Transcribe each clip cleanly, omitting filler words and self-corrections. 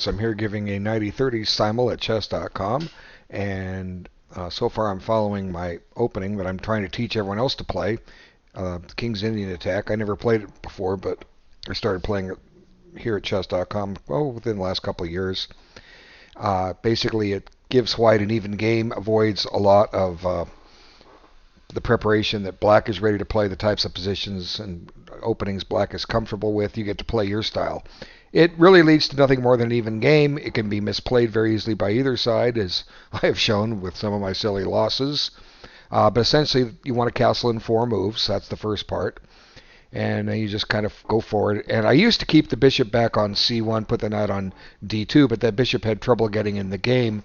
I'm here giving a 90-30 simul at chess.com, and so far I'm following my opening that I'm trying to teach everyone else to play, the King's Indian attack. I never played it before, but I started playing it here at chess.com within the last couple of years. Basically, it gives white an even game, avoids a lot of the preparation that black is ready to play, the types of positions and openings black is comfortable with. You get to play your style. It really leads to nothing more than an even game. It can be misplayed very easily by either side, as I have shown with some of my silly losses. But essentially, you want to castle in 4 moves. That's the first part. And then you just kind of go forward. And I used to keep the bishop back on c1, put the knight on d2, but that bishop had trouble getting in the game.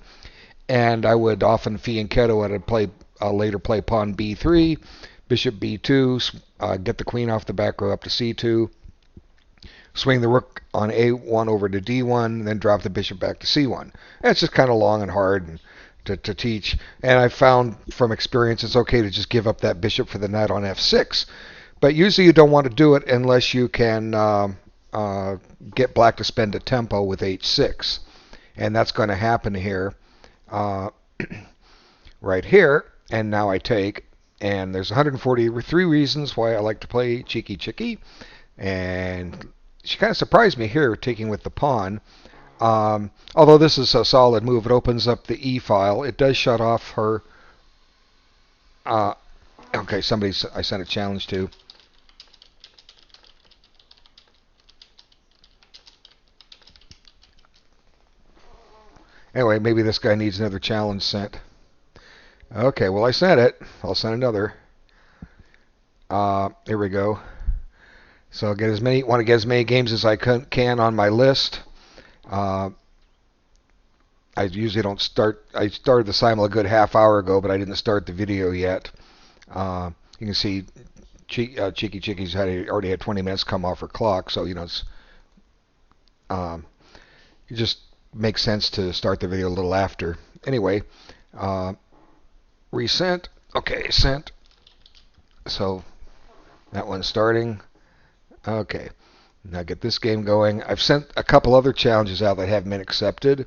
And I would often fianchetto it and later play pawn b3, bishop b2, get the queen off the back row up to c2, swing the rook on a1 over to d1, and then drop the bishop back to c1. It's just kind of long and hard to teach. And I found from experience it's okay to just give up that bishop for the knight on f6. But usually you don't want to do it unless you can get black to spend a tempo with h6. And that's going to happen here. Right here, and now I take, and there's 143 reasons why I like to play cheeky, and she kind of surprised me here taking with the pawn. Although this is a solid move, it opens up the e file. It does shut off her. Okay, I sent a challenge to. Anyway, maybe this guy needs another challenge sent. Okay, well I sent it. I'll send another. Here we go. So want to get as many games as I can on my list. I usually don't start. I started the simul a good half hour ago, but I didn't start the video yet. You can see Cheeky Chicky's already had 20 minutes come off her clock, so it's it just makes sense to start the video a little after. Anyway, resent. Okay, sent. So that one's starting. Okay, now get this game going. I've sent a couple other challenges out that haven't been accepted.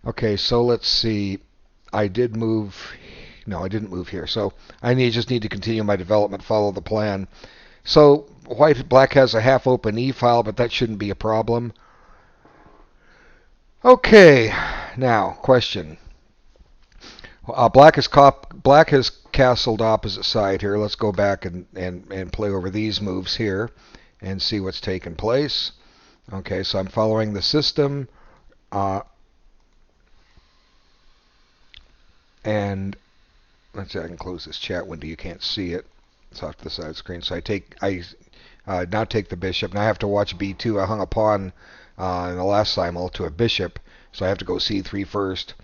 Okay, so let's see. I didn't move here. So I just need to continue my development, follow the plan. So black has a half open e file, but that shouldn't be a problem. Okay, now question. Black has castled opposite side here. Let's go back and play over these moves here and see what's taken place. Okay, so I'm following the system. And let's see, I can close this chat window. You can't see it. It's off to the side of the screen. So I now take the bishop. Now I have to watch b2. I hung a pawn in the last simul to a bishop, so I have to go c3 first.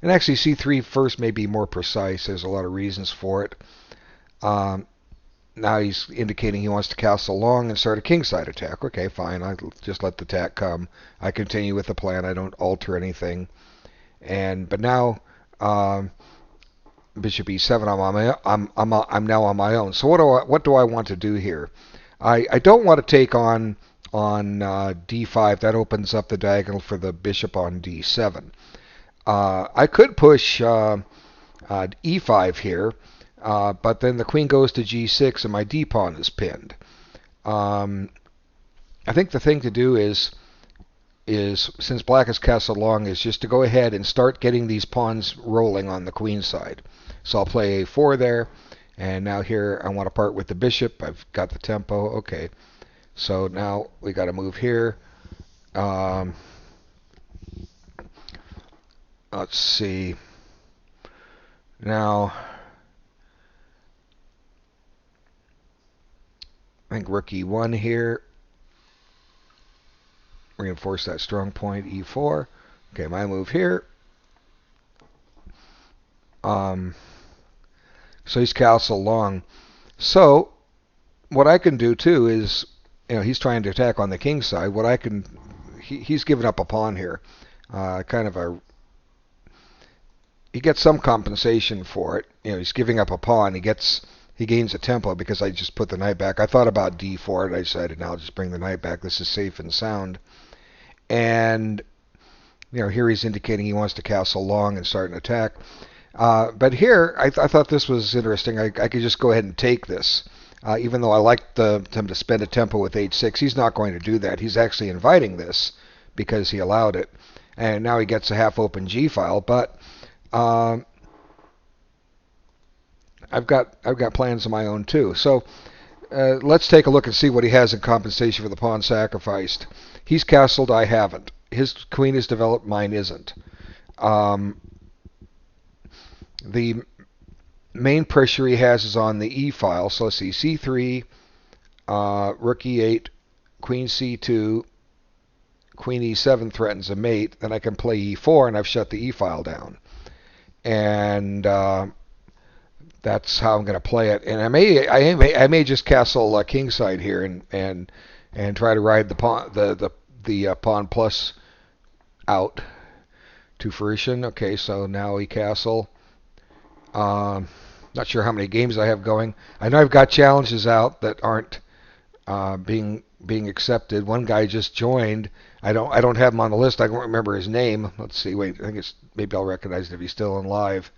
And actually, c3 first may be more precise. There's a lot of reasons for it. Now he's indicating he wants to castle long and start a kingside attack. Okay, fine. I just let the attack come. I continue with the plan. I don't alter anything. But now bishop e7. I'm now on my own. So what do I want to do here? I don't want to take on d5. That opens up the diagonal for the bishop on d7. I could push e5 here, but then the queen goes to g6 and my d-pawn is pinned. I think the thing to do is since black has castled long, is just to go ahead and start getting these pawns rolling on the queen side. So I'll play a4 there, and now here I want to part with the bishop. I've got the tempo. Okay, so now we got to move here. Let's see. Now, I think rook e1 here. Reinforce that strong point, e4. Okay, my move here. So he's castled long. So what I can do too is, he's trying to attack on the king side. He's given up a pawn here. He gets some compensation for it. He's giving up a pawn. He gains a tempo because I just put the knight back. I thought about d4 and I decided now I'll just bring the knight back. This is safe and sound. And Here he's indicating he wants to castle long and start an attack. But here, I thought this was interesting. I could just go ahead and take this. Even though I liked him to spend a tempo with h6, he's not going to do that. He's actually inviting this because he allowed it. And now he gets a half-open g-file. But I've got plans of my own too. So let's take a look and see what he has in compensation for the pawn sacrificed. He's castled, I haven't. His queen is developed, mine isn't. The main pressure he has is on the E file. So let's see, C3, rook E8, queen C2, queen E7 threatens a mate. Then I can play E4, and I've shut the E file down. And that's how I'm going to play it. And I may just castle kingside here and try to ride the pawn plus out to fruition. Okay, so now we castle. Not sure how many games I have going. I know I've got challenges out that aren't being accepted. One guy just joined. I don't have him on the list. I don't remember his name. Let's see. Wait, I think maybe I'll recognize it if he's still on live.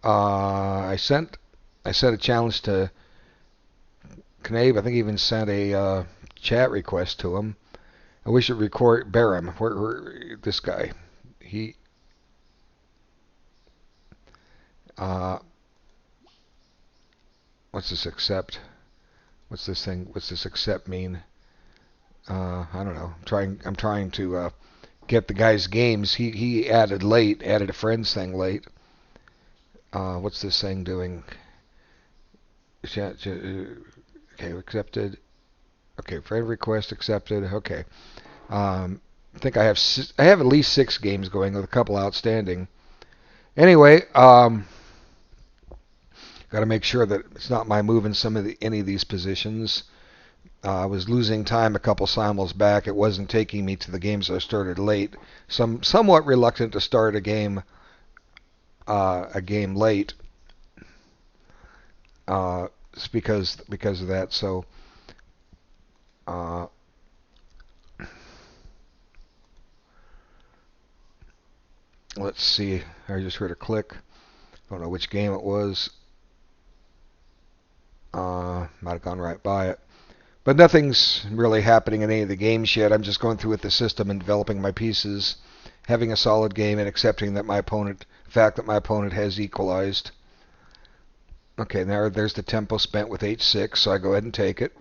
I sent a challenge to Knabe. I think I even sent a chat request to him. I wish it record Barham. Where this guy? He what's this accept? What's this thing? What's this accept mean? I don't know. I'm trying to get the guy's games. He added a friends thing late. What's this thing doing? Okay, accepted. Okay, friend request accepted. Okay. I think I have at least 6 games going with a couple outstanding. Anyway, got to make sure that it's not my move in any of these positions. I was losing time a couple simuls back. It wasn't taking me to the games I started late. So I'm somewhat reluctant to start a game late. It's because of that. So let's see. I just heard a click. Don't know which game it was. Might have gone right by it. But nothing's really happening in any of the games yet. I'm just going through with the system and developing my pieces, having a solid game, and accepting that the fact that my opponent has equalized. Okay, there's the tempo spent with h6, so I go ahead and take it.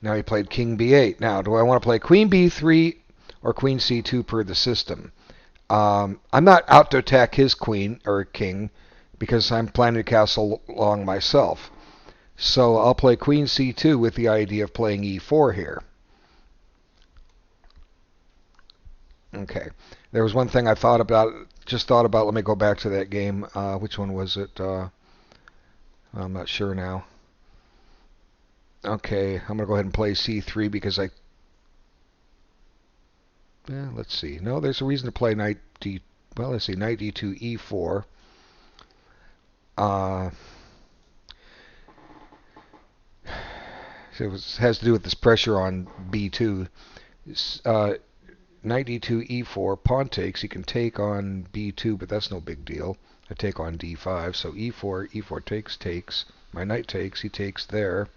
Now he played king b8. Now, do I want to play queen b3 or queen c2 per the system? I'm not out to attack his queen or king because I'm planning to castle long myself. So I'll play queen c2 with the idea of playing e4 here. Okay. There was one thing I thought about. Let me go back to that game. Which one was it? I'm not sure now. Okay, I'm going to go ahead and play c3 because let's see. No, there's a reason to play knight d. Well, let's see. Knight d2, e4. So it has to do with this pressure on b2. Knight d2, e4, pawn takes. He can take on b2, but that's no big deal. I take on d5, so e4 takes. My knight takes, he takes there.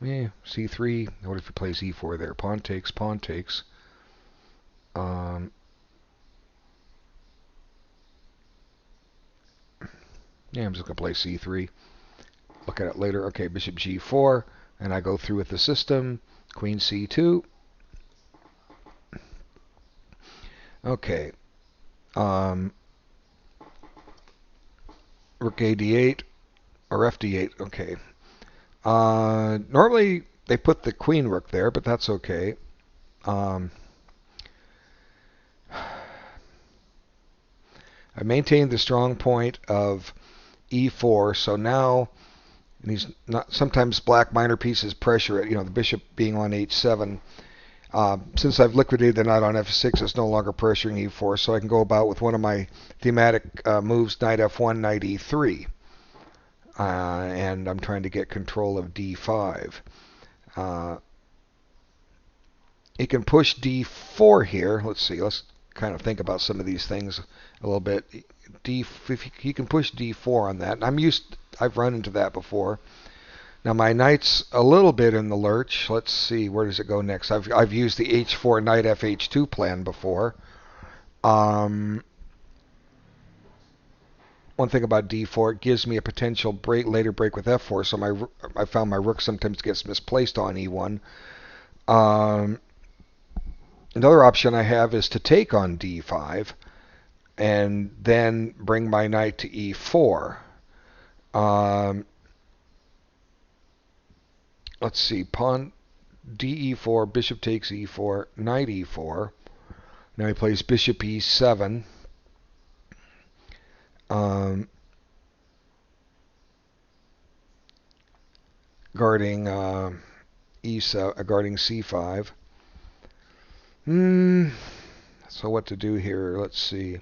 C3. What if he plays e4 there? Pawn takes. I'm just going to play c3. Look at it later. Okay, bishop g4, and I go through with the system. Queen c2. Okay. Rook a d8 or fd8. Okay. Normally they put the queen rook there, but that's okay. I maintained the strong point of e4, so now he's not. Sometimes black minor pieces pressure it. The bishop being on h7. Since I've liquidated the knight on f6, it's no longer pressuring e4, so I can go about with one of my thematic moves, knight f1, knight e3. And I'm trying to get control of d5. he can push d4 here. Let's see. Let's kind of think about some of these things a little bit. If he can push d4 on that. I've run into that before. Now my knight's a little bit in the lurch. Let's see, where does it go next? I've used the h4 knight fh2 plan before. One thing about d4, it gives me a potential later break with f4. So I found my rook sometimes gets misplaced on e1. Another option I have is to take on d5 and then bring my knight to e4. Let's see, pawn de4, bishop takes e4, knight e4. Now he plays bishop e7. Guarding guarding c5. So what to do here? Let's see.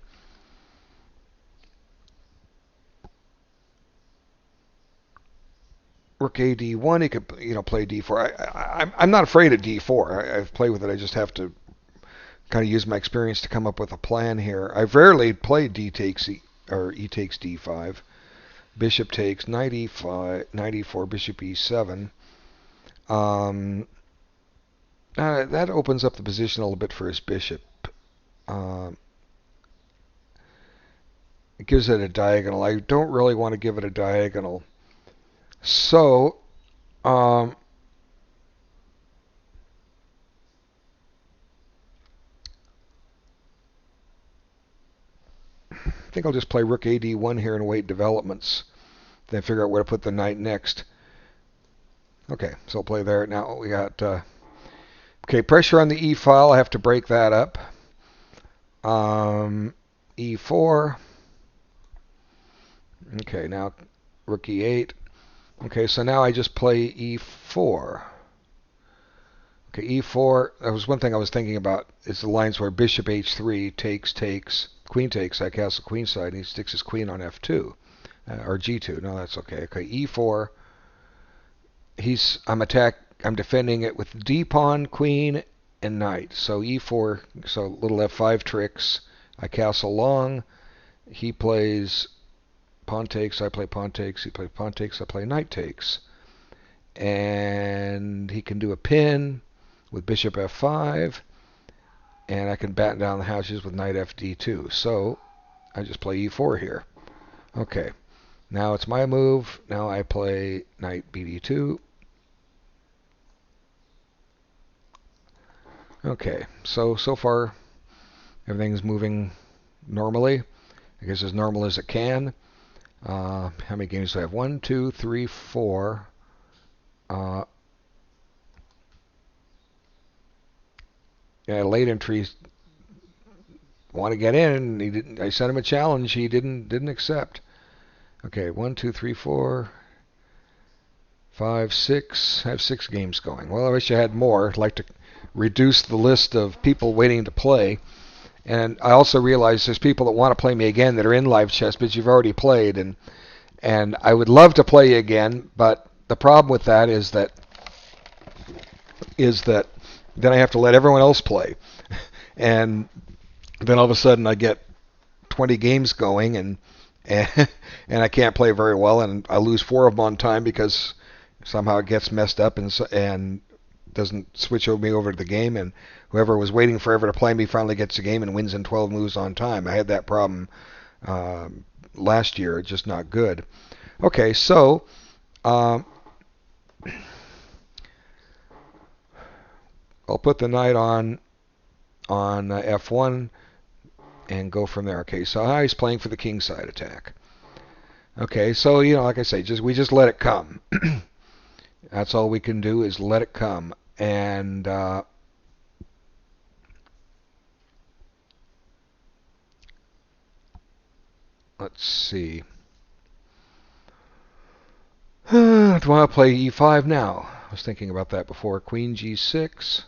Rook a d1. He could, play d4. I'm not afraid of d4. I've played with it. I just have to kind of use my experience to come up with a plan here. I've rarely played d takes or e takes d5. Bishop takes, knight e5, knight e4, bishop e7. That opens up the position a little bit for his bishop. It gives it a diagonal. I don't really want to give it a diagonal. So, I think I'll just play rook a d1 here and await developments. Then figure out where to put the knight next. Okay, so I'll play there. Now we got okay, pressure on the e file. I have to break that up. E4. Okay, now rook e8. Okay, so now I just play e4. Okay, e4. That was one thing I was thinking about. Is the lines where bishop h3 takes, queen takes. I castle queenside, and he sticks his queen on f2 or g2. No, that's okay. Okay, e4. I'm defending it with d pawn, queen, and knight. So e4. So little f5 tricks. I castle long. He plays pawn takes, I play pawn takes, he plays pawn takes, I play knight takes. And he can do a pin with bishop f5, and I can batten down the houses with knight fd2. So I just play e4 here. Okay, now it's my move. Now I play knight bd2. Okay, so far everything's moving normally. I guess as normal as it can. How many games do I have? 1, 2, 3, 4. Yeah, late entries want to get in. He didn't. I sent him a challenge. He didn't accept. Okay, 1, 2, 3, 4, 5, 6. I have 6 games going. Well, I wish I had more. I'd like to reduce the list of people waiting to play. And I also realize there's people that want to play me again that are in live chess, but you've already played, and I would love to play you again, but the problem with that is that then I have to let everyone else play, and then all of a sudden I get 20 games going, and I can't play very well, and I lose 4 of them on time because somehow it gets messed up and doesn't switch me over to the game, and whoever was waiting forever to play me finally gets the game and wins in 12 moves on time. I had that problem last year. It's just not good. Okay, so I'll put the knight on f1 and go from there. Okay, so now he's playing for the kingside attack. Okay, so like I say, we just let it come. That's all we can do is let it come. And let's see. Do I want to play e5 now? I was thinking about that before. Queen g6.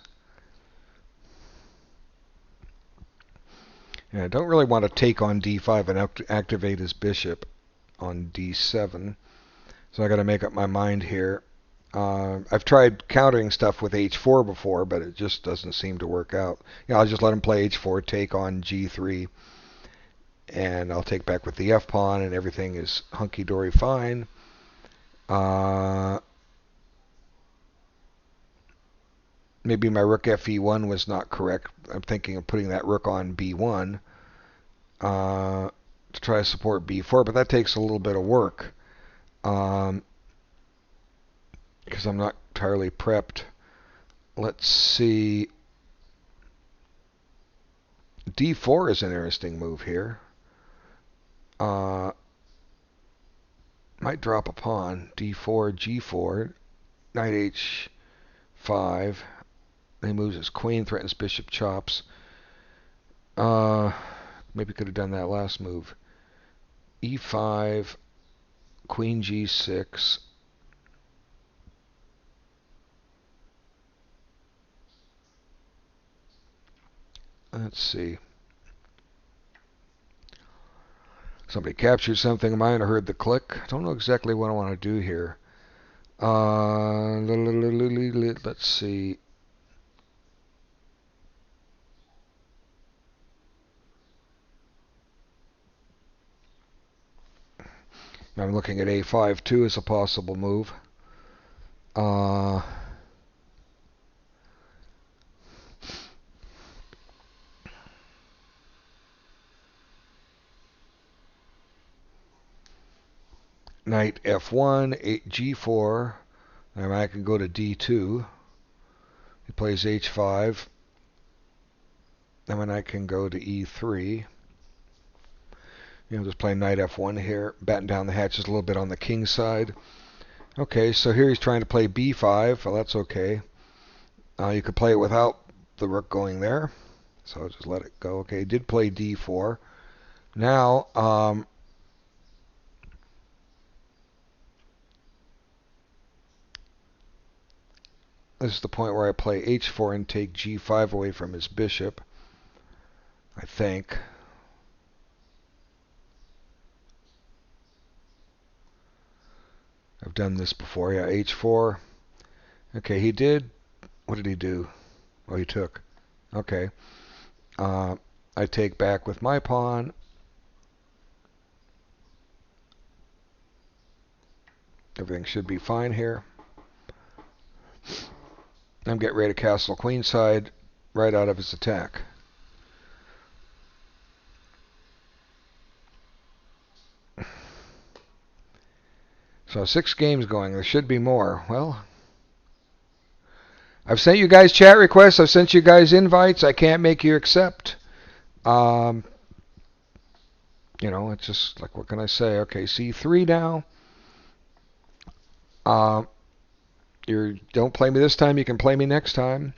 And I don't really want to take on d5 and activate his bishop on d7. So I got to make up my mind here. I've tried countering stuff with h4 before, but it just doesn't seem to work out. I'll just let him play h4, take on g3, and I'll take back with the f pawn, and everything is hunky-dory fine. Maybe my rook fe1 was not correct. I'm thinking of putting that rook on b1 to try to support b4, but that takes a little bit of work because I'm not entirely prepped. Let's see. d4 is an interesting move here. Might drop a pawn. d4, g4, knight h5. He moves his queen, threatens bishop chops. Maybe could have done that last move. e5, queen g6. Let's see. Somebody captured something of mine. I heard the click. I don't know exactly what I want to do here. Let's see. I'm looking at a5 too as a possible move. Knight f1, g4. And I can go to d2. He plays h5. And then I can go to e3. Just playing knight f1 here, batten down the hatches a little bit on the king side. Okay, so here he's trying to play b5. Well, that's okay. You could play it without the rook going there. So I'll just let it go. Okay, he did play d4. Now, this is the point where I play h4 and take g5 away from his bishop, I think. I've done this before. Yeah, h4. Okay, he did. What did he do? Oh, he took. Okay. I take back with my pawn. Everything should be fine here. I'm getting ready to castle queenside right out of his attack. So 6 games going. There should be more. Well, I've sent you guys chat requests. I've sent you guys invites. I can't make you accept. It's just like, what can I say? Okay, c3 now. You don't play me this time. You can play me next time.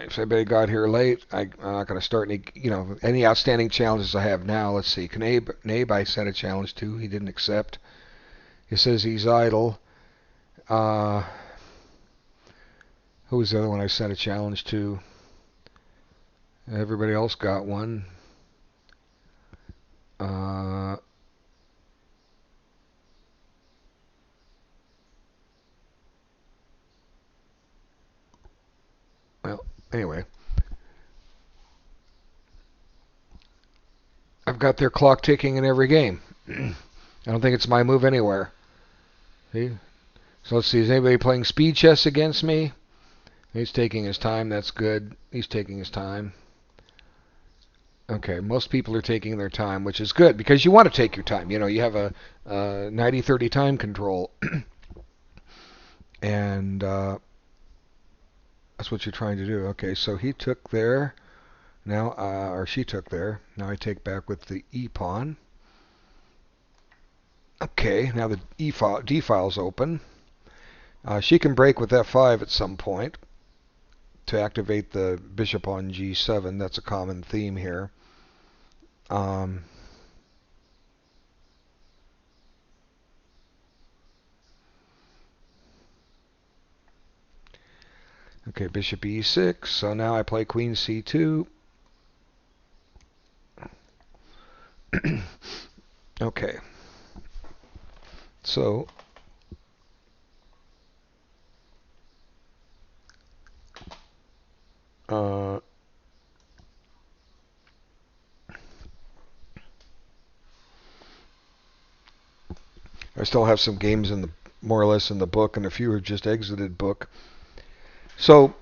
If anybody got here late, I'm not going to start any outstanding challenges I have now. Let's see. Knabe, I sent a challenge to. He didn't accept. He says he's idle. Who was the other one I sent a challenge to? Everybody else got one. Well, anyway. I've got their clock ticking in every game. I don't think it's my move anywhere. See? So let's see. Is anybody playing speed chess against me? He's taking his time. That's good. He's taking his time. Okay, most people are taking their time, which is good because you want to take your time. You have a 90-30 time control. And that's what you're trying to do. Okay, so he took there. Now, or she took there. Now I take back with the E pawn. Okay, now the D file's open. She can break with F5 at some point to activate the bishop on G7. That's a common theme here. And Okay, bishop e6. So now I play queen c2. Okay. So I still have some games in the more or less in the book, and a few have just exited book. So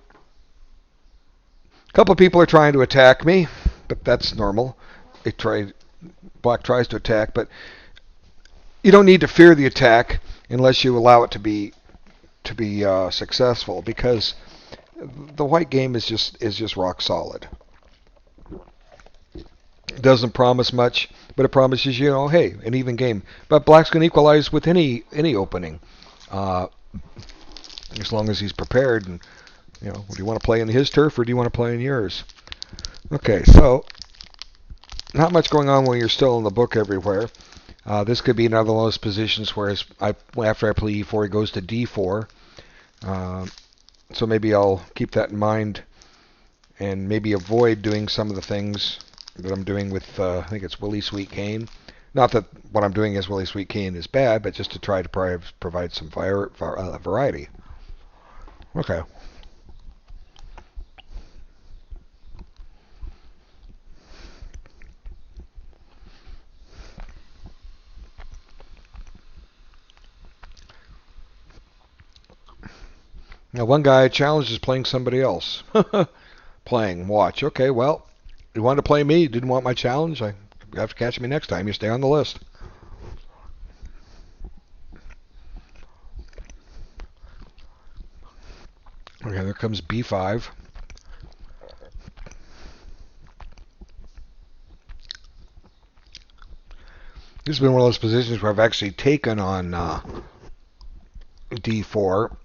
a couple of people are trying to attack me, but that's normal. Black tries to attack, but you don't need to fear the attack unless you allow it to be successful, because the white game is just rock solid. It doesn't promise much, but it promises hey, an even game. But black's going to equalize with any opening, uh, as long as he's prepared. And do you want to play in his turf or do you want to play in yours? Okay, so not much going on when you're still in the book everywhere. This could be another one of those positions where after I play e4, he goes to d4. So maybe I'll keep that in mind and maybe avoid doing some of the things that I'm doing with, I think it's Willie Sweet Cane. Not that what I'm doing as Willie Sweet Cane is bad, but just to try to provide some variety. Okay. Now, one guy challenges playing somebody else. Watch. Okay, well, you wanted to play me, didn't want my challenge. You have to catch me next time. You stay on the list. Okay, there comes b5. This has been one of those positions where I've actually taken on d4.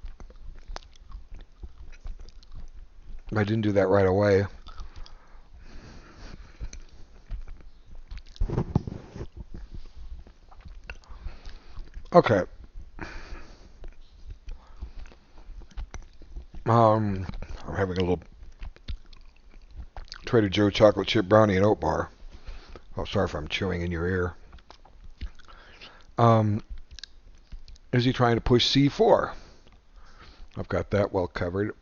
I didn't do that right away. Okay. I'm having a little Trader Joe chocolate chip brownie and oat bar. Oh, sorry if I'm chewing in your ear. Is he trying to push c4? I've got that well covered.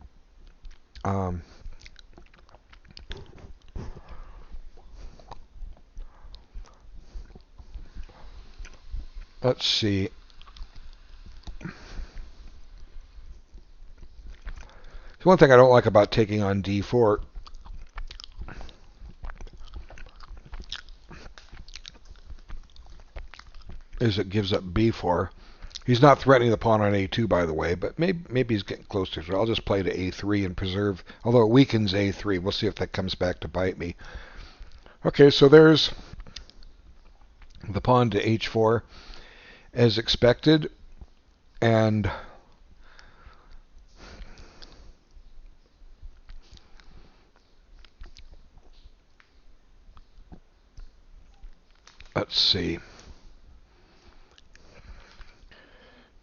Let's see. So one thing I don't like about taking on d4 is it gives up b4. He's not threatening the pawn on a2, by the way, but maybe he's getting close to it. I'll just play to a3 and preserve, although it weakens a3. We'll see if that comes back to bite me. Okay, so there's the pawn to h4 as expected, and let's see.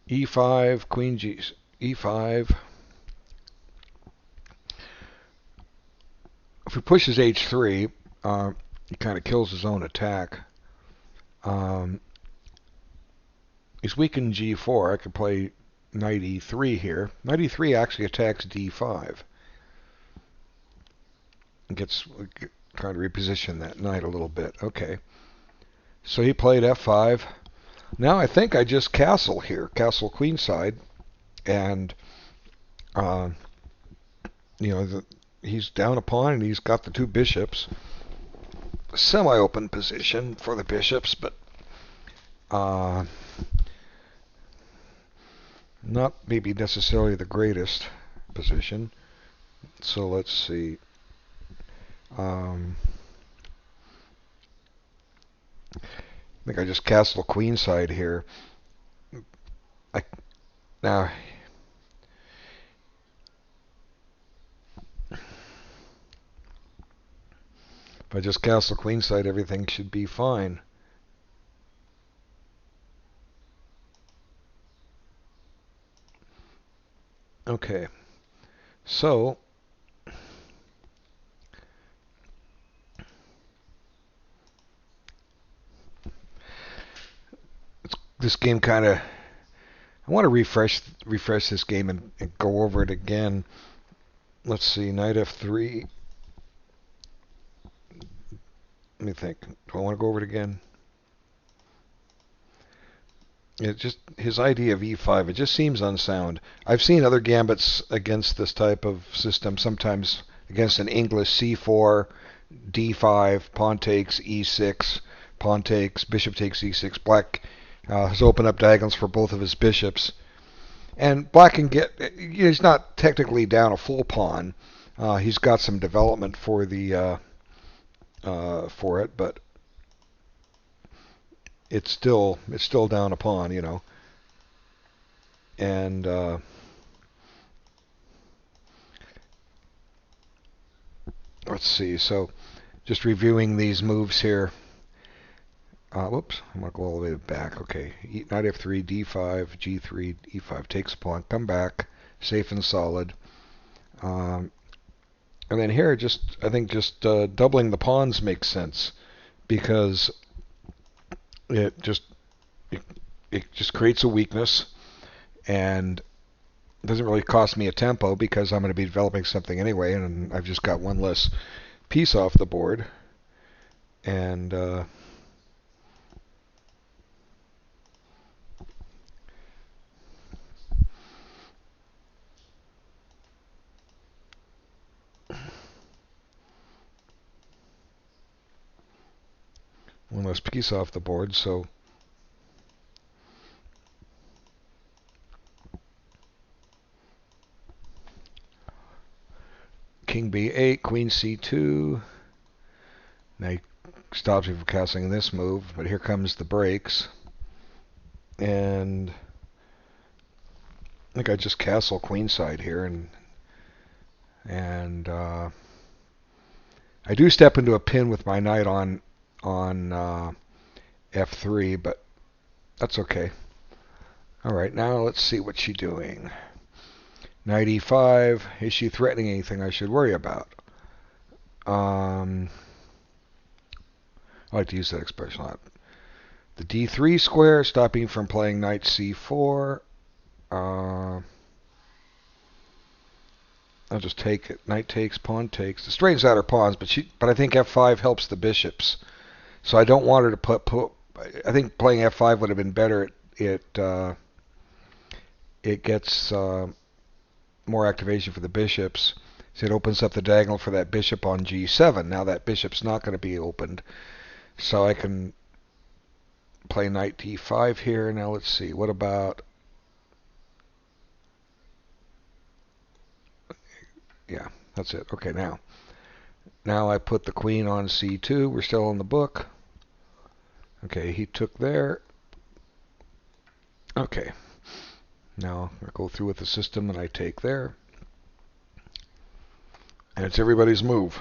e5, queen g, e5. If he pushes h3, he kind of kills his own attack. He's weakened g4. I could play knight e3 here. Knight e3 actually attacks d5. Gets trying to reposition that knight a little bit. Okay. So he played f5. Now I think I just castle here, castle queenside, and he's down a pawn and he's got the two bishops. Semi-open position for the bishops, but not maybe necessarily the greatest position. So let's see. I think I just castle queenside here. Now, if I just castle queenside, everything should be fine. Okay. So this game kind of, I want to refresh this game and go over it again. Let's see, knight f3. Let me think. Do I want to go over it again? It just, his idea of e5, it just seems unsound. I've seen other gambits against this type of system, sometimes against an English c4, d5, pawn takes e6, pawn takes, bishop takes e6. Black has opened up diagonals for both of his bishops. And Black can get, he's not technically down a full pawn. He's got some development for for it, but it's still down a pawn, you know. And let's see. So just reviewing these moves here. Whoops, I'm going to go all the way back. Okay, knight f3, d5, g3, e5 takes a pawn, come back, safe and solid. And then here, I think doubling the pawns makes sense because it just it just creates a weakness and doesn't really cost me a tempo because I'm going to be developing something anyway, and I've just got one less piece off the board. And one less piece off the board, so king b8, queen c2. Now he stops me from castling this move, but here comes the breaks. And I think I just castle queenside here, and I do step into a pin with my knight on f3, but that's okay. All right, now let's see what she's doing. Knight e5. Is she threatening anything I should worry about? I like to use that expression a lot. The d3 square, stopping from playing knight c4. I'll just take it. Knight takes, pawn takes. It straightens out her pawns, but I think f5 helps the bishops. So I don't want her to put I think playing f5 would have been better. It gets more activation for the bishops. So it opens up the diagonal for that bishop on g7. Now that bishop's not going to be opened. So I can play knight d5 here. Now let's see. What about... Yeah, that's it. Okay, now I put the queen on c2. We're still in the book. Okay, he took there. Okay. Now I go through with the system and I take there. And it's everybody's move.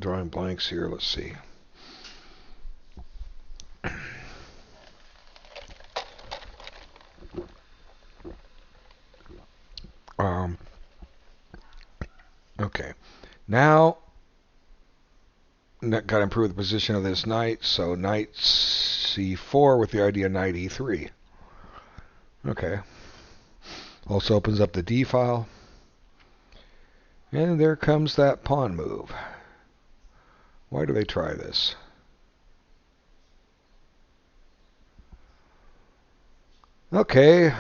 Drawing blanks here. Let's see. Okay. Now, got to improve the position of this knight. So knight c4 with the idea knight e3. Okay. Also opens up the d file. And there comes that pawn move. Why do they try this? Okay.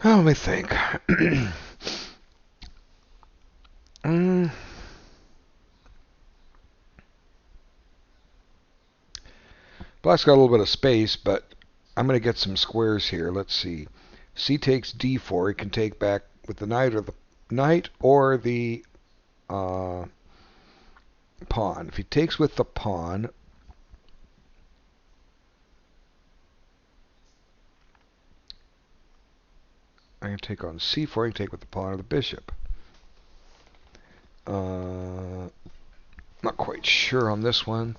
Let me think. Black's got a little bit of space, but I'm going to get some squares here. Let's see. C takes d4. He can take back with the knight or the pawn. If he takes with the pawn, I can take on c4. I can take with the pawn or the bishop. Not quite sure on this one.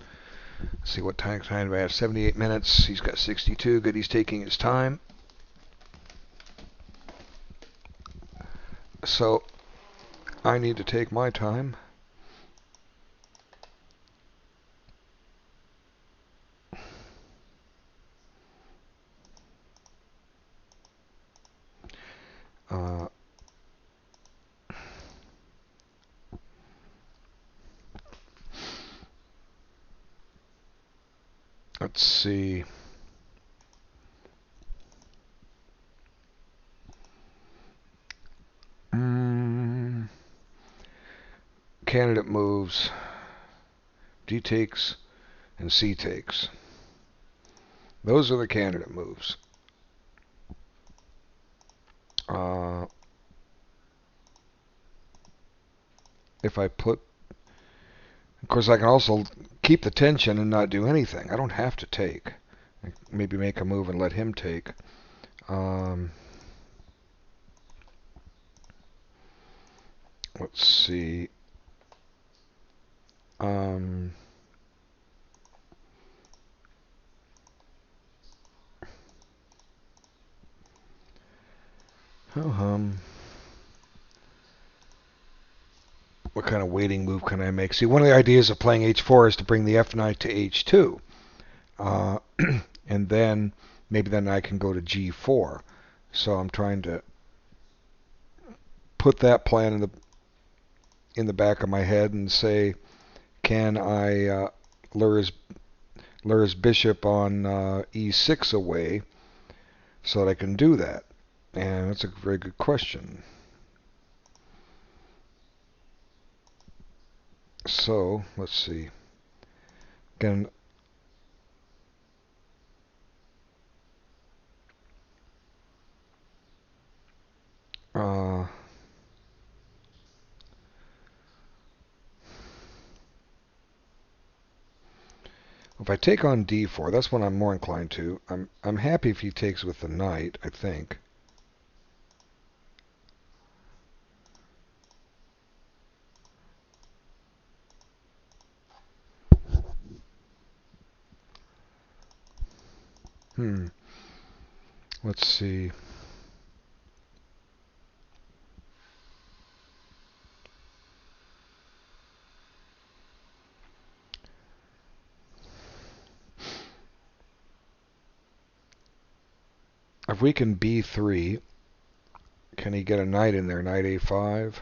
Let's see what time do I have. 78 minutes. He's got 62. Good, he's taking his time. So I need to take my time. Let's see. Candidate moves. D takes and C takes. Those are the candidate moves. If I put... Of course, I can also keep the tension and not do anything. I don't have to take. Maybe make a move and let him take. Let's see. What kind of waiting move can I make? See, one of the ideas of playing h4 is to bring the f knight to h2. And then maybe then I can go to g4. So I'm trying to put that plan in the back of my head and say, can I lure his bishop on e6 away so that I can do that? And that's a very good question. So let's see. Again, if I take on d4, that's what I'm more inclined to. I'm happy if he takes with the knight, I think. Let's see. If we can b3, can he get a knight in there? Knight a5.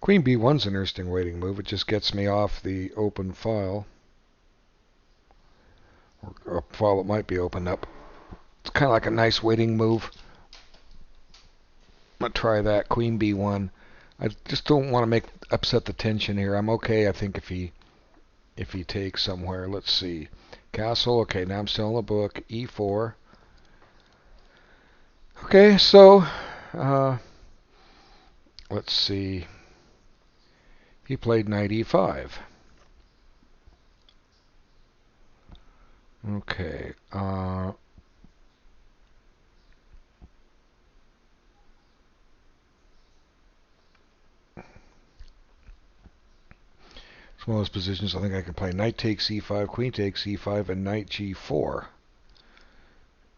Queen b1's an interesting waiting move. It just gets me off the open file. Or a file that might be opened up. It's kind of like a nice waiting move. I'm going to try that. Queen b1. I just don't want to upset the tension here. I'm okay, I think, if he takes somewhere. Let's see. Castle. Okay, now I'm still in the book. e4. Okay, so let's see. He played knight e5. Okay. It's one of those positions I think I can play. Knight takes e5, queen takes e5, and knight g4.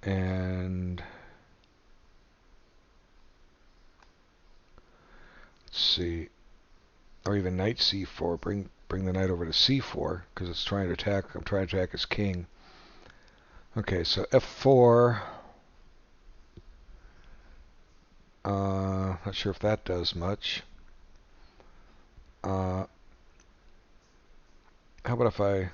And let's see. Or even knight c4. Bring the knight over to c4 because it's trying to attack. I'm trying to attack his king. Okay, so f4. Not sure if that does much. How about if I...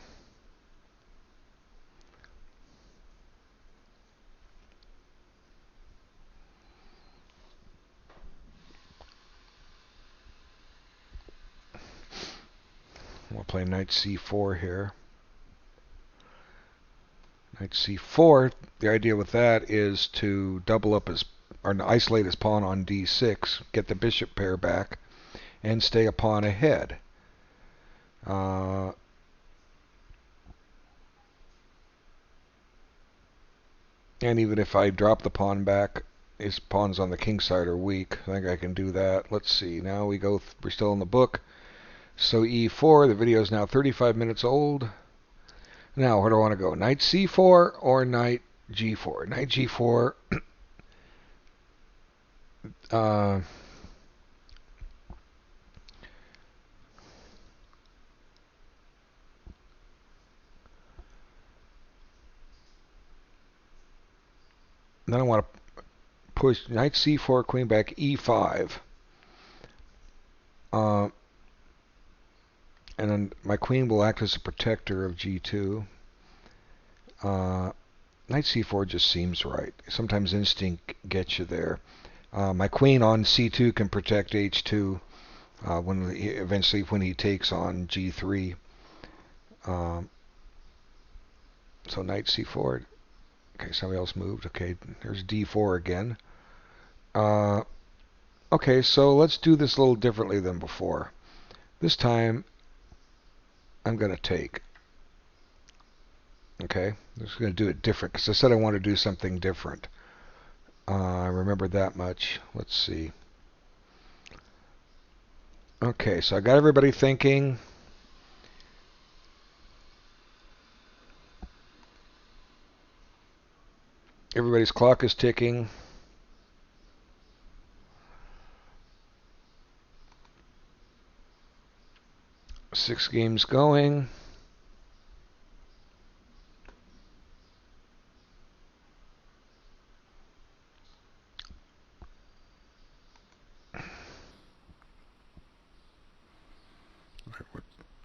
We'll play knight c4 here. Knight c4, the idea with that is to double up his, or isolate his pawn on d6, get the bishop pair back, and stay a pawn ahead. And even if I drop the pawn back, his pawns on the king side are weak. I think I can do that. Let's see. Now we're still in the book. So e4, the video is now 35 minutes old. Now, where do I want to go? Knight c4 or knight g4? Knight g4. Then I want to push knight c4, queen back e5. And then my queen will act as a protector of g2. Knight c4 just seems right. Sometimes instinct gets you there. My queen on c2 can protect h2 eventually when he takes on g3. So knight c4. Okay, somebody else moved. Okay, there's d4 again. Okay, so let's do this a little differently than before. This time, I'm going to take. Okay, I'm just going to do it different because I said I want to do something different. I remembered that much. Let's see. Okay, so I got everybody thinking. Everybody's clock is ticking. Six games going.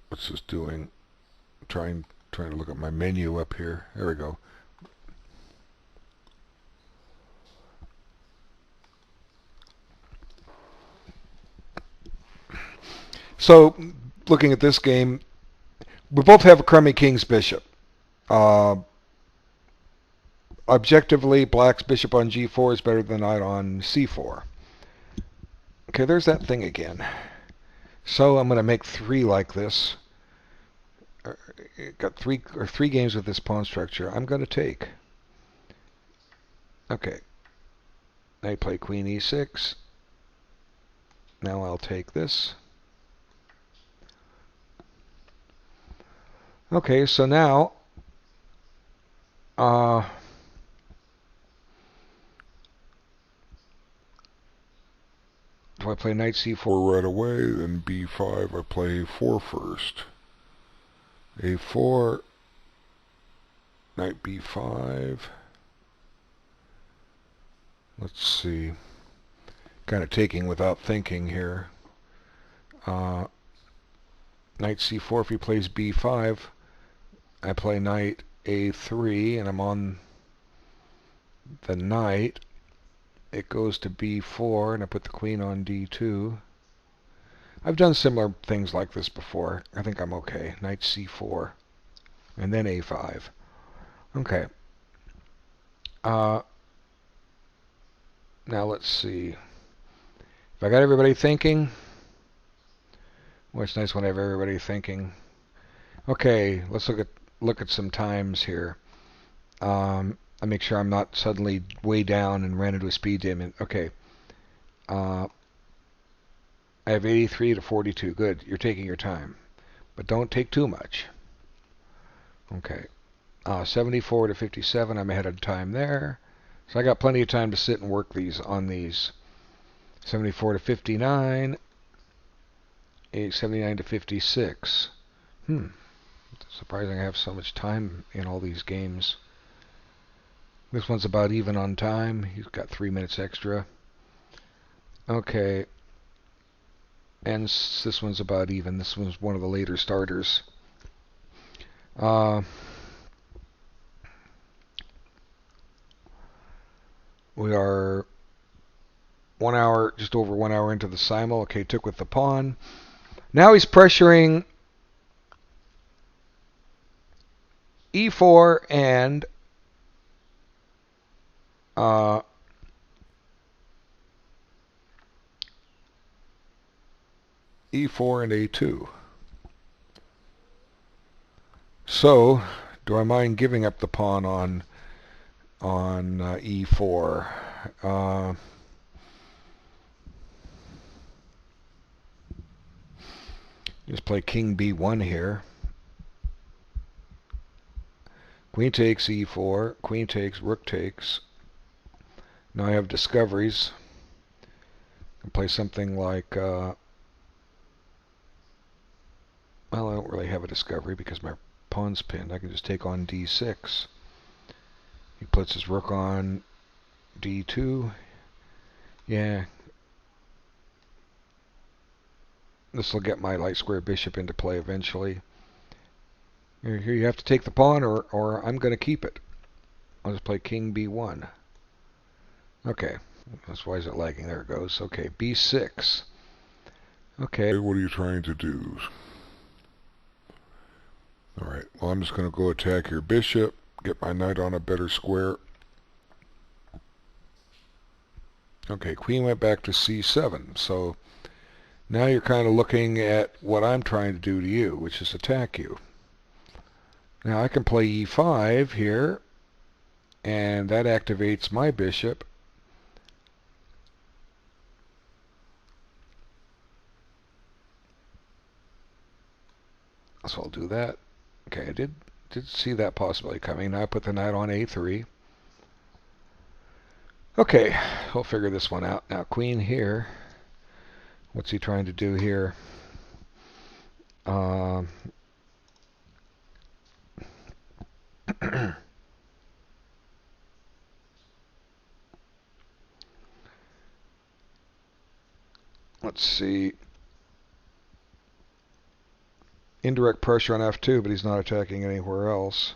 What's this doing? Trying to look at my menu up here. There we go. So, looking at this game, we both have a crummy king's bishop. Objectively, black's bishop on g4 is better than knight on c4. Okay, there's that thing again. So I'm going to make three like this. Got three games with this pawn structure. I'm going to take. Okay. Now you play queen e6. Now I'll take this. Okay, so now if I play knight c4 right away, then b5, I play a4 first. a4, knight b5. Let's see. Kind of taking without thinking here. Knight c4, if he plays b5, I play knight a3, and I'm on the knight. It goes to b4, and I put the queen on d2. I've done similar things like this before. I think I'm okay. Knight c4, and then a5. Okay. Now let's see. If I got everybody thinking, well, it's nice when I have everybody thinking. Okay, let's look at some times here. I make sure I'm not suddenly way down and ran into a speed limit. Okay. I have 83 to 42. Good. You're taking your time. But don't take too much. Okay. 74 to 57. I'm ahead of time there. So I got plenty of time to sit and work on these. 74 to 59. 79 to 56. It's surprising I have so much time in all these games. This one's about even on time. He's got 3 minutes extra. Okay, and this one's about even. This one's one of the later starters. We are 1 hour, just over 1 hour into the simul. Okay, took with the pawn. Now he's pressuring e4 and e4 and a2. So, do I mind giving up the pawn on e4? Just play king b1 here. Queen takes e4, queen takes, rook takes. Now I have discoveries. I can play something like, well, I don't really have a discovery because my pawn's pinned. I can just take on d6. He puts his rook on d2. Yeah. This will get my light square bishop into play eventually. Here you have to take the pawn or I'm going to keep it. I'll just play king b1. Okay. That's why is it lagging? There it goes. Okay, b6. Okay. What are you trying to do? Alright, well I'm just going to go attack your bishop, get my knight on a better square. Okay, queen went back to c7, so now you're kind of looking at what I'm trying to do to you, which is attack you. Now I can play e5 here, and that activates my bishop. So I'll do that. Okay, I did see that possibility coming. Now I put the knight on a3. Okay, we'll figure this one out. Now queen here. What's he trying to do here? Let's see. Indirect pressure on f2, but he's not attacking anywhere else.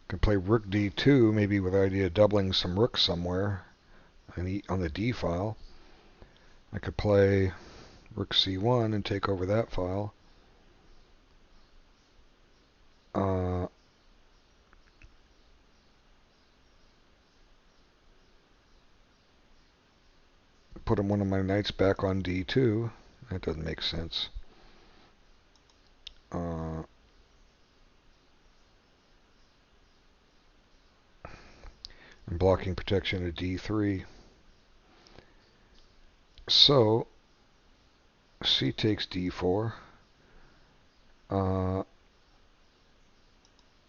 Can play rook d2, maybe with the idea of doubling some rooks somewhere on the d file. I could play rook c1 and take over that file. Put one of my knights back on d2. That doesn't make sense. I'm blocking protection at d3. So, c takes d4.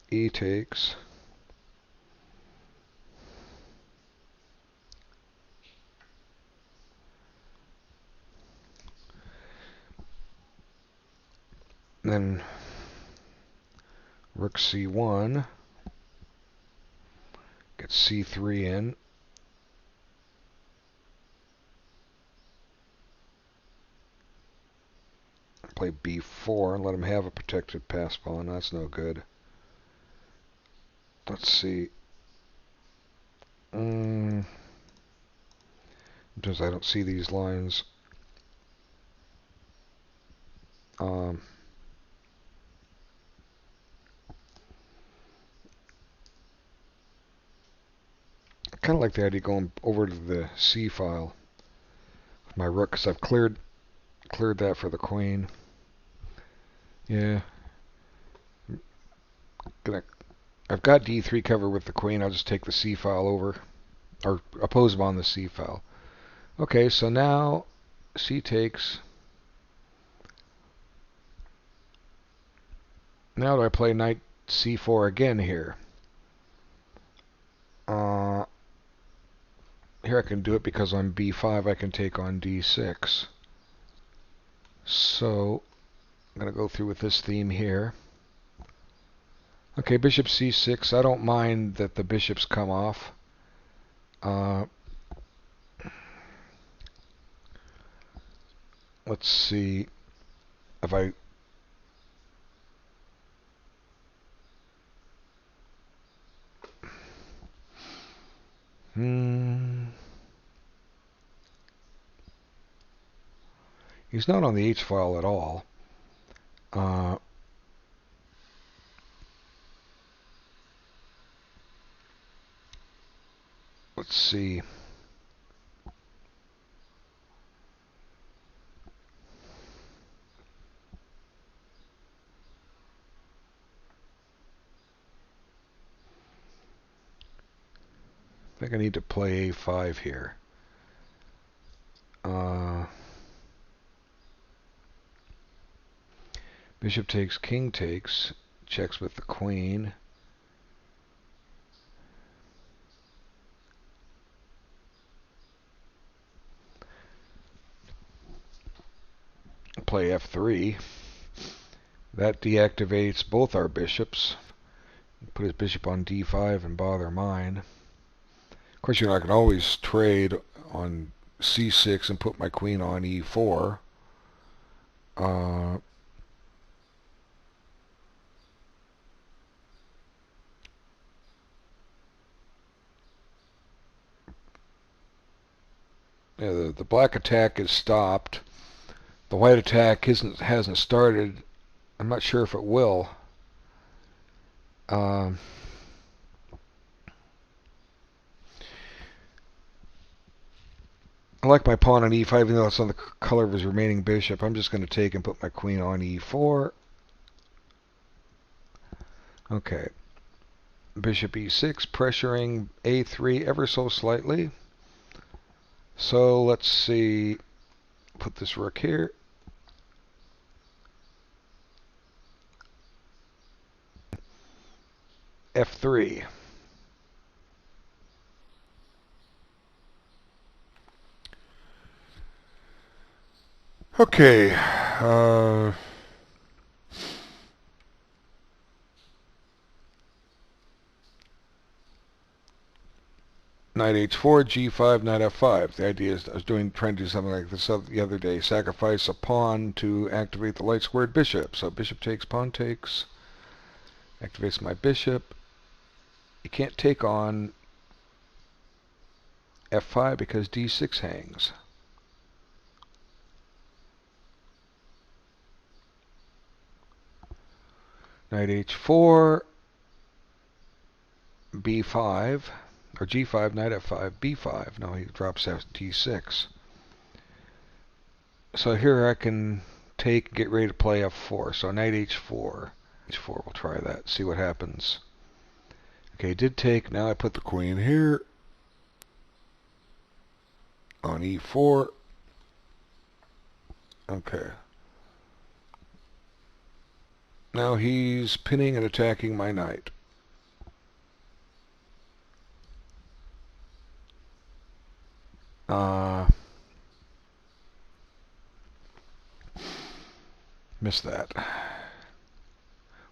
E takes. Then rook c1. Get c3 in. Play b4 and let him have a protected pass pawn. That's no good. Let's see. Because I don't see these lines. Kind of like the idea of going over to the C file with my rook, because I've cleared that for the queen. Yeah. I've got d3 covered with the queen. I'll just take the C file over, or oppose him on the C file. Okay, so now C takes. Now do I play knight c4 again here. Here I can do it because on b5 I can take on d6. So I'm going to go through with this theme here. Okay, bishop c6. I don't mind that the bishops come off. Let's see if I... He's not on the h-file at all. Let's see. I think I need to play a5 here. Bishop takes, king takes, checks with the queen. Play f3. That deactivates both our bishops. Put his bishop on d5 and bother mine. Of course, I can always trade on c6 and put my queen on e4. Yeah, the black attack is stopped. The white attack hasn't started. I'm not sure if it will. I like my pawn on e5, even though it's on the color of his remaining bishop. I'm just going to take and put my queen on e4. Okay. Bishop e6, pressuring a3 ever so slightly. So let's see. Put this rook here. f3. Okay. Knight h4, g5, knight f5. The idea is I was trying to do something like this the other day. Sacrifice a pawn to activate the light squared bishop. So bishop takes, pawn takes. Activates my bishop. You can't take on f5 because d6 hangs. Knight h4, b5, or g5, knight f5, b5. No, he drops d6. So here I can take, get ready to play f4. So knight h4. h4, we'll try that, see what happens. Okay, did take. Now I put the queen here on e4. Okay. Now he's pinning and attacking my knight. Missed that.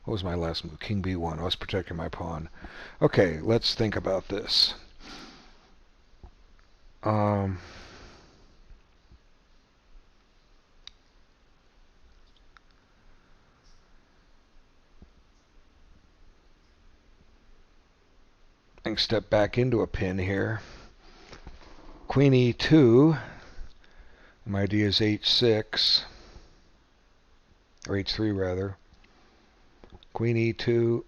What was my last move? King b1. I was protecting my pawn. Okay, let's think about this. I can step back into a pin here. Queen e2. My idea is h6. Or h3 rather. Queen e2.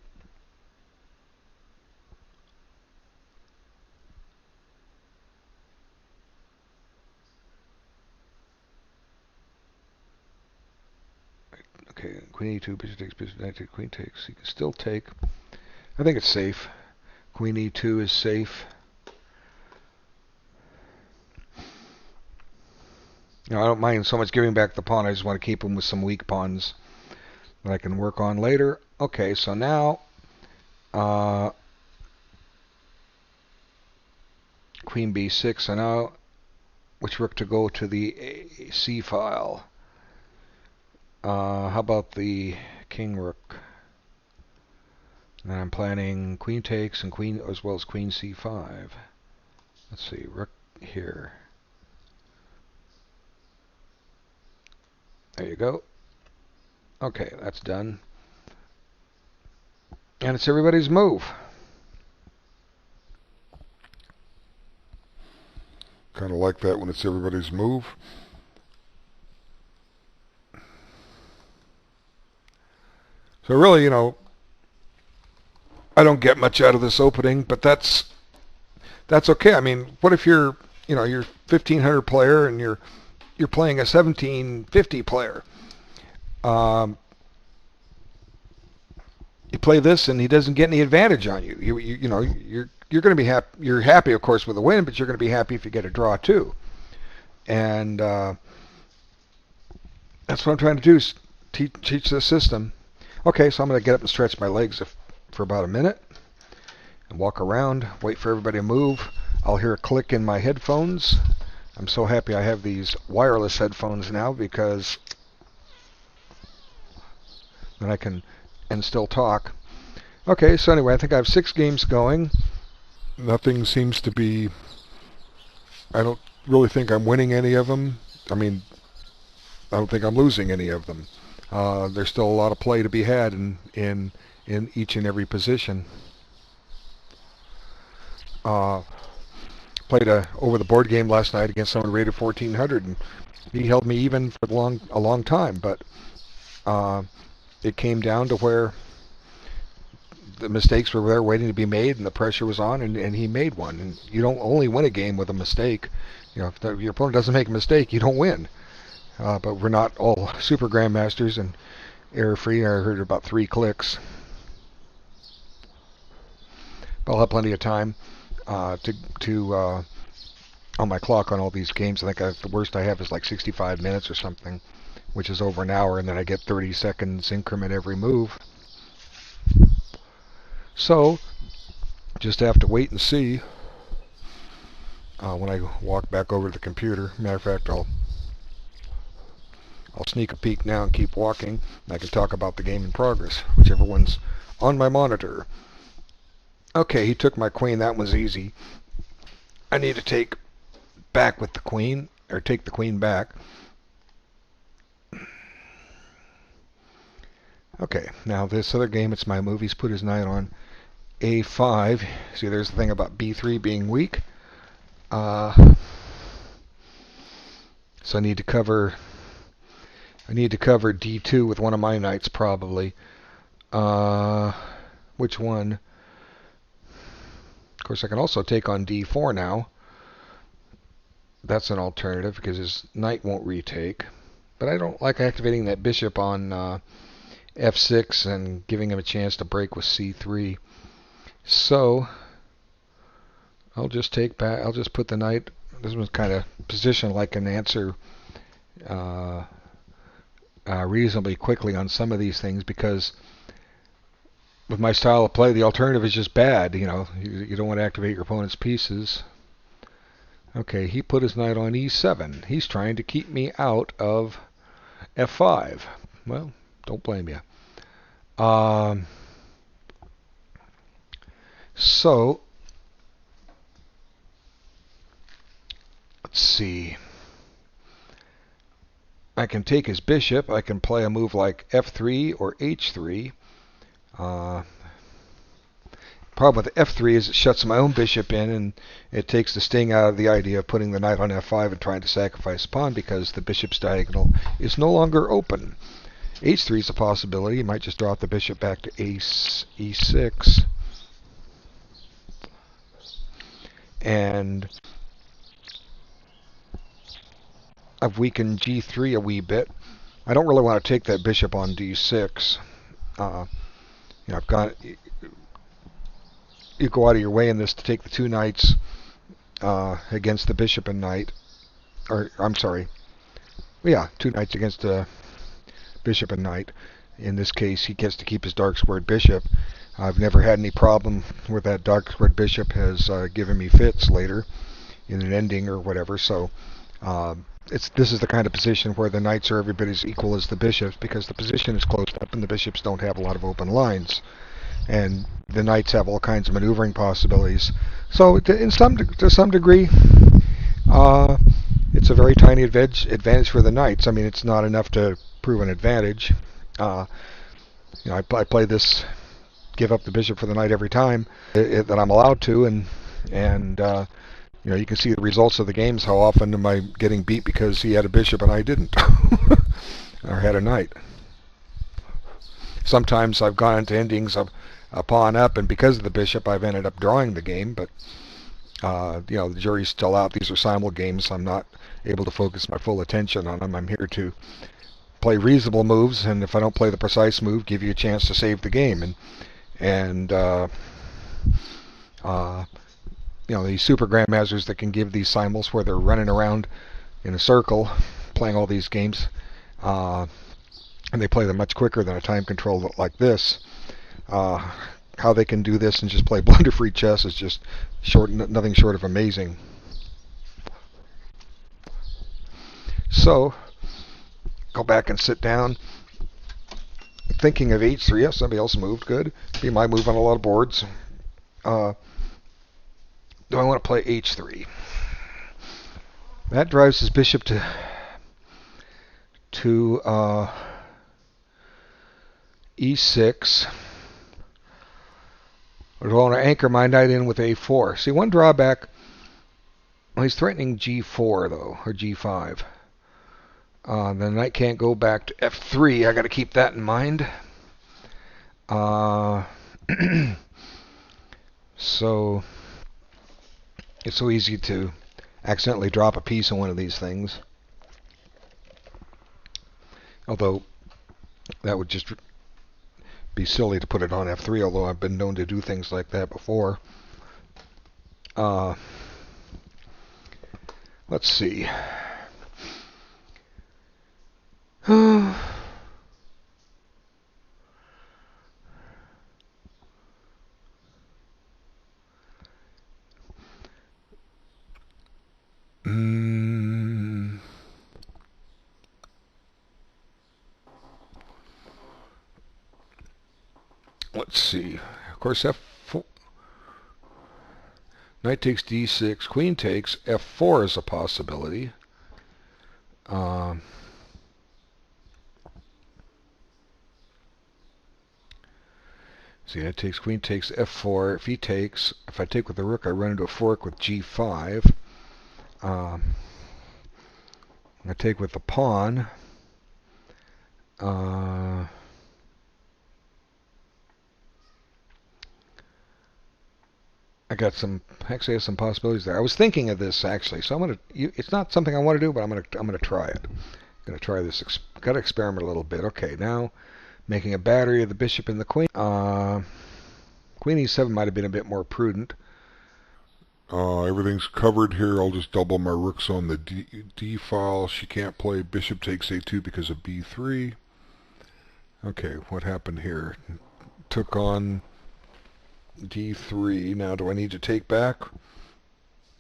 Okay, queen e2, bishop takes, bishop knight takes, queen takes. You can still take. I think it's safe. Queen e2 is safe. Now, I don't mind so much giving back the pawn. I just want to keep him with some weak pawns that I can work on later. Okay, so now Uh, Queen b6, and now which rook to go to the c file? How about the king rook? And I'm planning queen takes and queen as well as queen c5. Let's see, rook here. There you go. Okay, that's done. And it's everybody's move. Kind of like that when it's everybody's move. So really, I don't get much out of this opening, but that's okay. I mean, what if you're 1500 player and you're playing a 1750 player? You play this and he doesn't get any advantage on you. You're going to be happy. You're happy, of course, with a win, but you're going to be happy if you get a draw too. And that's what I'm trying to do, is teach the system. Okay, so I'm going to get up and stretch my legs for about a minute and walk around, wait for everybody to move. I'll hear a click in my headphones. I'm so happy I have these wireless headphones now, because then I can and still talk. Okay, so anyway, I think I have 6 games going. Nothing seems to be... I don't really think I'm winning any of them. I mean, I don't think I'm losing any of them. There's still a lot of play to be had in each and every position. Played a over the board game last night against someone rated 1400, and he held me even for a long time. But it came down to where the mistakes were there waiting to be made, and the pressure was on, and he made one. And you don't only win a game with a mistake. If your opponent doesn't make a mistake, you don't win. But we're not all super grandmasters and error-free. I heard about 3 clicks. But I'll have plenty of time to on my clock on all these games. I think the worst I have is like 65 minutes or something, which is over an hour, and then I get 30 seconds increment every move. So just have to wait and see when I walk back over to the computer. Matter of fact, I'll sneak a peek now and keep walking, and I can talk about the game in progress, whichever one's on my monitor. Okay, he took my queen. That was easy. I need to take back with the queen, or take the queen back. Okay, now this other game, it's my move. He's put his knight on a5. See, there's the thing about b3 being weak. So I need to cover d2 with one of my knights, probably. Which one? Of course, I can also take on d4 now. That's an alternative, because his knight won't retake. But I don't like activating that bishop on f6 and giving him a chance to break with c3. So I'll just take back. I'll just put the knight. This one's kind of positioned like an answer reasonably quickly on some of these things, because with my style of play, the alternative is just bad. You don't want to activate your opponent's pieces. Okay, he put his knight on e7. He's trying to keep me out of f5. Well, don't blame you. So let's see. I can take his bishop. I can play a move like f3 or h3. Problem with f3 is it shuts my own bishop in, and it takes the sting out of the idea of putting the knight on f5 and trying to sacrifice a pawn, because the bishop's diagonal is no longer open. h3 is a possibility. You might just drop the bishop back to e6. And I've weakened g3 a wee bit. I don't really want to take that bishop on d6. I've got... You go out of your way in this to take the 2 knights against the bishop and knight. Or, I'm sorry. Yeah, 2 knights against the bishop and knight. In this case, he gets to keep his dark squared bishop. I've never had any problem where that dark squared bishop has given me fits later in an ending or whatever. So this is the kind of position where the knights are everybody's equal as the bishops, because the position is closed up and the bishops don't have a lot of open lines, and the knights have all kinds of maneuvering possibilities. So to some degree, it's a very tiny advantage for the knights. I mean, it's not enough to prove an advantage. I play this, give up the bishop for the knight every time that I'm allowed to, and you can see the results of the games. How often am I getting beat because he had a bishop and I didn't, or had a knight? Sometimes I've gone into endings of a pawn up, and because of the bishop, I've ended up drawing the game. But the jury's still out. These are simul games. I'm not able to focus my full attention on them. I'm here to play reasonable moves, and if I don't play the precise move, give you a chance to save the game. And these super grandmasters that can give these simuls where they're running around in a circle, playing all these games, and they play them much quicker than a time control like this. How they can do this and just play blunder-free chess is just nothing short of amazing. So, go back and sit down. Thinking of h3. Yes, somebody else moved. Good. Be my move on a lot of boards. Do I want to play h3? That drives his bishop to e6. Or do I want to anchor my knight in with a4? See, one drawback. Well, he's threatening g4 though, or g5. The knight can't go back to f3. I got to keep that in mind. So it's so easy to accidentally drop a piece on one of these things. Although that would just be silly to put it on f3, although I've been known to do things like that before. Let's see. Let's see. Of course, f4. Knight takes d6. Queen takes f4 is a possibility. See, that takes, queen takes f4. If I take with the rook, I run into a fork with g5. I take with the pawn. I have some possibilities there. I was thinking of this actually, so it's not something I want to do, but I'm gonna try it. I'm gonna try this. Got to experiment a little bit. Okay, now making a battery of the bishop and the queen. Queen e7 might have been a bit more prudent. Everything's covered here. I'll just double my rooks on the D file. She can't play bishop takes a2 because of b3. Okay, what happened here? Took on d3. Now, do I need to take back?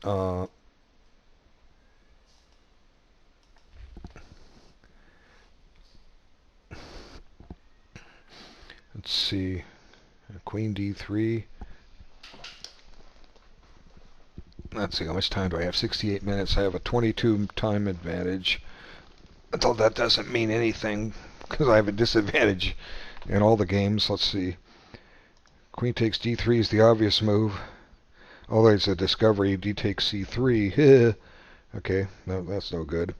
Let's see. Queen d3. Let's see, how much time do I have? 68 minutes. I have a 22 time advantage. Although that doesn't mean anything, because I have a disadvantage in all the games. Let's see. Queen takes d3 is the obvious move. Although it's a discovery, d takes c3. Okay, no, that's no good.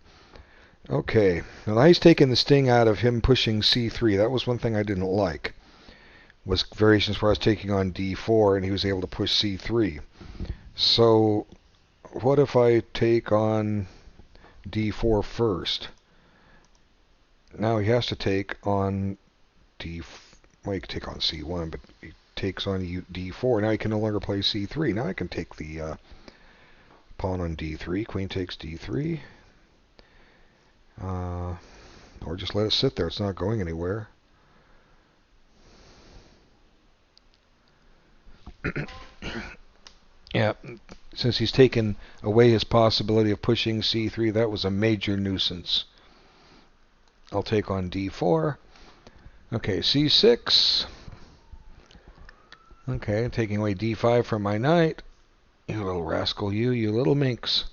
Okay, now he's taken the sting out of him pushing c3. That was one thing I didn't like. Was variations where I was taking on d4 and he was able to push c3. So, what if I take on d4 first? Now he has to take on well, he can take on c1, but he takes on d4. Now he can no longer play c3. Now I can take the pawn on d3. Queen takes d3. Or just let it sit there. It's not going anywhere. Yeah, since he's taken away his possibility of pushing c3, that was a major nuisance. I'll take on d4. Okay, c6. Okay, taking away d5 from my knight. You little rascal, you little minx.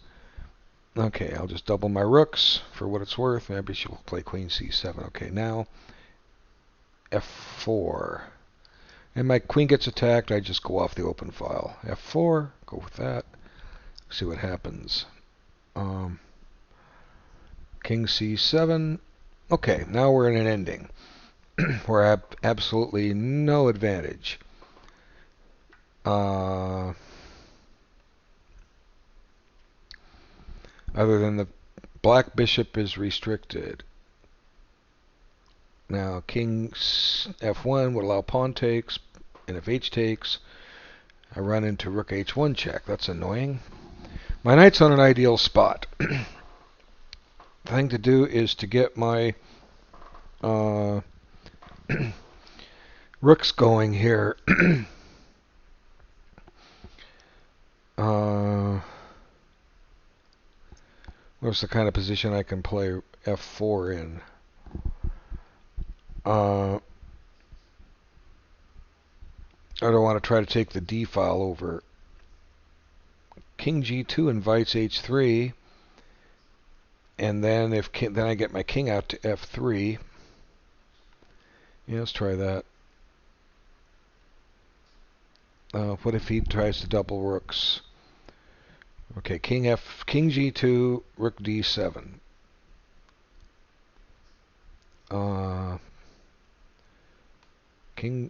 Okay, I'll just double my rooks for what it's worth. Maybe she'll play queen c7. Okay, now f4. And my queen gets attacked, I just go off the open file. f4, go with that. See what happens. King c7. Okay, now we're in an ending. We're absolutely no advantage. Other than the black bishop is restricted. Now king f1 would allow pawn takes, and if h takes, I run into rook h1 check. That's annoying. My knight's on an ideal spot. The thing to do is to get my rooks going here. What's the kind of position I can play f4 in? I don't want to try to take the d file over. King g2 invites h3, and then then I get my king out to f3. Yeah, let's try that. What if he tries to double rooks? Okay, king g2, rook d7.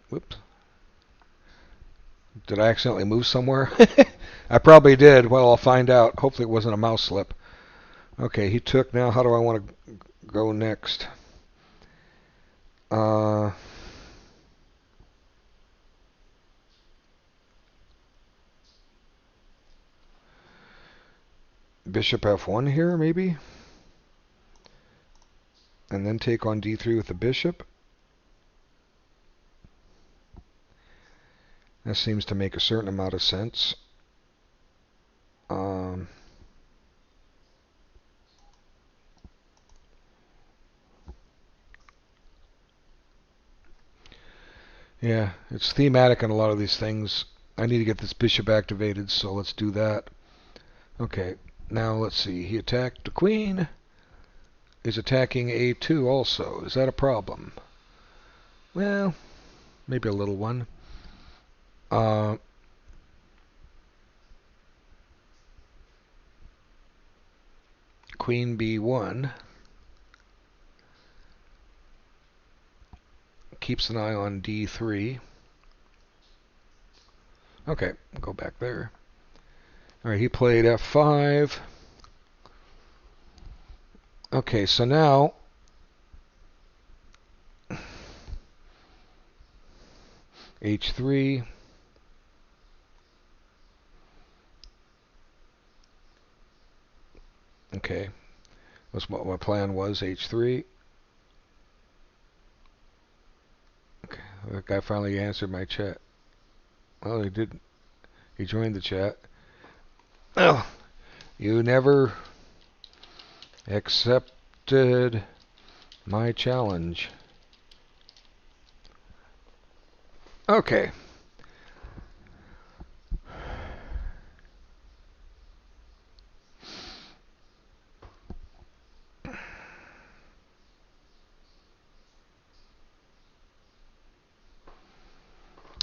Whoops. Did I accidentally move somewhere? I probably did. Well, I'll find out. Hopefully it wasn't a mouse slip. Okay, he took. Now how do I want to go next? Bishop f1 here, maybe? And then take on d3 with the bishop? That seems to make a certain amount of sense. Yeah, it's thematic in a lot of these things. I need to get this bishop activated, so let's do that. Okay, now let's see. He attacked the queen. Is attacking a2 also. Is that a problem? Well, maybe a little one. Queen b1. Keeps an eye on d3. Okay, go back there. Alright, he played f5. Okay, so now h3. Okay, that's what my plan was, h3. Okay, that guy finally answered my chat. Well, he did. He joined the chat. Oh, you never accepted my challenge. Okay.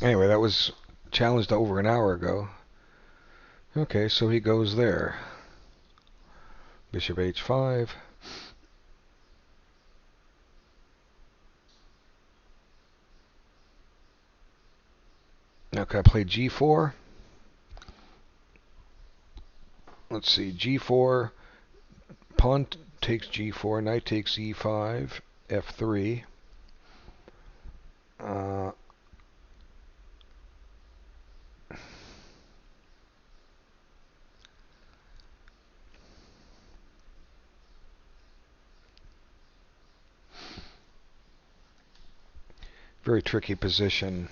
Anyway, that was challenged over an hour ago. Okay, so he goes there. Bishop h5. Now can I play g4? Let's see, g4. Pawn takes g4. Knight takes e5. f3. Very tricky position.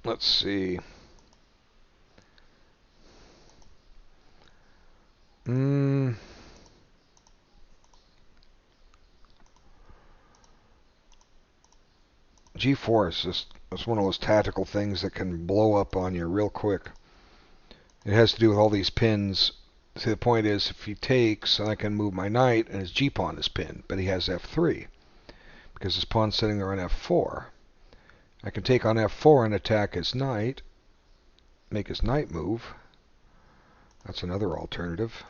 Let's see. G4 is just it's one of those tactical things that can blow up on you real quick. It has to do with all these pins. See, the point is, if he takes, and I can move my knight, and his g-pawn is pinned, but he has f3 because his pawn's sitting there on f4. I can take on f4 and attack his knight, make his knight move. That's another alternative.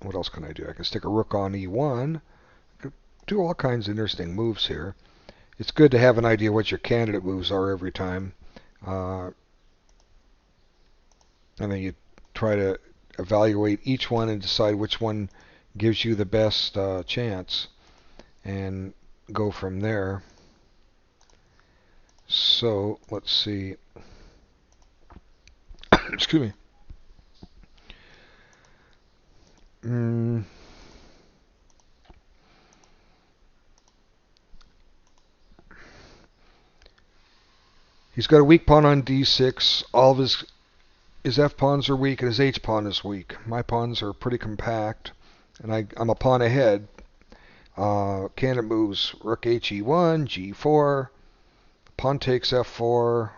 What else can I do? I can stick a rook on e1. I could do all kinds of interesting moves here. It's good to have an idea what your candidate moves are every time. And then you try to evaluate each one and decide which one gives you the best chance and go from there. So let's see. Excuse me. He's got a weak pawn on d6. All of his f pawns are weak and his h pawn is weak. My pawns are pretty compact, and I'm a pawn ahead. Candidate moves rook he1, g4, pawn takes f4,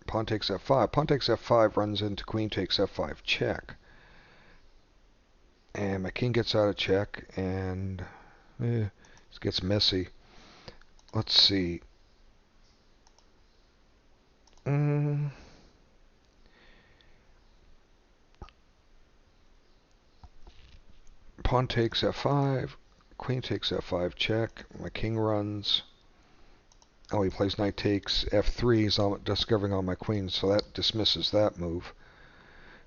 pawn takes f5. Pawn takes f5 runs into queen takes f5 check. And my king gets out of check, and it gets messy. Let's see. Pawn takes f5, queen takes f5 check. My king runs. Oh, he plays knight takes f3. So I'm discovering on my queen, so that dismisses that move.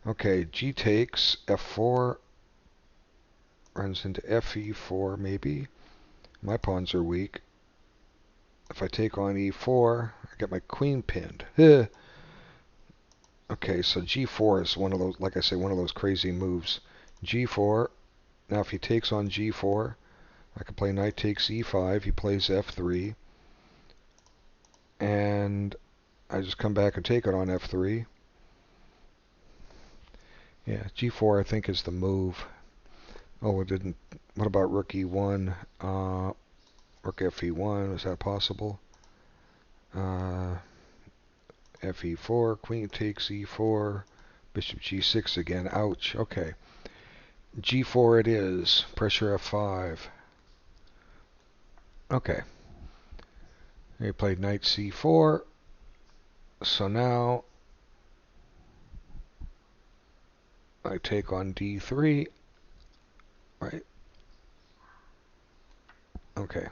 Okay, g takes f4, runs into fe4 maybe. My pawns are weak. If I take on e4, I get my queen pinned. Okay, so g4 is one of those, like I say, one of those crazy moves. g4. Now if he takes on g4, I can play knight takes e5. He plays f3. And I just come back and take it on f3. Yeah, g4 I think is the move. Oh, it didn't. What about rook e1? Rook fe1, is that possible? Fe4, queen takes e4, bishop g6 again. Ouch. Okay. g4 it is. Pressure f5. Okay. He played knight c4. So now I take on d3. Right? Okay.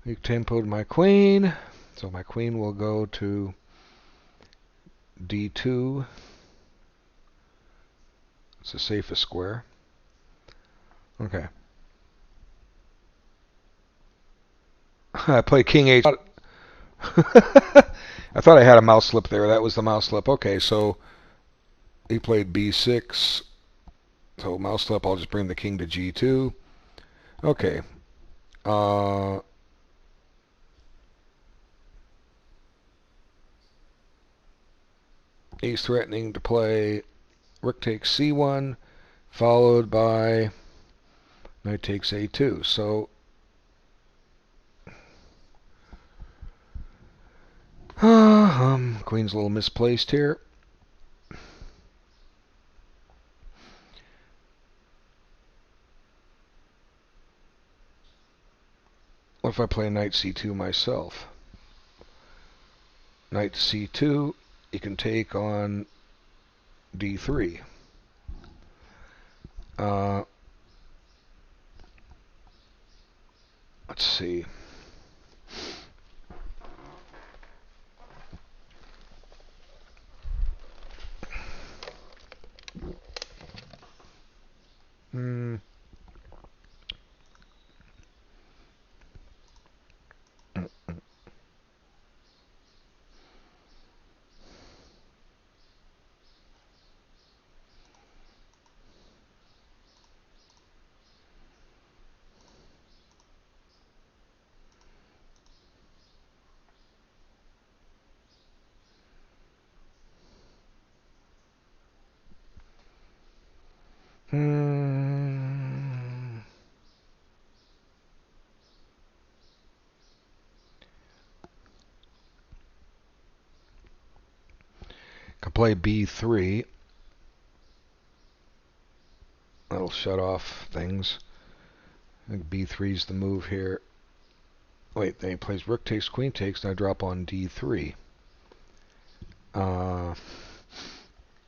He tempoed my queen. So my queen will go to d2. It's the safest square. Okay. I play king h. I thought I had a mouse slip there. That was the mouse slip. Okay, so he played b6. So mouse slip, I'll just bring the king to g2. Okay. He's threatening to play rook takes c1, followed by knight takes a2. So queen's a little misplaced here. What if I play knight c2 myself? Knight c2, you can take on d3. Let's see. Hmm. Can play b3. That'll shut off things. I think b3's the move here. Wait, then he plays rook takes, queen takes, and I drop on d3.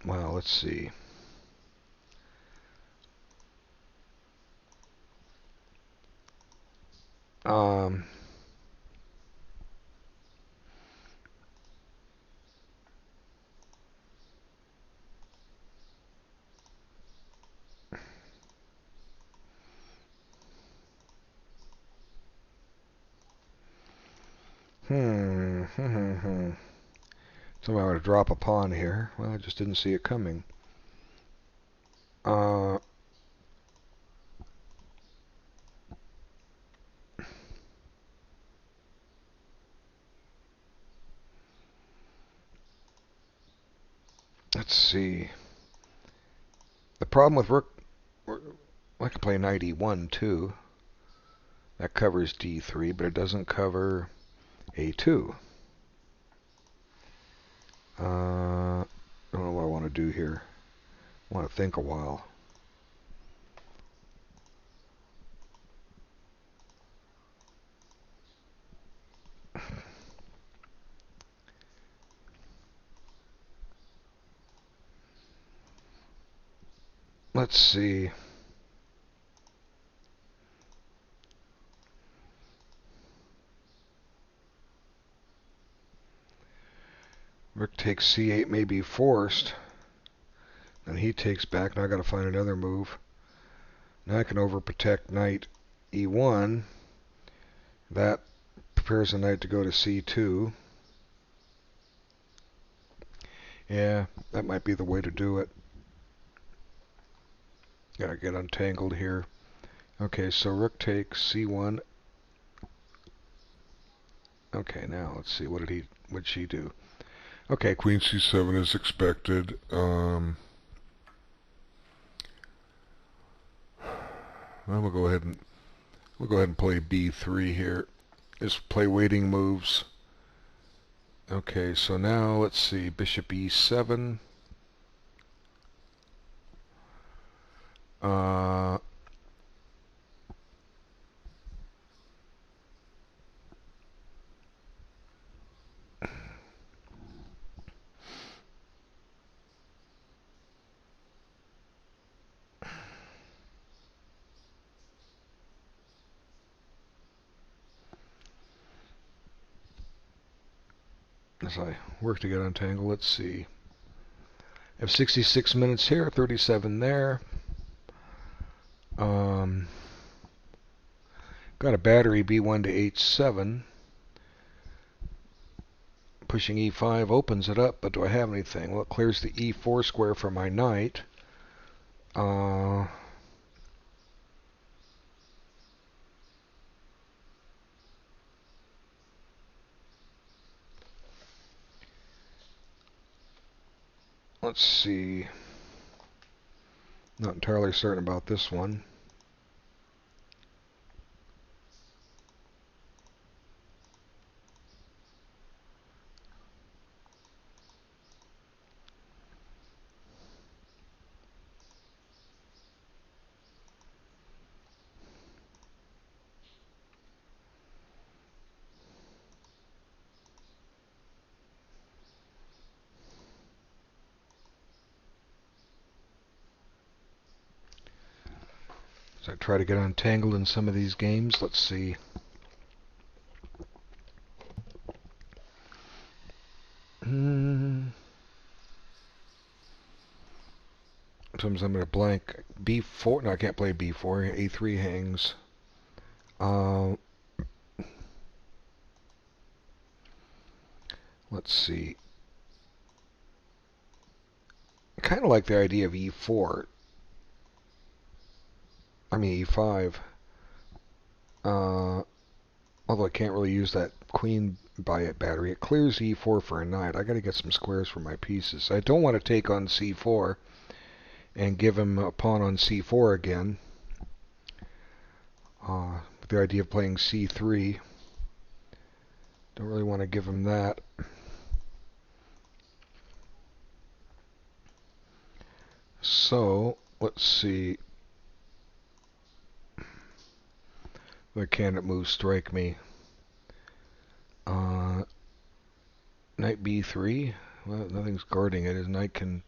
Well, let's see. Um, hmm. So I'm going to drop a pawn here. Well, I just didn't see it coming. Uh, let's see. The problem with rook, I can play knight e1 too. That covers d3, but it doesn't cover a2. I don't know what I want to do here. I want to think a while. Let's see. Rook takes c8 may be forced. Then he takes back. Now I got to find another move. Now I can overprotect knight e1. That prepares the knight to go to c2. Yeah, that might be the way to do it. Gotta get untangled here. Okay, so rook takes c1. Okay, now let's see. What'd she do? Okay, Queen c7 is expected. We'll go ahead and play b3 here. Just play waiting moves. Okay, so now let's see. Bishop e7. As I work to get untangled, let's see. I have 66 minutes here, 37 there. Got a battery b1 to h7. Pushing e5 opens it up, but do I have anything? Well, it clears the e4 square for my knight. Let's see. Not entirely certain about this one. As I try to get untangled in some of these games, let's see. Sometimes I'm going to blank b4. No, I can't play b4. a3 hangs. Let's see. I kind of like the idea of e4. I mean e5. Although I can't really use that queen by battery. It clears e4 for a knight. I got to get some squares for my pieces. I don't want to take on c4. and give him a pawn on c4 again. With the idea of playing c3. Don't really want to give him that. So, let's see. What candidate moves strike me? Knight b3. Well, nothing's guarding it. His knight can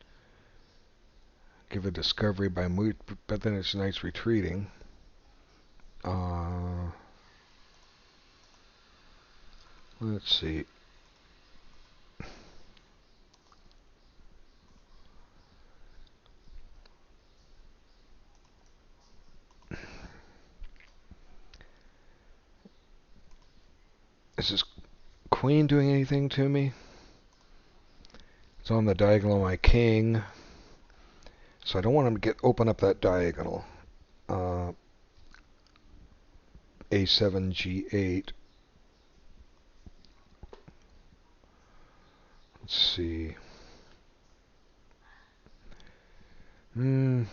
give a discovery by move, but then his knight's retreating. Let's see. Is this queen doing anything to me? It's on the diagonal of my king, so I don't want him to open up that diagonal. A7, G8. Let's see. I'm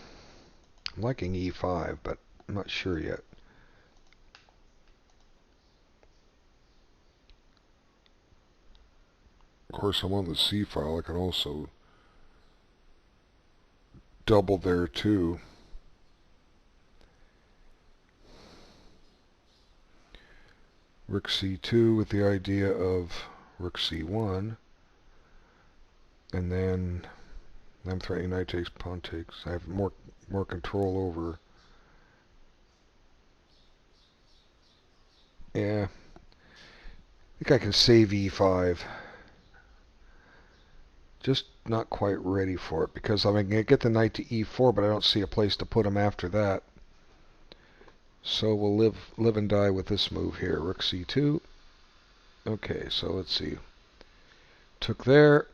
liking E5, but I'm not sure yet. Of course, I'm on the C file. I can also double there too. Rook C2 with the idea of Rook C1. And then I'm threatening knight takes, pawn takes. I have more control over. Yeah. I think I can save E5. Just not quite ready for it because I'm going to get the knight to E4, but I don't see a place to put him after that. So we'll live and die with this move here. Rook C2. Okay, so let's see. Took there.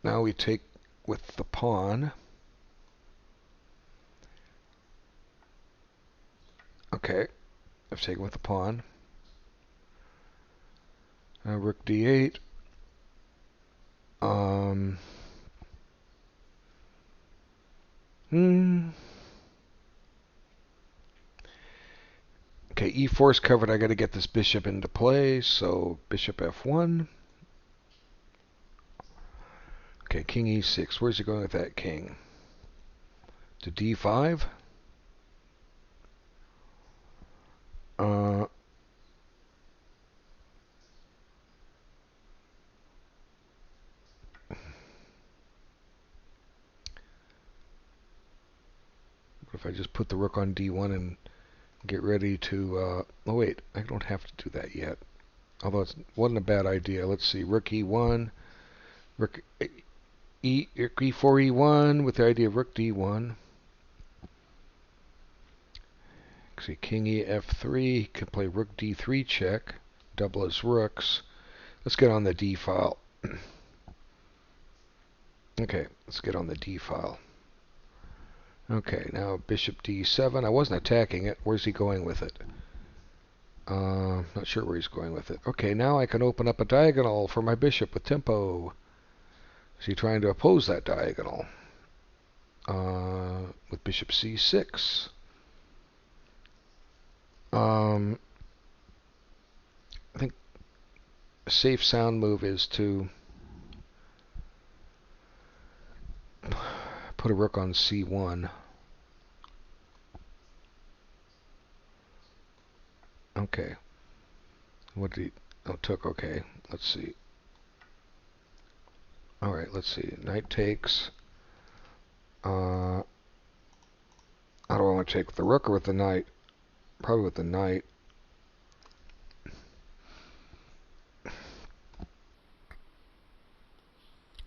Now we take with the pawn. Okay, I've taken with the pawn. Now Rook D8. Okay, E4 is covered. I got to get this bishop into play, so bishop F1. Okay, king E6. Where's he going with that king? To D5. If I just put the rook on D1 and get ready to... oh wait, I don't have to do that yet. Although it wasn't a bad idea. Let's see, rook E1, rook E4 E1 with the idea of rook D1. See, king F3 can play rook D3 check, double his rooks. Let's get on the D file. Okay, let's get on the D file. Okay, now bishop D7. I wasn't attacking it. Where's he going with it? Not sure where he's going with it. Okay, now I can open up a diagonal for my bishop with tempo. Is he trying to oppose that diagonal? With bishop C6. I think a safe sound move is to put a rook on C1. Okay. What did he... Oh, took. Okay. Let's see. Alright, let's see. Knight takes. How do I want to take with the rook or with the knight? Probably with the knight.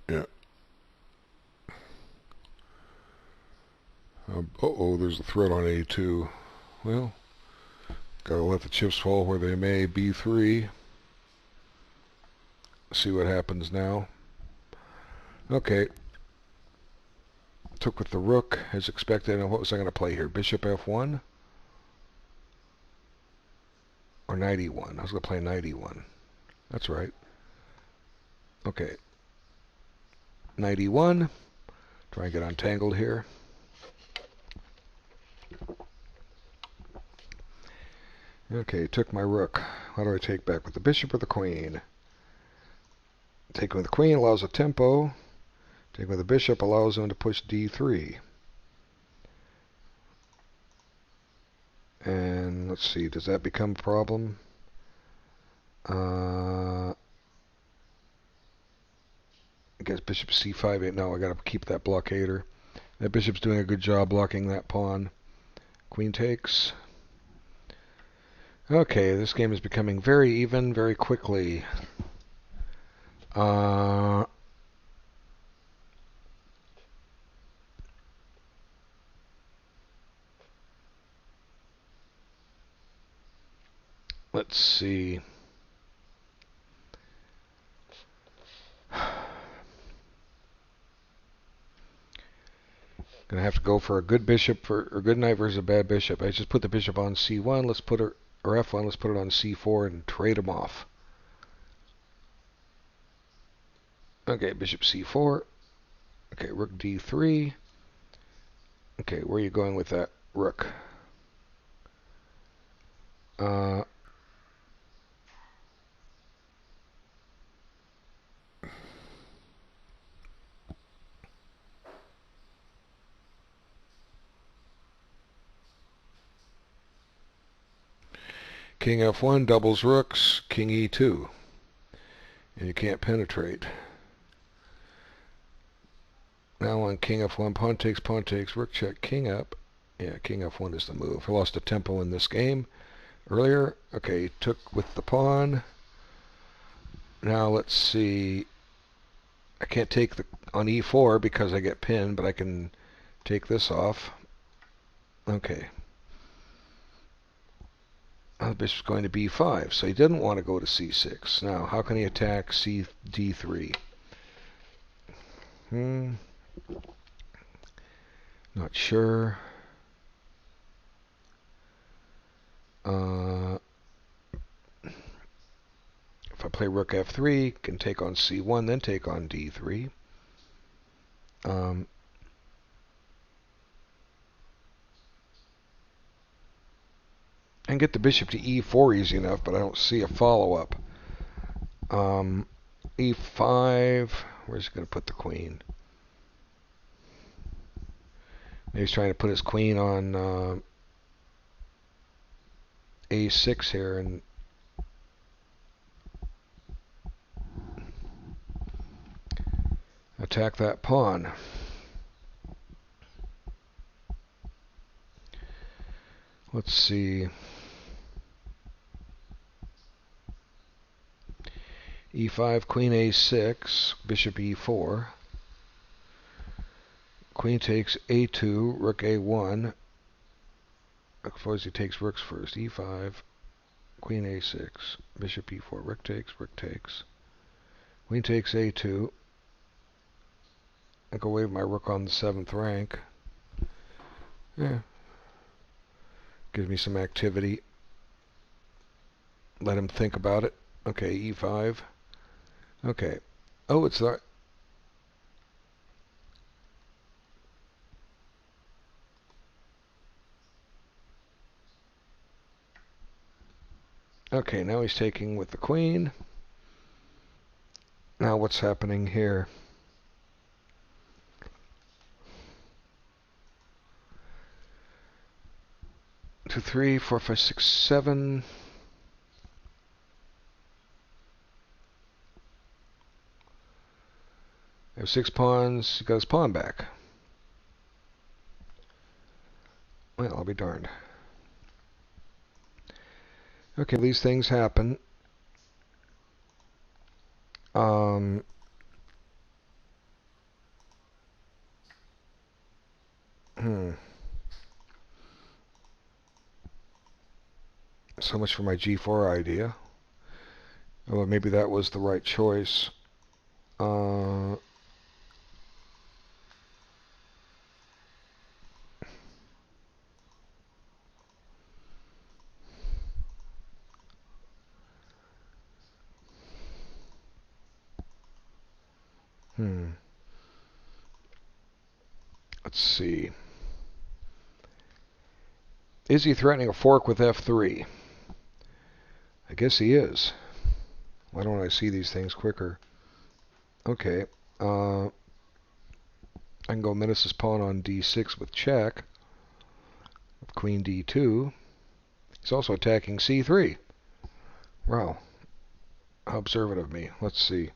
Yeah. Uh-oh, there's a threat on A2. Well, gotta let the chips fall where they may. B3. See what happens now. Okay. Took with the rook as expected. And what was I going to play here? Bishop F1? Or knight E1? I was going to play knight E1. That's right. Okay. Knight E1. Try and get untangled here. Okay, took my rook. How do I take back? With the bishop or the queen? Taking with the queen allows a tempo. Taking with the bishop allows him to push d3. And let's see, does that become a problem? I guess bishop c5. No, I got to keep that blockader. That bishop's doing a good job blocking that pawn. Queen takes. Okay, this game is becoming very even very quickly. Let's see. Gonna have to go for a good bishop or a good knight versus a bad bishop. I just put the bishop on c1. Let's put it, or f1. Let's put it on c4 and trade them off. Okay, bishop c4. Okay, rook d3. Okay, where are you going with that rook? King f1 doubles rooks. King e2. And you can't penetrate. Now on king f1, pawn takes, rook check, king up. Yeah, king f1 is the move. I lost a tempo in this game earlier. Okay, took with the pawn. Now let's see. I can't take the on e4 because I get pinned, but I can take this off. Okay. The bishop's going to b5, so he didn't want to go to c6. Now, how can he attack d3? Not sure. If I play rook f3, can take on c1, then take on d3. And get the bishop to e4 easy enough, but I don't see a follow-up. e5, where's he going to put the queen? Maybe he's trying to put his queen on a6 here and attack that pawn. Let's see. e5, queen a6, bishop e4. Queen takes a2, rook a1. I suppose he takes rooks first. e5, queen a6, bishop e4, rook takes. Queen takes a2. I go wave my rook on the 7th rank. Yeah. Gives me some activity. Let him think about it. Okay, e5. Okay. Oh, it's the... Okay, now he's taking with the queen. Now what's happening here? 2, 3, 4, 5, 6, 7. I have 6 pawns. He got his pawn back. Well, I'll be darned. Okay, these things happen. So much for my g4 idea. Well, maybe that was the right choice. Let's see. Is he threatening a fork with F3? I guess he is. Why don't I see these things quicker? Okay. I can go menace his pawn on D6 with check. With Queen D2. He's also attacking C3. Wow. How observant of me. Let's see.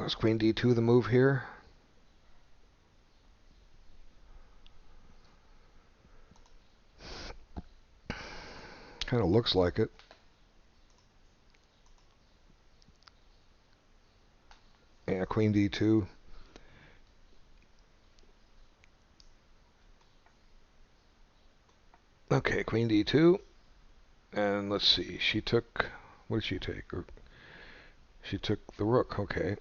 Is Queen D2 the move here? Kind of looks like it. Yeah, Queen D2. Okay, Queen D2. And let's see. She took... What did she take? She took the rook. Okay.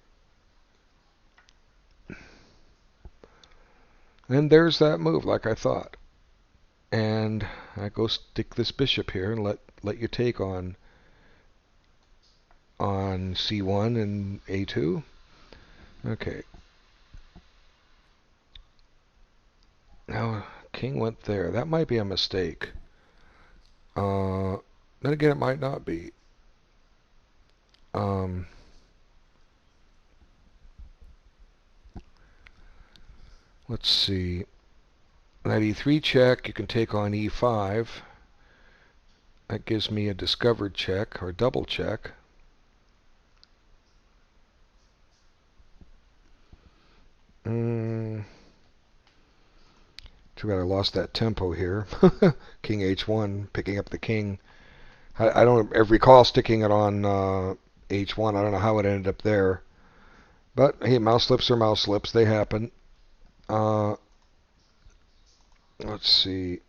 And there's that move, like I thought. And I go stick this bishop here and let you take on C1 and A2. Okay. Now king went there. That might be a mistake. Then again, it might not be. Let's see. Knight E3 check. You can take on E5. That gives me a discovered check or double check. Too bad I lost that tempo here. King H1, picking up the king. I don't recall sticking it on H1. I don't know how it ended up there. But hey, mouse slips are mouse slips. They happen. Let's see.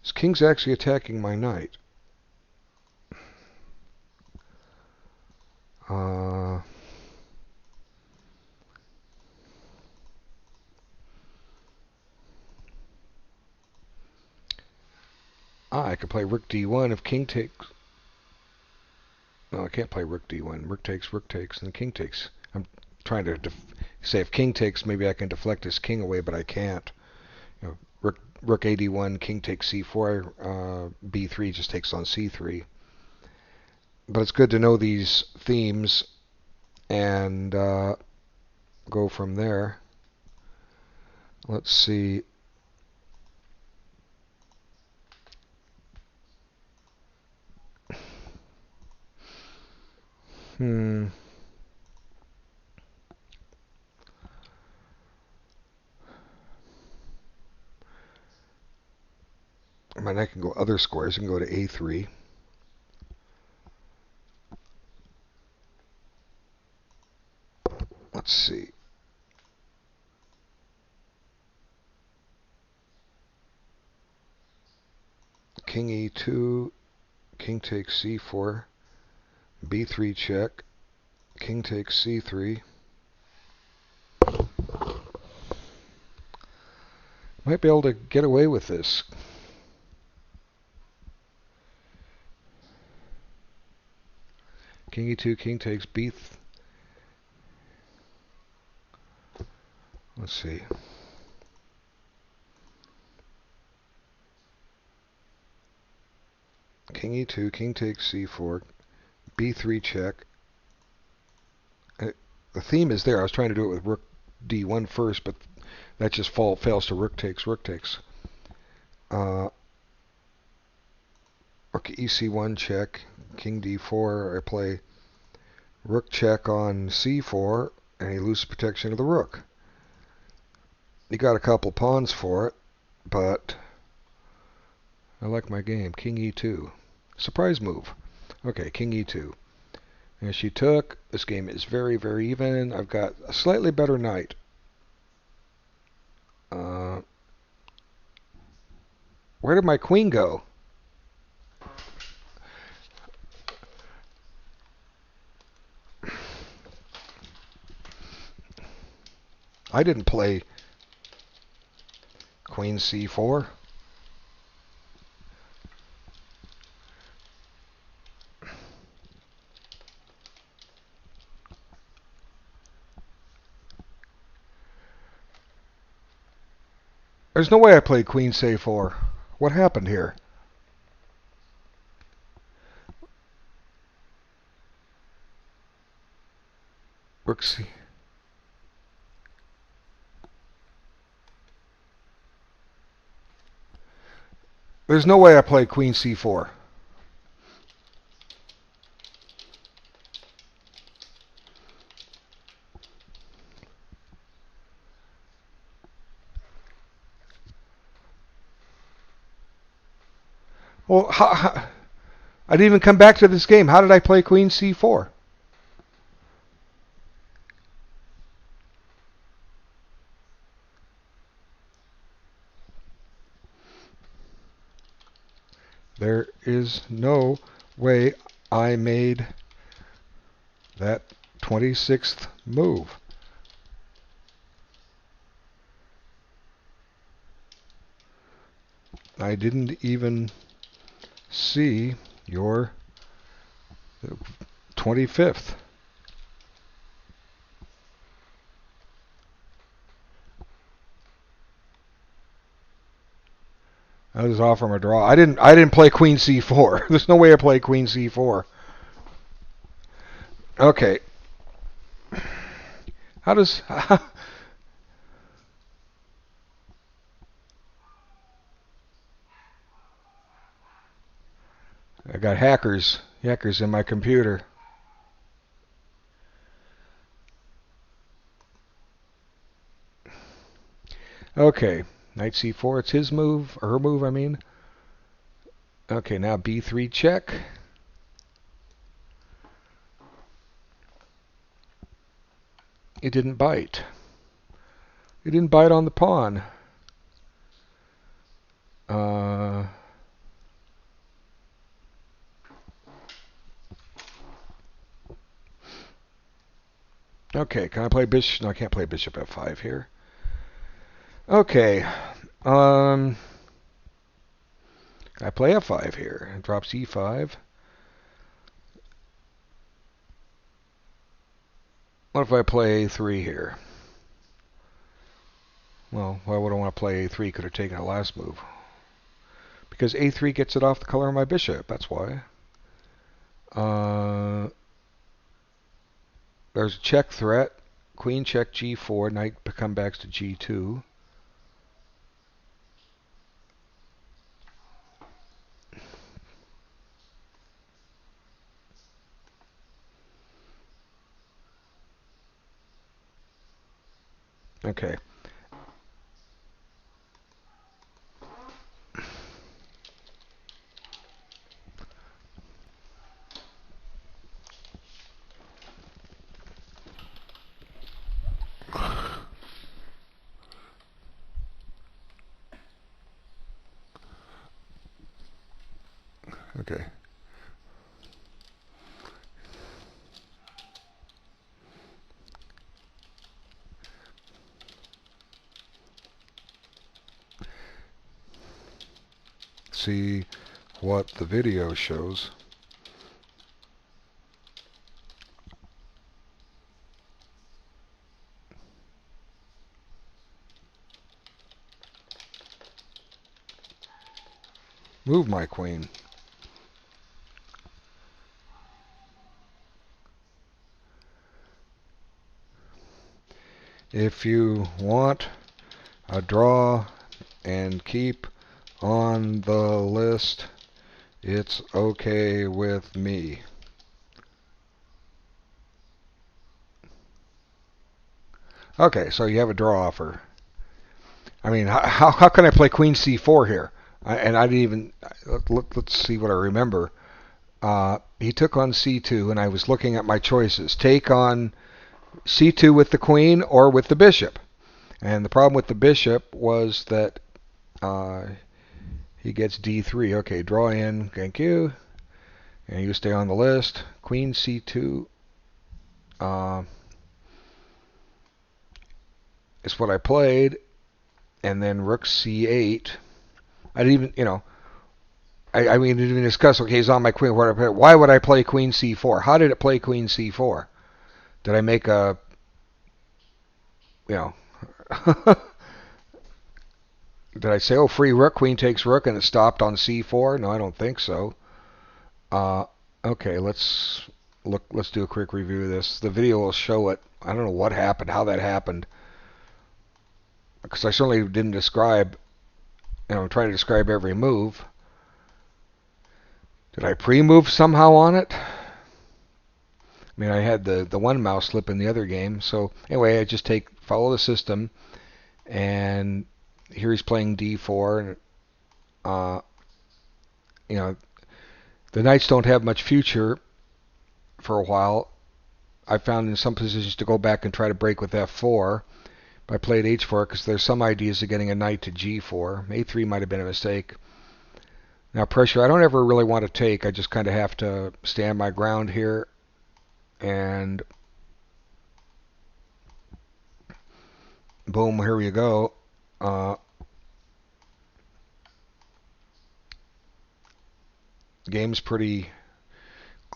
This king's actually attacking my knight. I could play rook d1 if king takes... No, I can't play rook d1. Rook takes, and king takes. I'm trying to say if king takes, maybe I can deflect his king away, but I can't. You know, rook ad1, king takes c4, b3 just takes on c3. But it's good to know these themes and go from there. Let's see. I mean, I can go other squares. I can go to a3. Let's see. King e2, king takes c4, b3 check, king takes c3. Might be able to get away with this. King e2, king takes b. Let's see. King e2, king takes c4, b3 check. The theme is there. I was trying to do it with rook d1 first, but that just fails to rook takes, rook takes. Rook ec1 check, king d4. I play rook check on c4, and he loses protection of the rook. You got a couple pawns for it, but I like my game. King e2. Surprise move. Okay, king e2. And she took. This game is very, very even. I've got a slightly better knight. Where did my queen go? I didn't play Queen c4. There's no way I played queen c4. What happened here? Rook c. There's no way I played queen c4. Well, I didn't even come back to this game. How did I play queen c4? There is no way I made that 26th move. I didn't even see your 25th. I was off from a draw. I didn't play queen c4. There's no way I played queen c4. Okay. How does I got hackers in my computer. Okay. Knight c4, it's his move, or her move, I mean. Okay, now b3 check. It didn't bite. It didn't bite on the pawn. Okay, can I play bishop? No, I can't play bishop f5 here. Okay. I play f5 here. Drop c5. What if I play a3 here? Well, why would I want to play a3? Could have taken a last move. Because a3 gets it off the color of my bishop. That's why. There's a check threat. Queen check g4. Knight come back to g2. Okay. Okay. See what the video shows. Move my queen. If you want a draw and keep on the list, it's okay with me. Okay, so you have a draw offer. I mean, how can I play queen c4 here? And I didn't even... Let's see what I remember. He took on c2, and I was looking at my choices. Take on c2 with the queen or with the bishop. And the problem with the bishop was that he gets d3. Okay, draw in. Thank you. And you stay on the list. Queen c2 is what I played. and then rook c8. I didn't even, I mean, didn't even discuss. Okay, he's on my queen. Why would I play queen c4? How did it play queen c4? Did I make a, you know, did I say, oh, free rook, queen takes rook, and it stopped on c4? No, I don't think so. Uh, okay, let's look. Let's do a quick review of this. The video will show it. I don't know what happened, how that happened, because I certainly didn't describe. I'm trying to describe every move. Did I pre-move somehow on it? I mean, I had the one mouse slip in the other game. So anyway, I just follow the system, and here he's playing d4, and you know the knights don't have much future for a while. I found in some positions to go back and try to break with f4. But I played h4 because there's some ideas of getting a knight to g4. a3 might have been a mistake. Now pressure, I don't ever really want to take. I just kind of have to stand my ground here. And boom, here we go. Game's pretty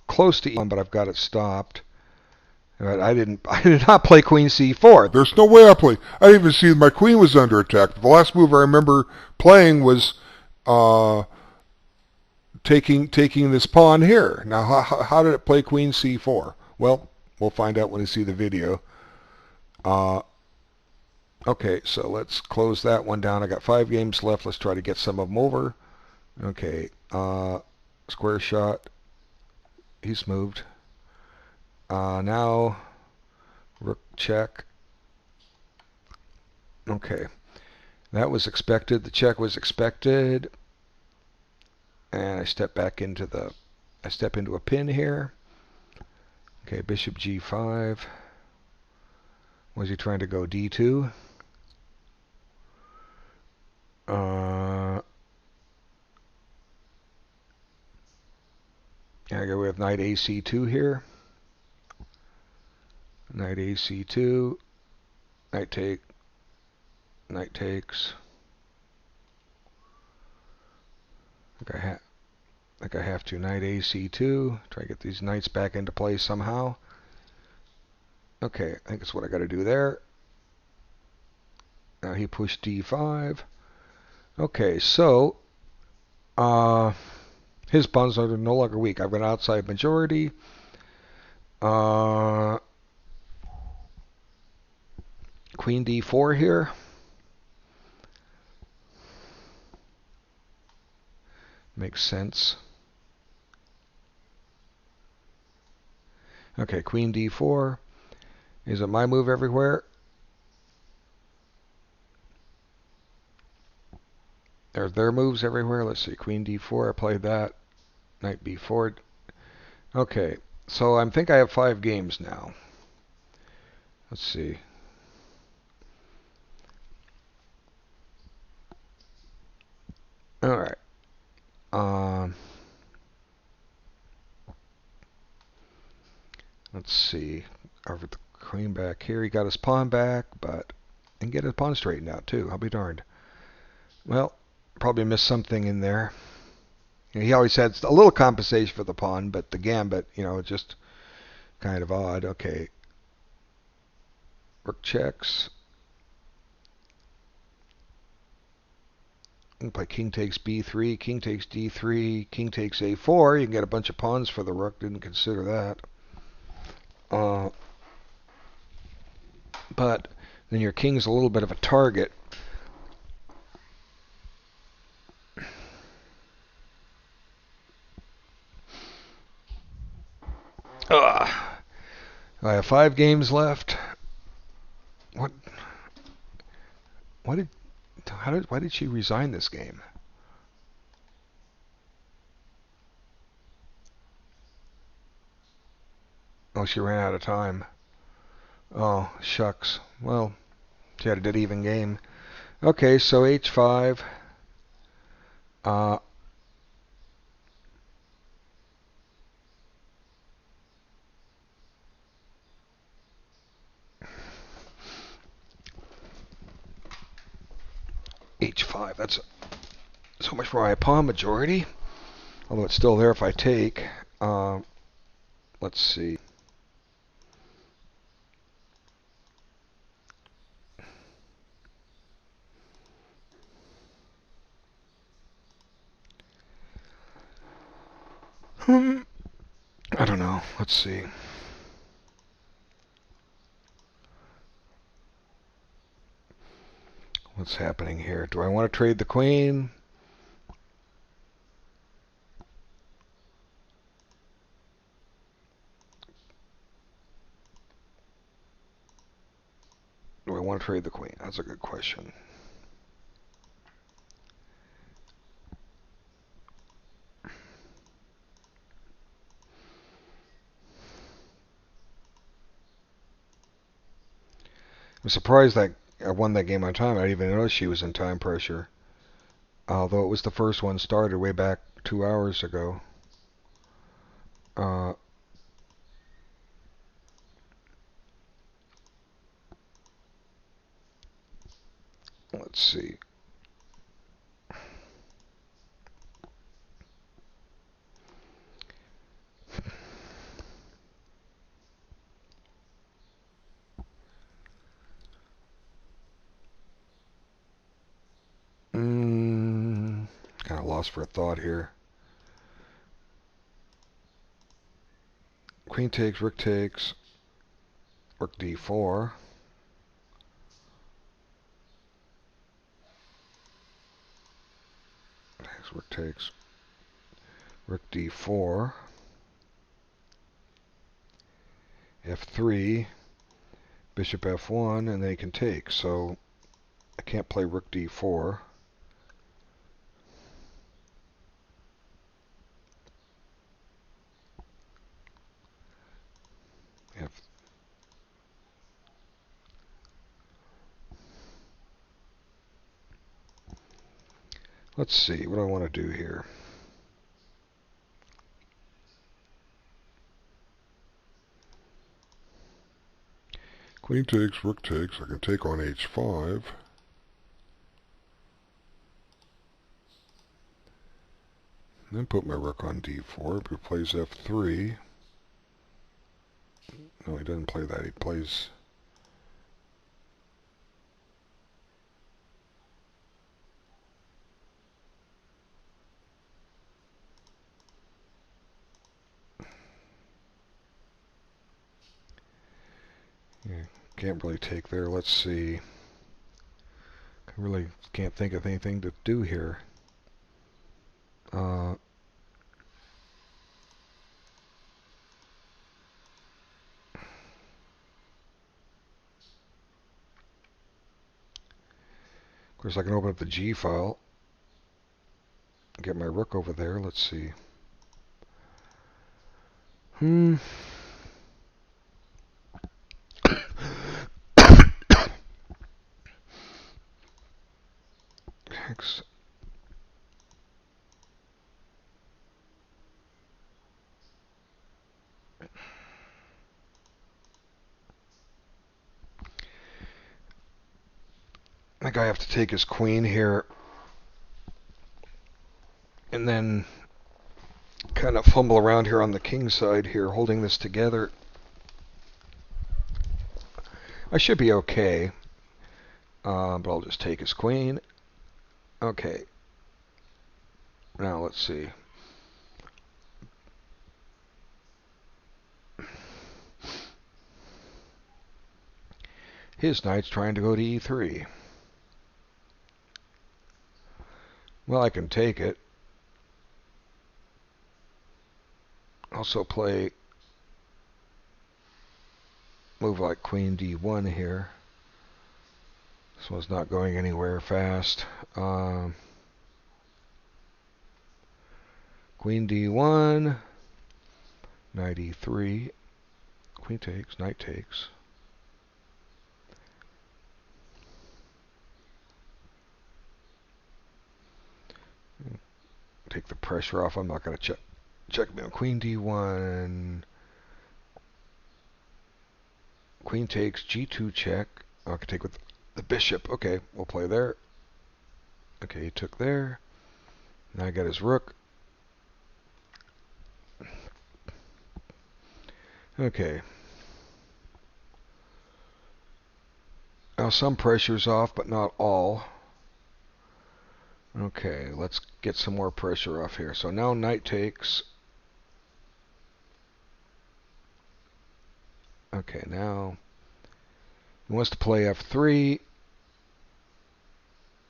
close to even, but I've got it stopped. But I did not play queen c4. There's no way I played. I didn't even see my queen was under attack. The last move I remember playing was taking this pawn here. Now, how did it play queen c4? Well, we'll find out when we see the video. Okay, so let's close that one down. I got 5 games left. Let's try to get some of them over. Okay, square shot. He's moved. Now, rook check. Okay, that was expected. The check was expected. And I step into a pin here. Okay, bishop g5. Was he trying to go d2? I go with knight ac2 here. Knight ac2. Knight takes. I think I have to knight ac2. Try to get these knights back into play somehow. Okay, I think that's what I got to do there. Now he pushed d5. Okay, so his pawns are no longer weak. I've got an outside majority. Queen d4 here. Makes sense. Okay, queen d4. Is it my move everywhere? There's their moves everywhere. Let's see, queen d4. I played that. Knight b4. Okay, so I think I have 5 games now. Let's see. All right. Let's see. Over the queen back here. He got his pawn back, but and get his pawn straightened out too. I'll be darned. Well, probably missed something in there. He always had a little compensation for the pawn, but the gambit, just kind of odd. Okay. Rook checks. You can play king takes b3, king takes d3, king takes a4. You can get a bunch of pawns for the rook. Didn't consider that. But then your king's a little bit of a target. I have 5 games left. What? Why did she resign this game? Oh, she ran out of time. Oh, shucks. Well, she had a dead even game. Okay, so h5. h5. That's so much for my pawn majority. Although it's still there if I take. Let's see. I don't know. Let's see. What's happening here? Do I want to trade the queen? Do I want to trade the queen? That's a good question. I'm surprised that I won that game on time. I didn't even notice she was in time pressure. Although it was the first one started way back 2 hours ago. Let's see. Kind of lost for a thought here. Queen takes, rook d4. Rook takes, rook d4. f3, bishop f1, and they can take. So I can't play rook d4. Let's see, what do I want to do here? Queen takes, rook takes. I can take on h5. Then put my rook on d4. He plays f3. No, he doesn't play that. He plays... Yeah, can't really take there. Let's see. I really can't think of anything to do here. Of course, I can open up the G file. Get my rook over there. Let's see. X. I think I have to take his queen here. And then kind of fumble around here on the king side here, holding this together. I should be okay. But I'll just take his queen. Okay. Now let's see. His knight's trying to go to e3. Well, I can take it. Also play move like queen d1 here. This one's not going anywhere fast. Queen d1, knight e3, queen takes, knight takes. Take the pressure off. I'm not going to check me on queen d1. Queen takes, g2 check. I can take with the bishop. Okay, we'll play there. Okay, he took there. Now I got his rook. Okay. Now some pressure's off, but not all. Okay, let's get some more pressure off here. So now knight takes. Okay, now he wants to play f3.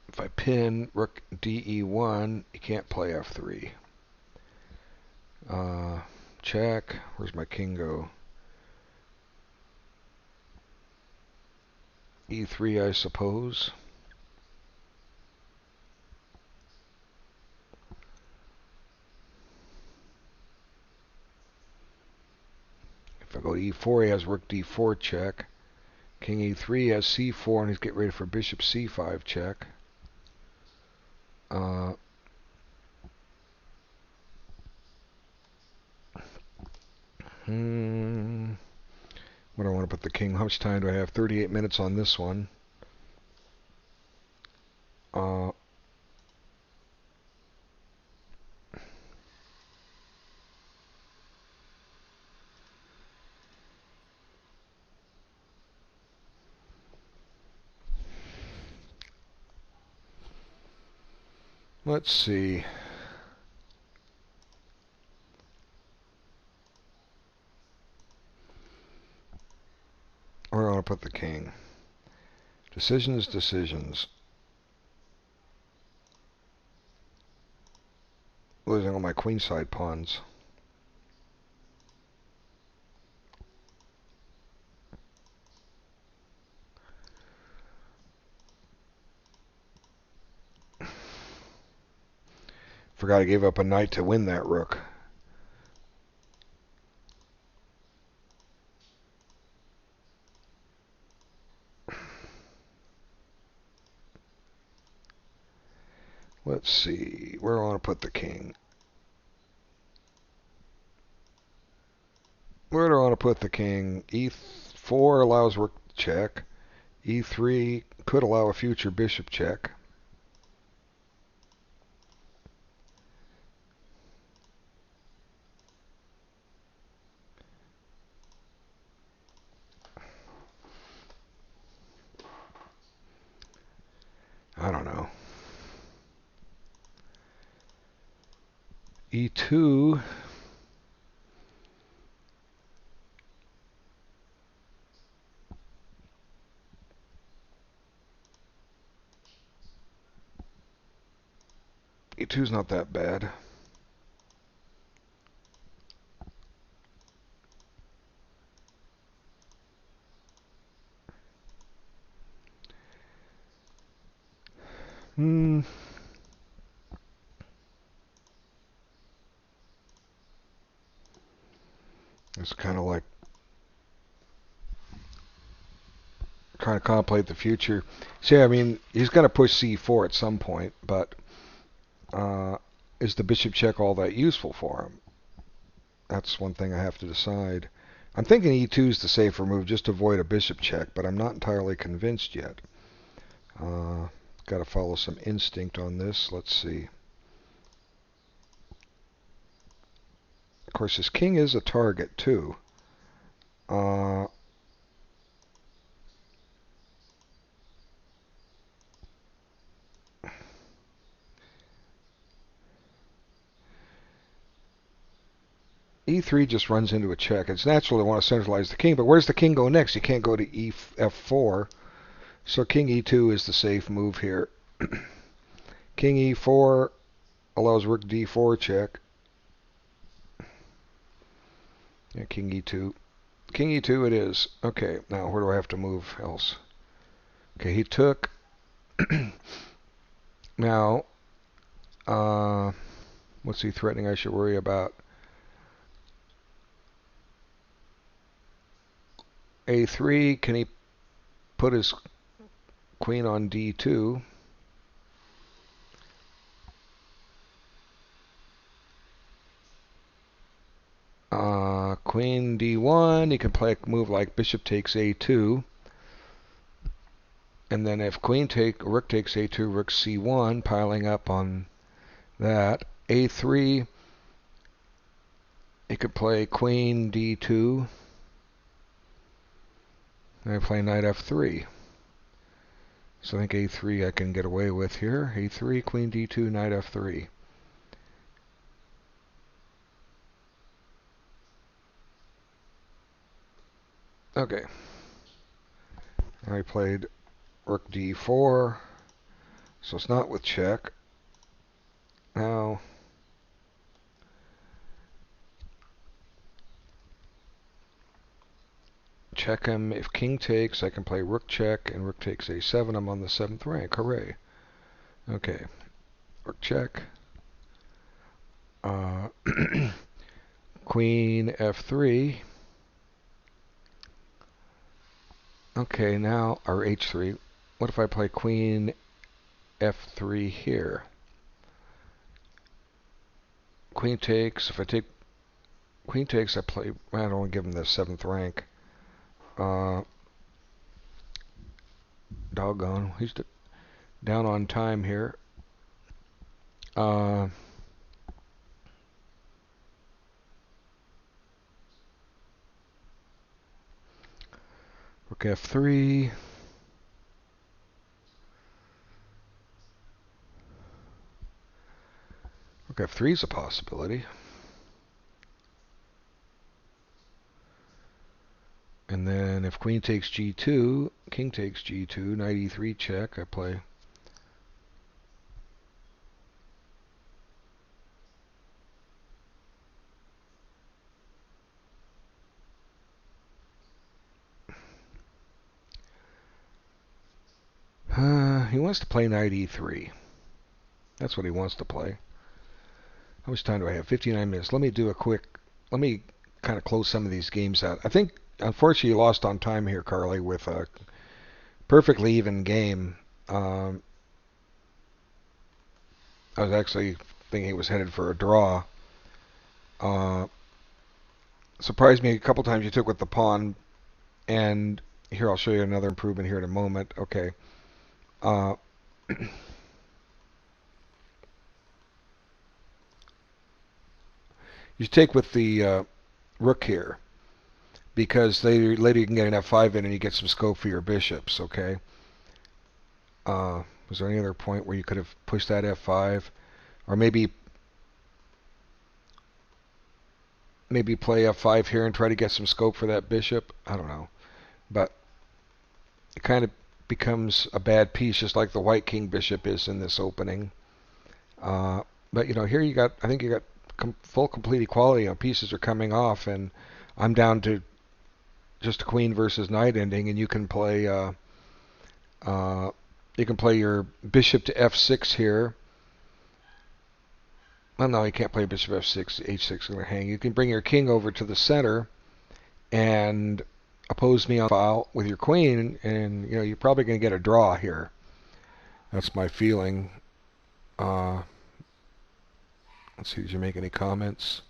If I pin rook de1, he can't play f3. Check. Where's my king go? e3, I suppose. If I go to e4, he has rook d4 check. King e3 has c4, and he's getting ready for bishop c5 check. What do I want to put the king? How much time do I have? 38 minutes on this one. Let's see. Where do I want to put the king? Decisions, decisions. Losing all my queenside pawns. Forgot I gave up a knight to win that rook. Let's see. Where do I want to put the king? Where do I want to put the king? e4 allows rook check. e3 could allow a future bishop check. I don't know. e2. e2's not that bad. It's kind of like trying to contemplate the future. See, I mean, he's going to push c4 at some point, but is the bishop check all that useful for him? That's one thing I have to decide. I'm thinking e2 is the safer move, just to avoid a bishop check, but I'm not entirely convinced yet. Got to follow some instinct on this. Let's see. Of course, his king is a target, too. e3 just runs into a check. It's natural to want to centralize the king, but where's the king go next? He can't go to f4. So king e2 is the safe move here. King e4 allows rook d4 check. Yeah, king e2. King e2 it is. Okay, now where do I have to move else? Okay, he took. Now, what's he threatening I should worry about? a3, can he put his queen on d2? Queen d1, he can play a move like bishop takes a2. And then if rook takes a2, rook c1, piling up on that. a3, you could play queen d2. And I play knight f3. So I think a3 I can get away with here. a3, queen d2, knight f3. Okay. I played rook d4. So it's not with check. Now check him. If king takes, I can play rook check, and rook takes a7. I'm on the 7th rank. Hooray. Okay. Rook check. Queen f3. Okay, now, or h3. What if I play queen f3 here? Queen takes. If I take queen takes, I don't want to give him the 7th rank. Doggone. He's down on time here. Rook f3. Rook f3 is a possibility. And then if queen takes g2, king takes g2, knight e3 check, I play. He wants to play knight e3. That's what he wants to play. How much time do I have? 59 minutes. Let me kind of close some of these games out. I think, unfortunately, you lost on time here, Carly, with a perfectly even game. I was actually thinking he was headed for a draw. Surprised me a couple times you took with the pawn, and here I'll show you another improvement here in a moment. Okay. You take with the rook here, because later you can get an f5 in and you get some scope for your bishops, okay? Was there any other point where you could have pushed that f5? Or maybe play f5 here and try to get some scope for that bishop? I don't know. But it kind of becomes a bad piece, just like the white king bishop is in this opening. But, here I think you got full complete equality. Pieces are coming off, and I'm down to just a queen versus knight ending, and you can play your bishop to f6 here. Well, no, you can't play bishop f6. h6 is going to hang. You can bring your king over to the center and oppose me on file with your queen, and you're probably going to get a draw here. That's my feeling. Let's see, did you make any comments?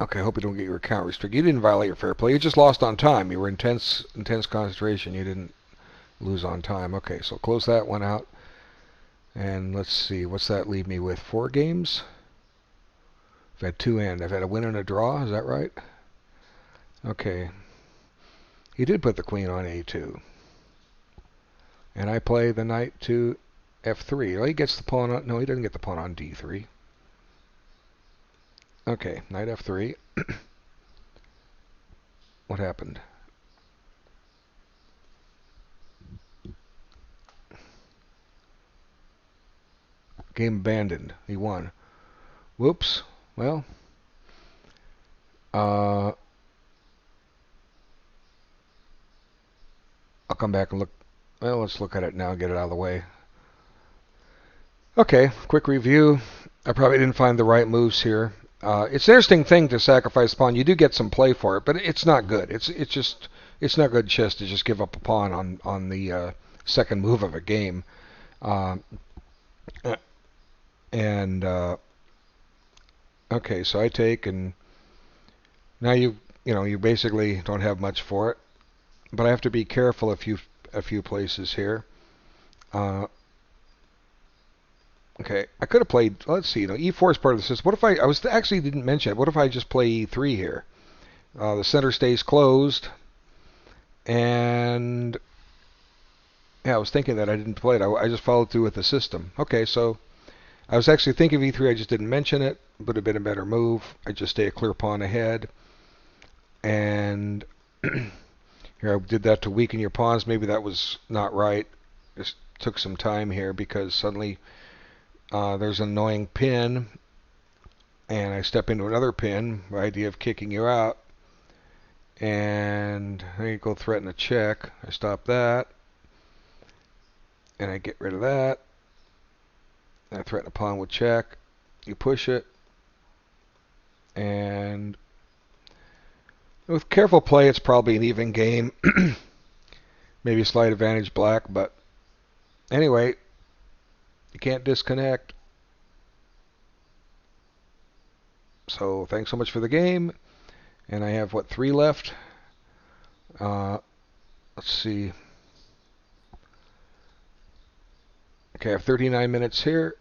Okay, I hope you don't get your account restricted. You didn't violate your fair play. You just lost on time. You were intense concentration. You didn't lose on time. Okay, so close that one out. And let's see, what's that leave me with? 4 games? I've had 2 end. I've had a win and a draw. Is that right? Okay. He did put the queen on a2. And I play the knight to f3. Well, he gets the pawn on... No, he doesn't get the pawn on d3. Okay, knight f3. What happened? Game abandoned. He won. Whoops. Well, I'll come back and look. Well, let's look at it now, get it out of the way. Okay, quick review. I probably didn't find the right moves here. It's an interesting thing to sacrifice pawn. You do get some play for it, but it's not good. It's not good chess to just give up a pawn on the second move of a game. And okay, so I take, and now you basically don't have much for it. But I have to be careful a few places here. Uh, okay, I could have played. Let's see. E4 is part of the system. What if I was actually didn't mention it. What if I just play E3 here? The center stays closed, and yeah, I was thinking that I didn't play it. I just followed through with the system. Okay, so I was actually thinking of E3. I just didn't mention it. Would have been a better move. I just stay a clear pawn ahead, and here I did that to weaken your pawns. Maybe that was not right. Just took some time here because suddenly there's an annoying pin, and I step into another pin. The idea of kicking you out, and there you go, threaten a check. I stop that, and I get rid of that. And I threaten a pawn with check. You push it, and with careful play, it's probably an even game. Maybe a slight advantage black, but anyway, you can't disconnect. So thanks so much for the game. And I have, what, 3 left? Let's see. Okay, I have 39 minutes here.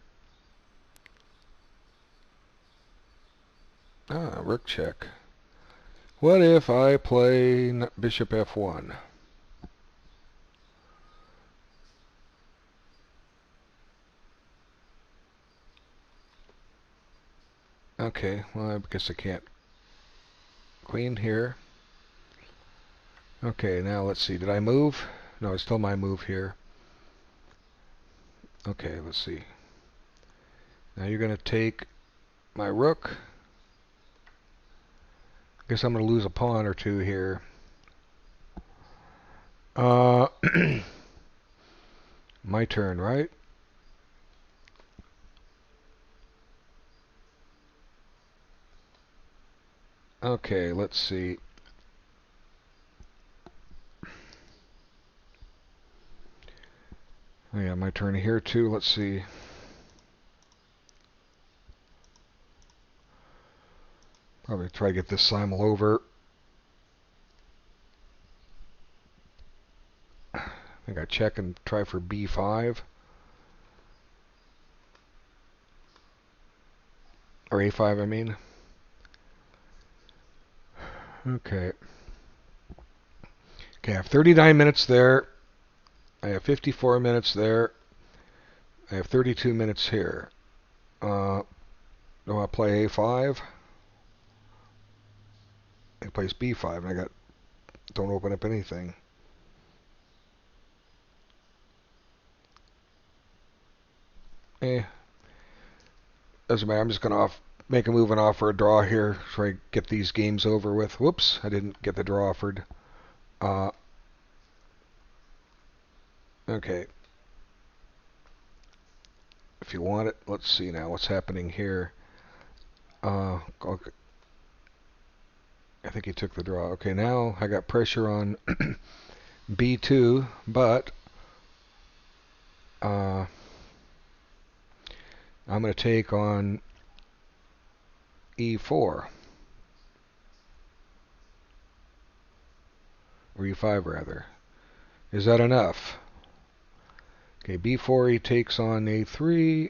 Rook check. What if I play bishop f1? Okay, well, I guess I can't. Queen here. Okay, now let's see. Did I move? No, it's still my move here. Okay, let's see. Now you're going to take my rook. I guess I'm going to lose a pawn or two here. My turn, right? Okay, let's see. Oh yeah, my turn here too. Let's see. Probably try to get this simul over. I think I check and try for b5. Or a5, I mean. Okay. Okay, I have 39 minutes there. I have 54 minutes there. I have 32 minutes here. Do I play a5? He plays b5, and I don't open up anything. Doesn't matter. I'm just going to make a move and offer a draw here. Try to get these games over with. Whoops, I didn't get the draw offered. Okay. If you want it, let's see now what's happening here. Okay. I think he took the draw. Okay, now I got pressure on b2, but I'm going to take on e4. Or e5 rather. Is that enough? Okay, b4 he takes on a3.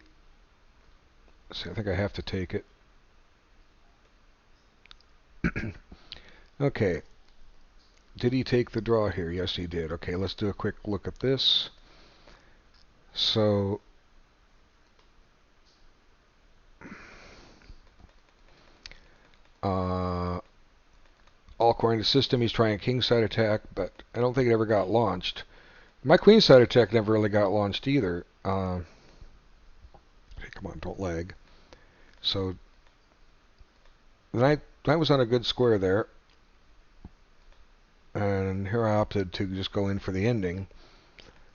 Let's see, I think I have to take it. Okay. Did he take the draw here? Yes, he did. Okay, let's do a quick look at this. So all according to the system, he's trying a kingside attack, but I don't think it ever got launched. My queenside attack never really got launched either. Hey, come on, don't lag. So the knight was on a good square there, and here I opted to just go in for the ending.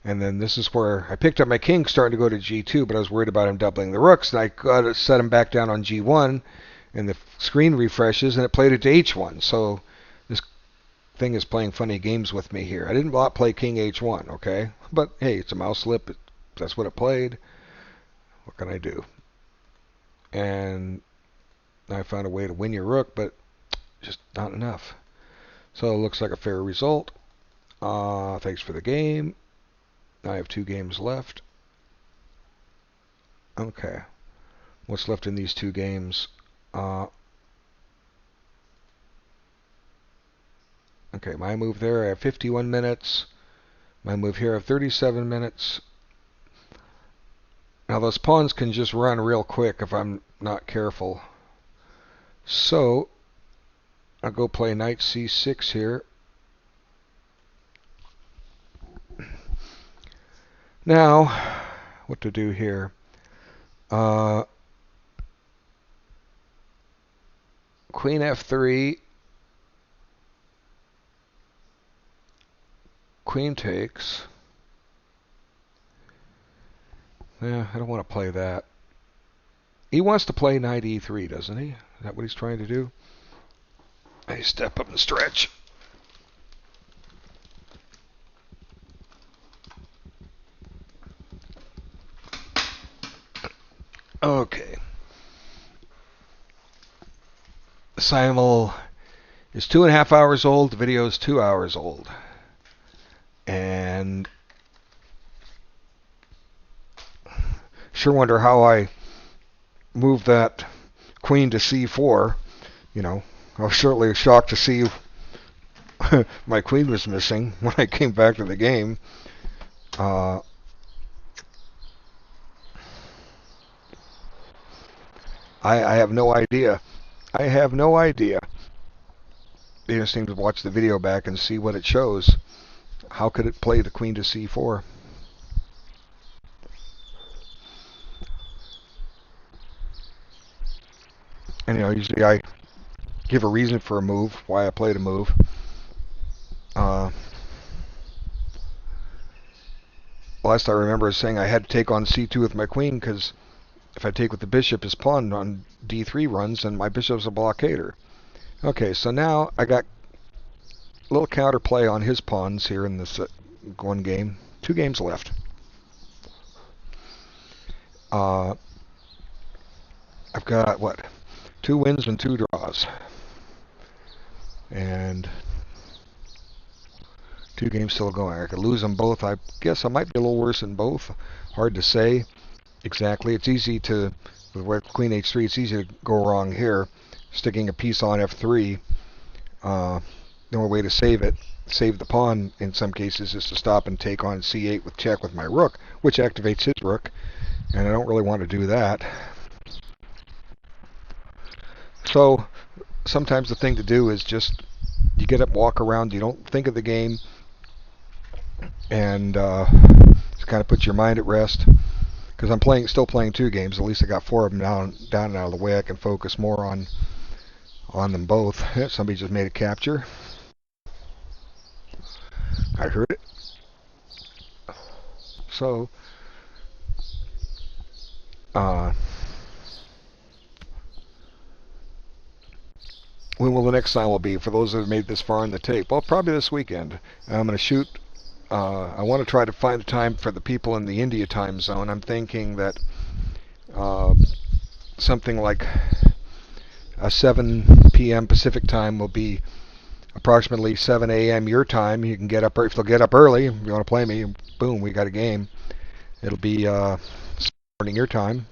And then this is where I picked up my king starting to go to g2, but I was worried about him doubling the rooks, and I got to set him back down on g1, and the screen refreshes, and it played it to h1. So this thing is playing funny games with me here. I didn't play king h1, okay? But hey, it's a mouse slip. That's what it played. What can I do? and I found a way to win your rook, but just not enough. So it looks like a fair result. Thanks for the game. I have 2 games left. Okay. What's left in these 2 games? Okay, my move there, I have 51 minutes. My move here, I have 37 minutes. Now those pawns can just run real quick if I'm not careful. So, I'll go play knight c6 here. Now, what to do here? Queen f3. Queen takes. Yeah, I don't want to play that. He wants to play knight e3, doesn't he? Is that what he's trying to do? I step up and stretch. Okay. Simul is 2.5 hours old. The video is 2 hours old. And sure wonder how I moved that queen to c4. You know, I was certainly shocked to see my queen was missing when I came back to the game. I have no idea. I have no idea. They just need to watch the video back and see what it shows. How could it play the queen to c4? And you know, usually I give a reason for a move, why I played a move. Last I remember is saying I had to take on c2 with my queen because if I take with the bishop, his pawn on d3 runs, and my bishop's a blockader. Okay, so now I got a little counterplay on his pawns here in this one game. 2 games left. I've got, what, 2 wins and 2 draws. And 2 games still going. I could lose them both. I guess I might be a little worse in both. Hard to say exactly. It's easy to, with queen h3, it's easy to go wrong here. Sticking a piece on f3. The only way to save the pawn in some cases, is to stop and take on c8 with check with my rook, which activates his rook. And I don't really want to do that. So sometimes the thing to do is just, you get up, walk around, you don't think of the game, and just kind of put your mind at rest. Because I'm still playing 2 games. At least I got 4 of them down and out of the way. I can focus more on them both. Somebody just made a capture. I heard it. So, when will the next sign will be for those that have made this far in the tape? Well, probably this weekend. I'm going to shoot. I want to try to find the time for the people in the India time zone. I'm thinking that something like a 7 p.m. Pacific time will be approximately 7 a.m. your time. You can get up, if you'll get up early, if you want to play me, boom, we got a game. It'll be morning your time.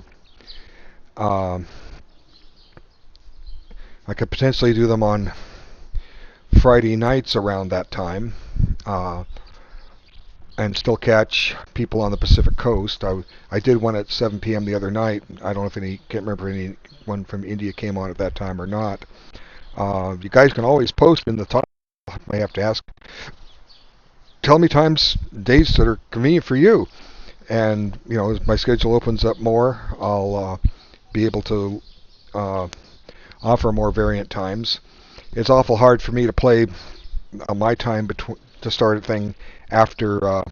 I could potentially do them on Friday nights around that time, and still catch people on the Pacific Coast. I did one at 7 p.m. the other night. I don't know if can't remember if anyone from India came on at that time or not. You guys can always post in the title. I may have to ask. Tell me times, dates that are convenient for you. And, you know, as my schedule opens up more, I'll be able to offer more variant times. It's awful hard for me to play my time to start a thing after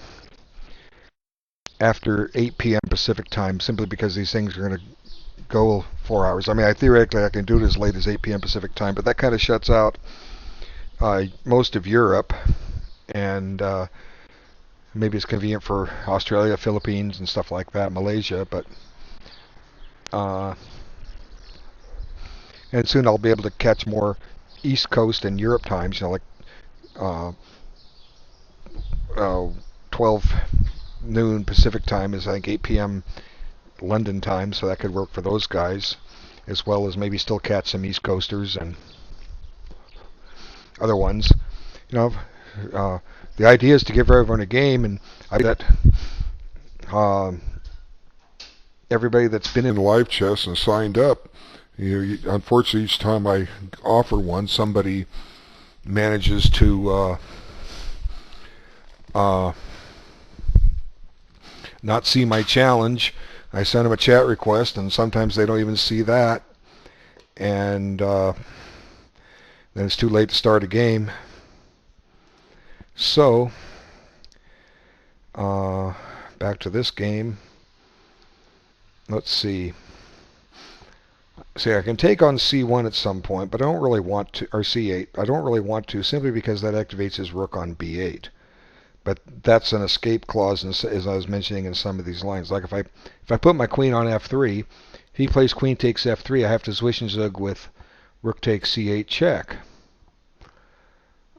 8 p.m. Pacific time, simply because these things are going to go 4 hours. I mean, theoretically I can do it as late as 8 p.m. Pacific time, but that kind of shuts out most of Europe, and maybe it's convenient for Australia, Philippines, and stuff like that, Malaysia, but and soon I'll be able to catch more East Coast and Europe times. Like uh, uh, 12 noon Pacific time is I think 8 p.m. London time, so that could work for those guys, as well as maybe still catch some East Coasters and other ones. You know, uh, the idea is to give everyone a game, and I bet uh, everybody that's been in live chess and signed up. Unfortunately, each time I offer one, somebody manages to not see my challenge. I send them a chat request, and sometimes they don't even see that, and then it's too late to start a game. So, back to this game. Let's see. See, I can take on C1 at some point, but I don't really want to, or C8. I don't really want to, simply because that activates his rook on B8. But that's an escape clause, as I was mentioning in some of these lines. Like if I put my queen on F3, he plays queen takes F3, I have to Zwischenzug with rook takes C8 check.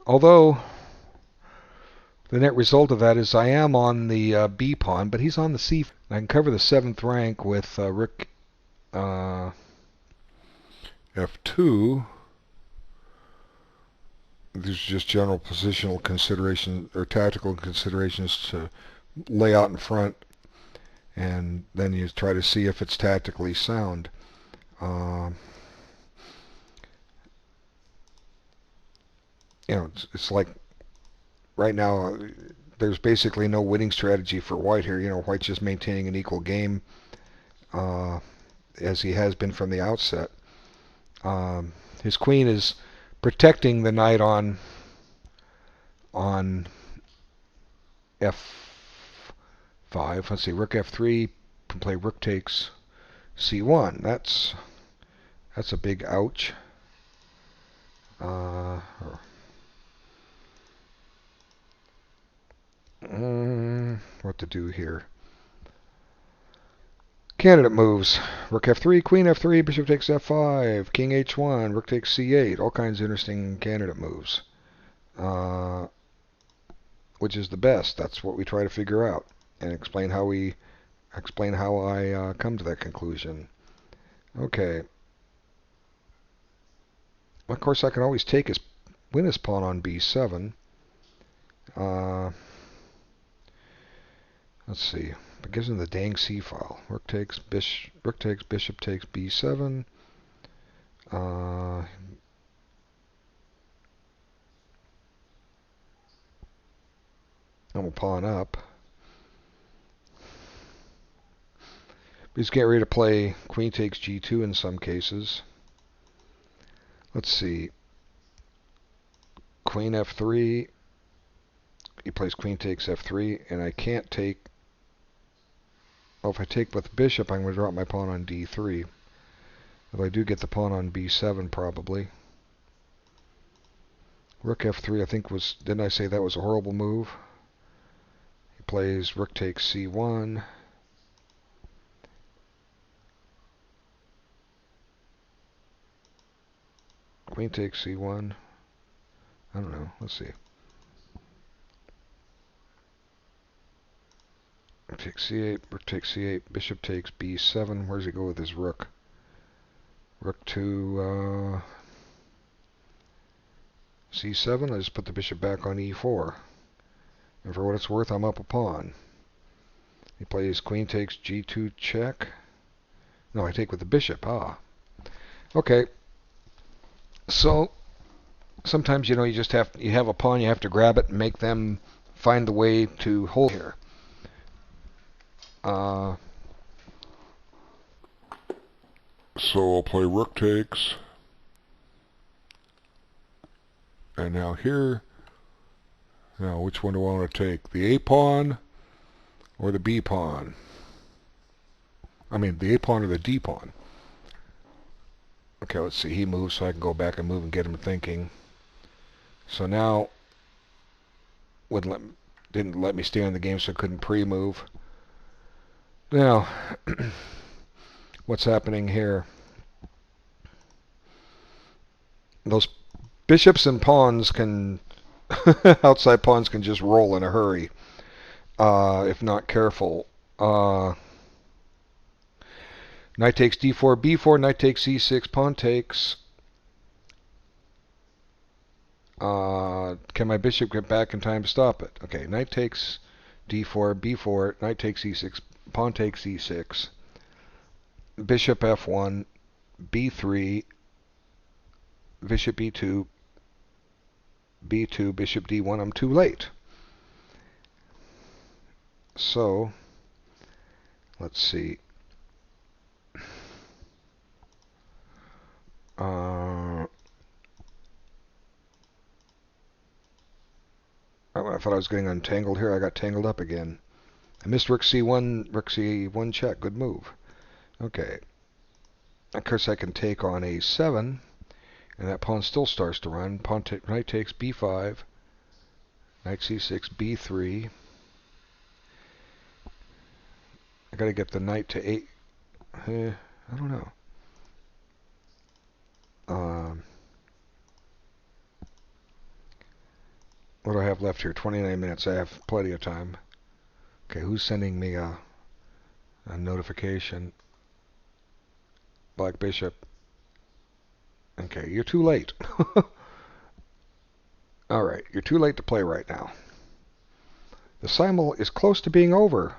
Although the net result of that is I am on the B pawn, but he's on the C. I can cover the 7th rank with rook F2. There's just general positional consideration or tactical considerations to lay out in front, and then you try to see if it's tactically sound. It's like right now there's basically no winning strategy for white here. White's just maintaining an equal game as he has been from the outset. His queen is protecting the knight on F5. Let's see, rook F3 can play rook takes C1. That's a big ouch. What to do here? Candidate moves. Rook F3, Queen F3, Bishop takes F5, King H1, Rook takes C8. All kinds of interesting candidate moves. Which is the best? That's what we try to figure out and explain how I come to that conclusion. Okay. Of course, I can always win his pawn on B7. Let's see. It gives him the dang C file. Rook takes bishop takes B7. I'm a pawn up. He's getting ready to play queen takes G2 in some cases. Let's see. Queen F3. He plays queen takes F3, and I can't take. Oh, if I take with bishop, I'm going to drop my pawn on D3. If I do get the pawn on B7, probably. Rook F3, I think didn't I say that was a horrible move? He plays rook takes C1. Queen takes C1. I don't know. Let's see. Rook takes C8. Rook takes C8. Bishop takes B7. Where does he go with his rook? Rook to C7. I just put the bishop back on E4. And for what it's worth, I'm up a pawn. He plays queen takes G2 check. No, I take with the bishop. Okay. So sometimes you just have a pawn, you have to grab it and make them find the way to hold here. So I'll play rook takes, and now here. Now which one do I want to take? The A pawn or the B pawn? I mean the A pawn or the D pawn? Okay, let's see. He moves, so I can go back and move and get him thinking. So now didn't let me stay on the game, so I couldn't pre-move. Now, what's happening here? Those bishops and pawns can, outside pawns can just roll in a hurry if not careful. Knight takes d4, b4, knight takes c6, pawn takes. Can my bishop get back in time to stop it? Okay, knight takes d4, b4, knight takes e6, pawn takes e6, bishop f1, b3, bishop e2, b2, bishop d1. I'm too late. So, let's see. I thought I was getting untangled here. I got tangled up again. I missed rook c1, rook c1 check. Good move. Okay. Of course, I can take on a7, and that pawn still starts to run. Knight takes b5, knight c6, b3. I got to get the knight to 8. I don't know. What do I have left here? 29 minutes. I have plenty of time. Okay, who's sending me a notification? Black bishop. Okay, you're too late. Alright, you're too late to play right now. The simul is close to being over.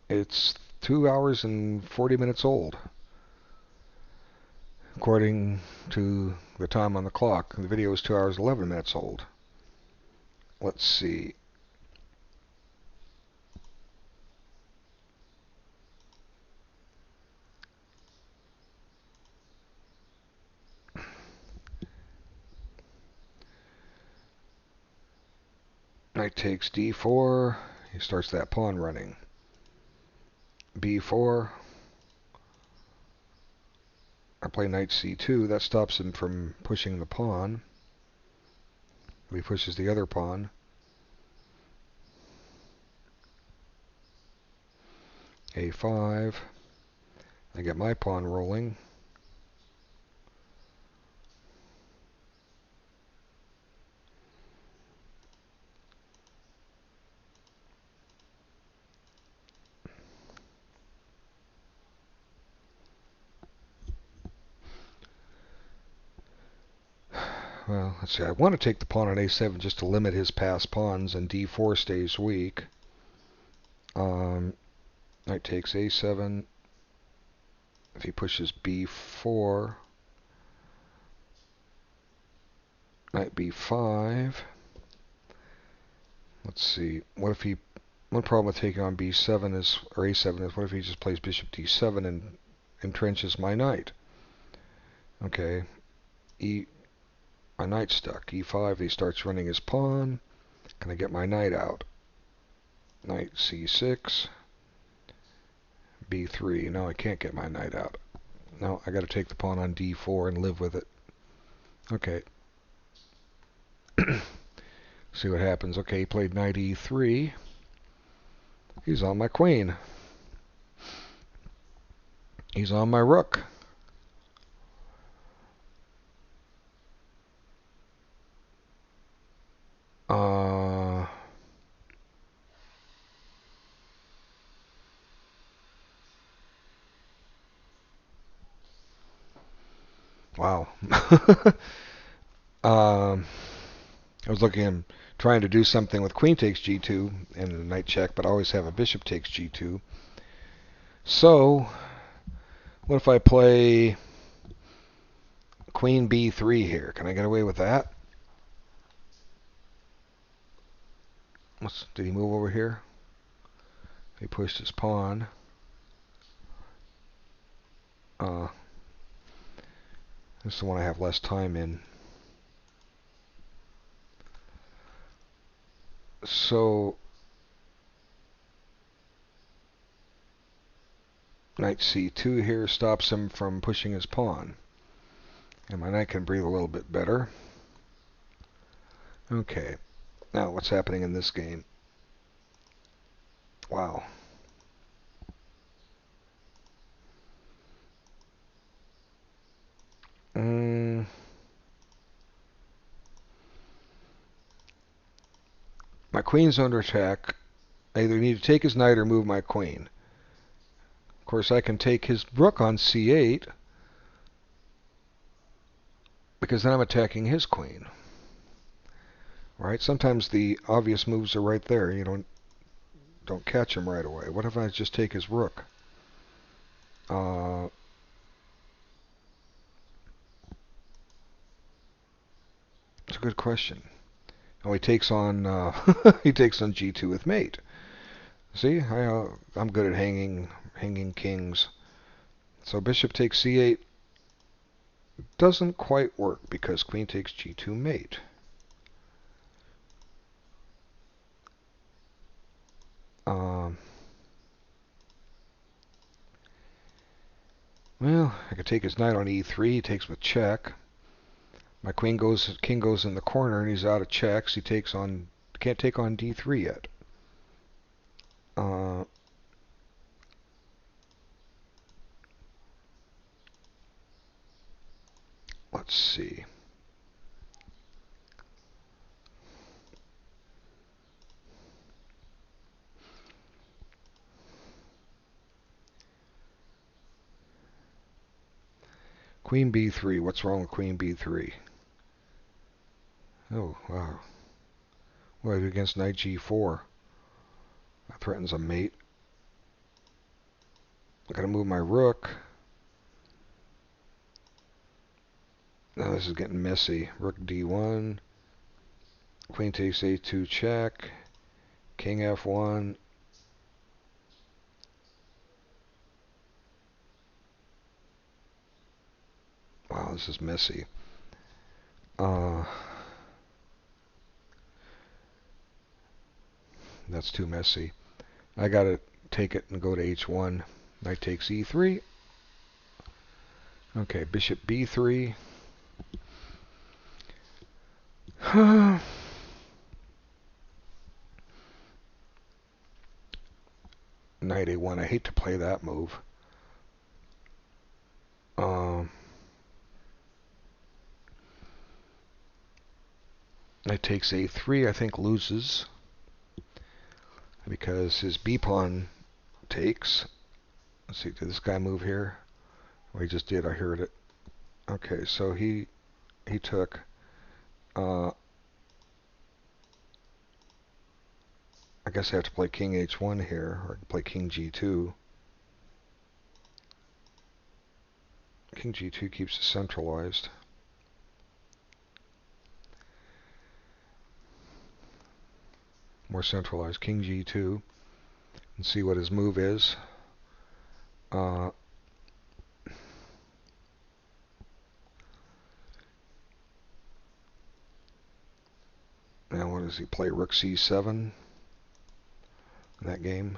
It's 2 hours and 40 minutes old, according to the time on the clock. The video is 2 hours 11 minutes old. Let's see. Knight takes d4. He starts that pawn running. b4. I play knight c2. That stops him from pushing the pawn. He pushes the other pawn. a5. I get my pawn rolling. Well, let's see. I want to take the pawn on a7 just to limit his passed pawns, and d4 stays weak. Knight takes a7. If he pushes b4, knight b5. Let's see. What if he? One problem with taking on b7 is, or a7 is, what if he just plays bishop d7 and entrenches my knight? Okay. My knight's stuck. e5. He starts running his pawn. Can I get my knight out? Knight c6. b3. No, I can't get my knight out. No, I got to take the pawn on d4 and live with it. Okay. See what happens. Okay, he played knight e3. He's on my queen. He's on my rook. Wow. I was trying to do something with queen takes g2 and a knight check, but I always have a bishop takes g2. So, what if I play queen b3 here? Can I get away with that? Did he move over here? He pushed his pawn. This is the one I have less time in. So, knight c2 here stops him from pushing his pawn. And my knight can breathe a little bit better. Okay. Now, what's happening in this game? Wow. My queen's under attack. I either need to take his knight or move my queen. Of course, I can take his rook on c8 because then I'm attacking his queen. Right? Sometimes the obvious moves are right there. You don't catch him right away. What if I just take his rook? It's a good question. Oh, he takes on he takes on g2 with mate. See, I'm good at hanging kings. So bishop takes c8 doesn't quite work because queen takes g2 mate. Well, I could take his knight on e3. He takes with check. My king goes in the corner, and he's out of checks. He can't take on d3 yet. Let's see. Queen b3. What's wrong with queen b3? Oh, wow. What against knight g4? That threatens a mate. I gotta move my rook. Now this is getting messy. Rook d1. Queen takes a2 check. King f1. Wow, this is messy. That's too messy. I gotta take it and go to h1. Knight takes e3. Okay, bishop b3. Knight a1. I hate to play that move. Knight takes a3. I think loses because his b pawn takes. Let's see, did this guy move here? Oh, he just did. I heard it. Okay, so he took. I guess I have to play king h1 here, or I can play king g2. King g2 keeps it centralized. More centralized. King g2. And see what his move is. Now what does he play? Rook c7 in that game.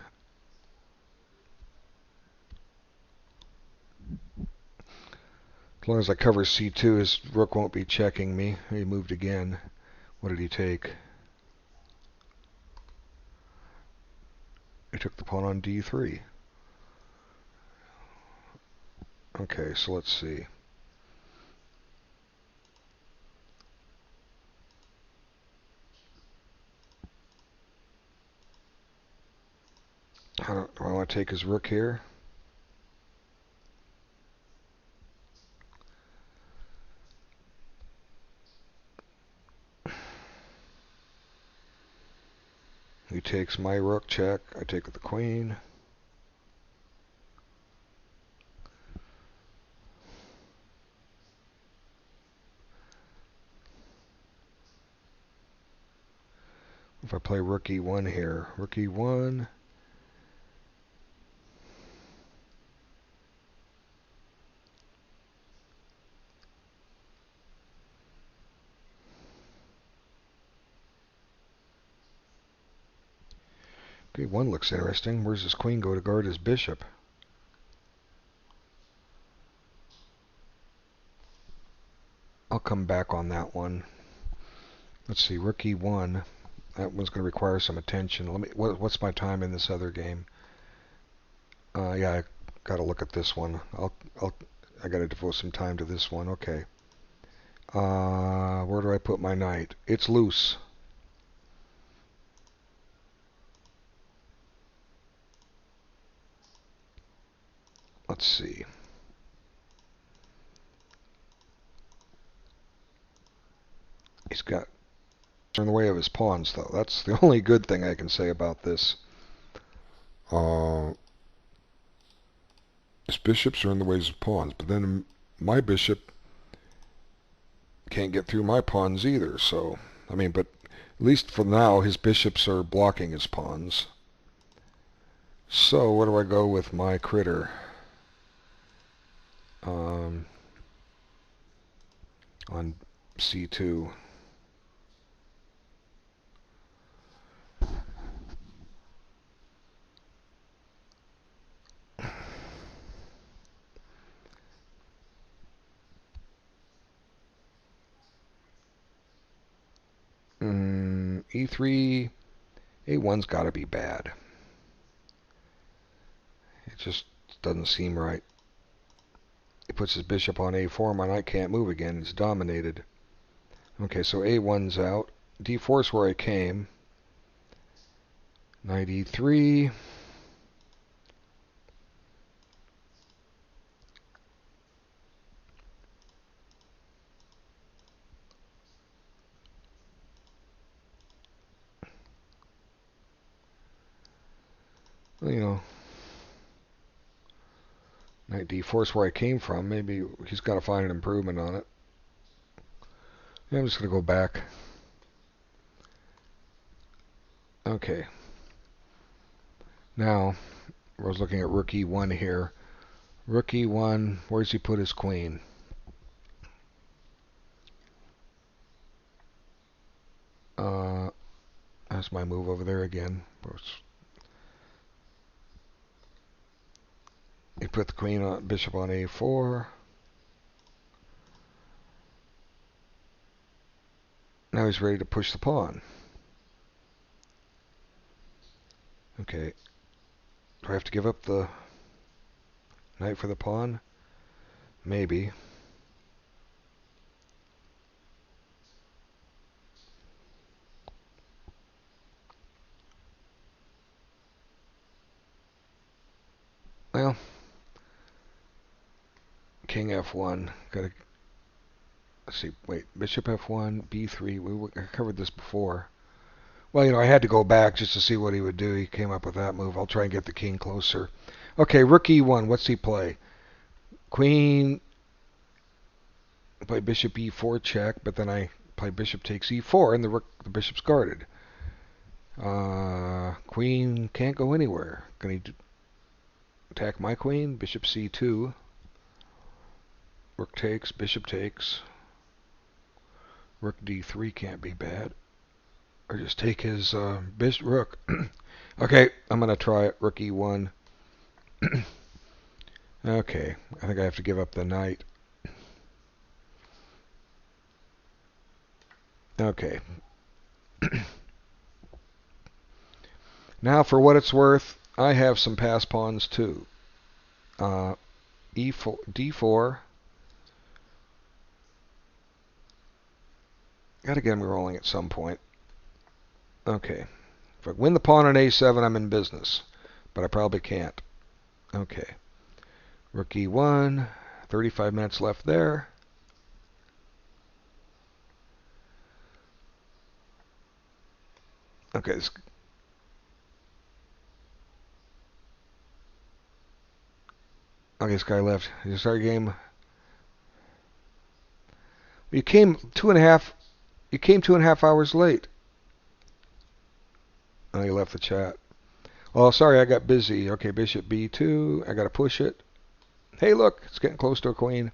As long as I cover c2, his rook won't be checking me. He moved again. What did he take? He took the pawn on d3. Okay, so let's see. Do I want to take his rook here? He takes my rook, check. I take the queen. If I play rook e1 here, rook e1. Okay, one looks interesting. Where's his queen go to guard his bishop? I'll come back on that one. Let's see, rook e1. That one's going to require some attention. What's my time in this other game? Yeah, I got to look at this one. I got to devote some time to this one. Okay. Where do I put my knight? It's loose. let's see. He's got in the way of his pawns, though. That's the only good thing I can say about this. His bishops are in the ways of pawns, but then my bishop can't get through my pawns either. So, I mean, but at least for now, his bishops are blocking his pawns. So, where do I go with my critter? On C2. E3, A1's got to be bad. It just doesn't seem right. He puts his bishop on A4, my knight can't move again. It's dominated. Okay, so A1's out. D4's where I came. Knight E3. Well, you know, Knight D4's where I came from. Maybe he's got to find an improvement on it. Yeah, I'm just going to go back. Okay. Now, I was looking at rook E1 here. Rook E1, where's he put his queen? That's my move over there again. He put the queen on, bishop on A4. Now he's ready to push the pawn. Okay. Do I have to give up the knight for the pawn? Maybe. Well, king F1. Gotta, let's see, wait, bishop F1, B3. I covered this before. Well, you know, I had to go back just to see what he would do. He came up with that move. I'll try and get the king closer. Okay, rook E1. What's he play? Queen. Play bishop E4 check, but then I play bishop takes E4, and the bishop's guarded. Queen can't go anywhere. Can he attack my queen? Bishop C2. Rook takes, bishop takes. Rook D3 can't be bad. Or just take his rook. Okay, I'm going to try it. Rook E1. Okay, I think I have to give up the knight. Okay. Now, for what it's worth, I have some pass pawns too. E4, D4. Got to get him rolling at some point. Okay. If I win the pawn on A7, I'm in business. But I probably can't. Okay. Rook E1. 35 minutes left there. Okay. Okay, this guy left. Is this our game? You came 2.5. You came 2.5 hours late. Oh, you left the chat. Oh, sorry, I got busy. Okay, bishop B2. I got to push it. Hey, look, it's getting close to a queen.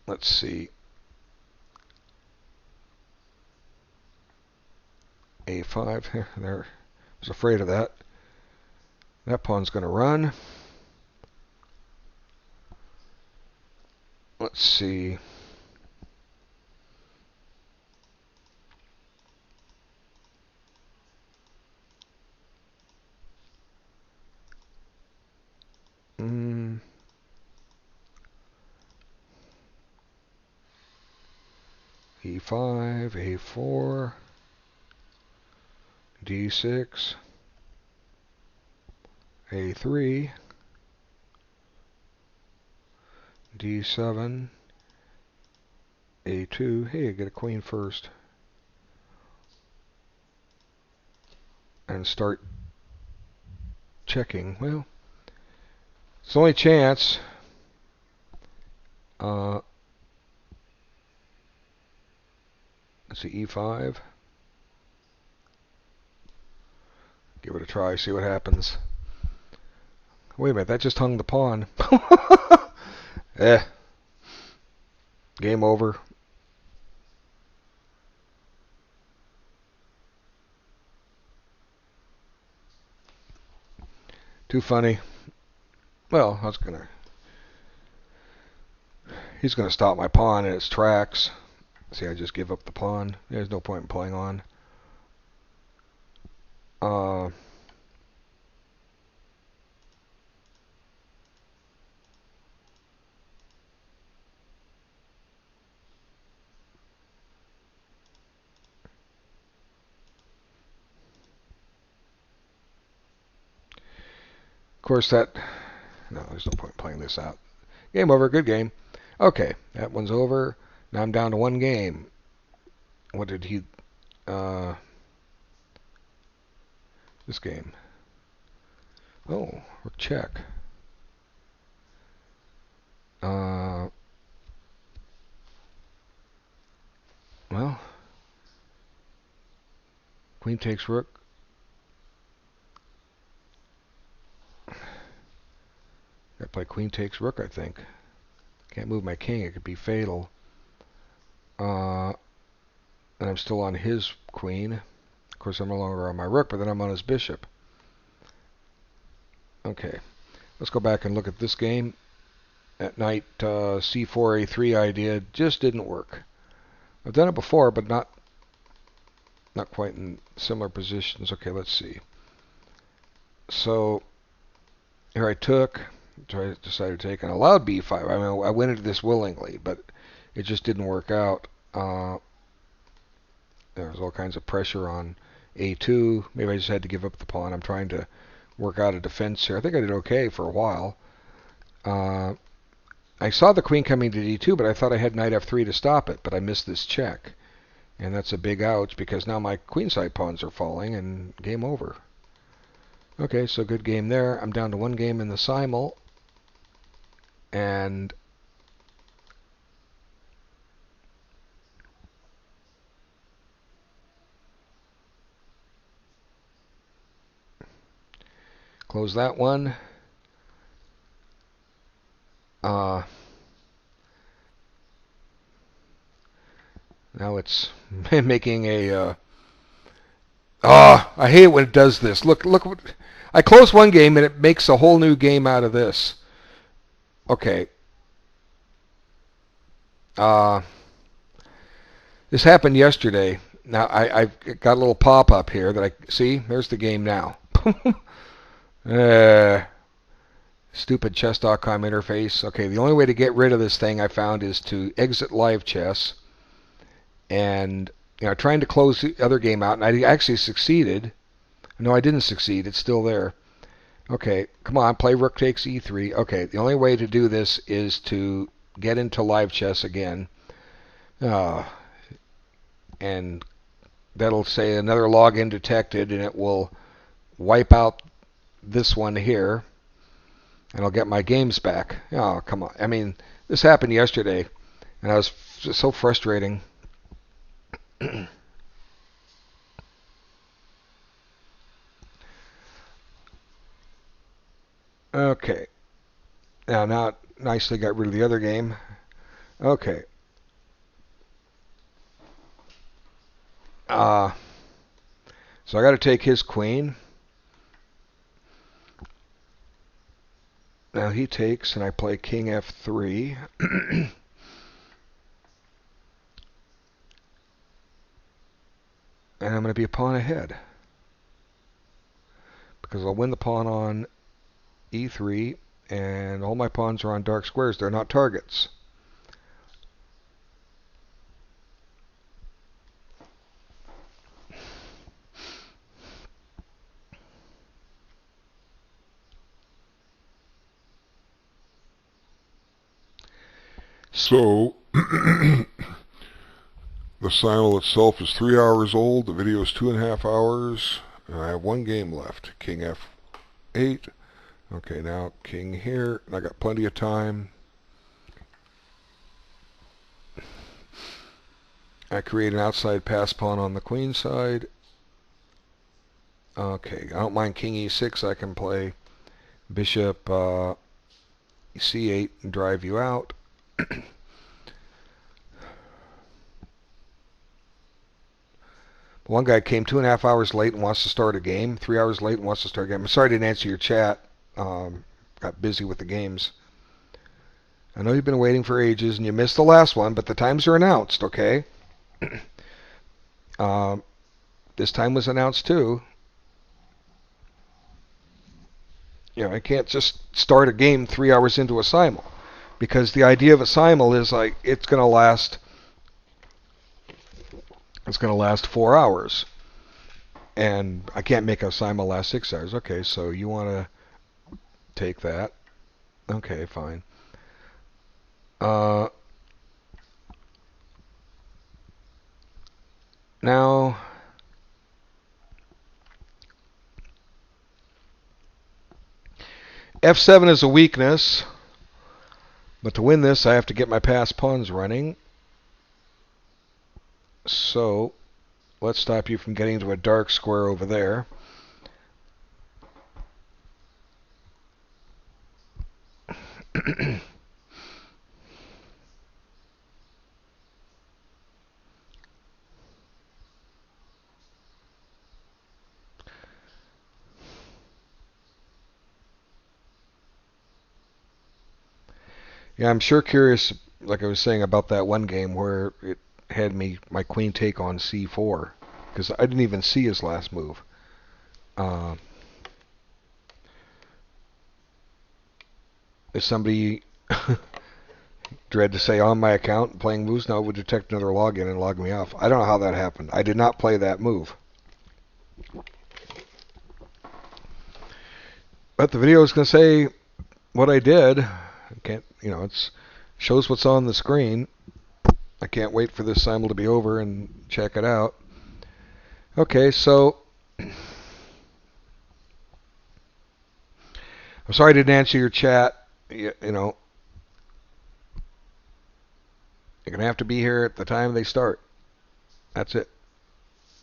Let's see. A5. There. I was afraid of that. That pawn's going to run. Let's see. E5, A4, D6, A3, D7, A2. Hey, I get a queen first. And start checking. Well, it's the only chance. Let's see, E5. Give it a try, see what happens. Wait a minute, that just hung the pawn. Game over. Too funny. Well, he's gonna stop my pawn in its tracks. See, I just give up the pawn. There's no point in playing on. Of course, no, there's no point in playing this out. Game over. Good game. Okay, that one's over. Now I'm down to one game. What did he? This game. Oh, check. Well, queen takes rook. Gotta play queen takes rook, I think. Can't move my king. It could be fatal. And I'm still on his queen. Of course, I'm no longer on my rook, but then I'm on his bishop. Okay, let's go back and look at this game. At night, C4, A3 idea just didn't work. I've done it before, but not quite in similar positions. Okay, let's see. So here I decided to take an allowed B5. I mean, I went into this willingly, but it just didn't work out. There was all kinds of pressure on A2. Maybe I just had to give up the pawn. I'm trying to work out a defense here. I think I did okay for a while. I saw the queen coming to D2, but I thought I had knight F3 to stop it, but I missed this check. And that's a big ouch because now my queenside pawns are falling and game over. Okay, so good game there. I'm down to one game in the simul. And close that one. Now it's making a... I hate it when it does this. Look, I close one game and it makes a whole new game out of this. Okay. This happened yesterday. Now I've got a little pop-up here that I see. There's the game now. Stupid chess.com interface. Okay, the only way to get rid of this thing I found is to exit live chess. And trying to close the other game out, and I actually succeeded. No, I didn't succeed. It's still there. Okay, come on, play rook takes e3. Okay, the only way to do this is to get into live chess again. And that'll say another login detected, and it will wipe out this one here, and I'll get my games back. Oh, come on. I mean, this happened yesterday, and I was just so frustrating. Okay. Now it nicely got rid of the other game. Okay. So I got to take his queen. Now he takes, and I play king f3. And I'm going to be a pawn ahead, because I'll win the pawn on e3, and all my pawns are on dark squares. They're not targets. So, the simul itself is 3 hours old. The video is 2.5 hours. And I have one game left. King F8. Okay, now king here. And I got plenty of time. I create an outside pass pawn on the queen side. Okay, I don't mind king e6. I can play bishop c8 and drive you out. One guy came 2.5 hours late and wants to start a game. 3 hours late and wants to start a game. I'm sorry I didn't answer your chat. Got busy with the games. I know you've been waiting for ages and you missed the last one, but the times are announced, okay? This time was announced too. You know, I can't just start a game 3 hours into a simul, because the idea of a simul is like it's going to last 4 hours, and I can't make a simul last 6 hours. Okay, so you want to take that? Okay, fine. Now, F7 is a weakness, but to win this I have to get my passed pawns running. So let's stop you from getting to a dark square over there. Yeah, I'm sure curious, like I was saying, about that one game where it had my queen take on c4, because I didn't even see his last move. Is somebody dread to say on my account playing moves now would detect another login and log me off? I don't know how that happened. I did not play that move. But the video is going to say what I did. I can't, you know, it shows what's on the screen. I can't wait for this simul to be over and check it out. Okay, so I'm sorry I didn't answer your chat. You know, you're going to have to be here at the time they start. That's it.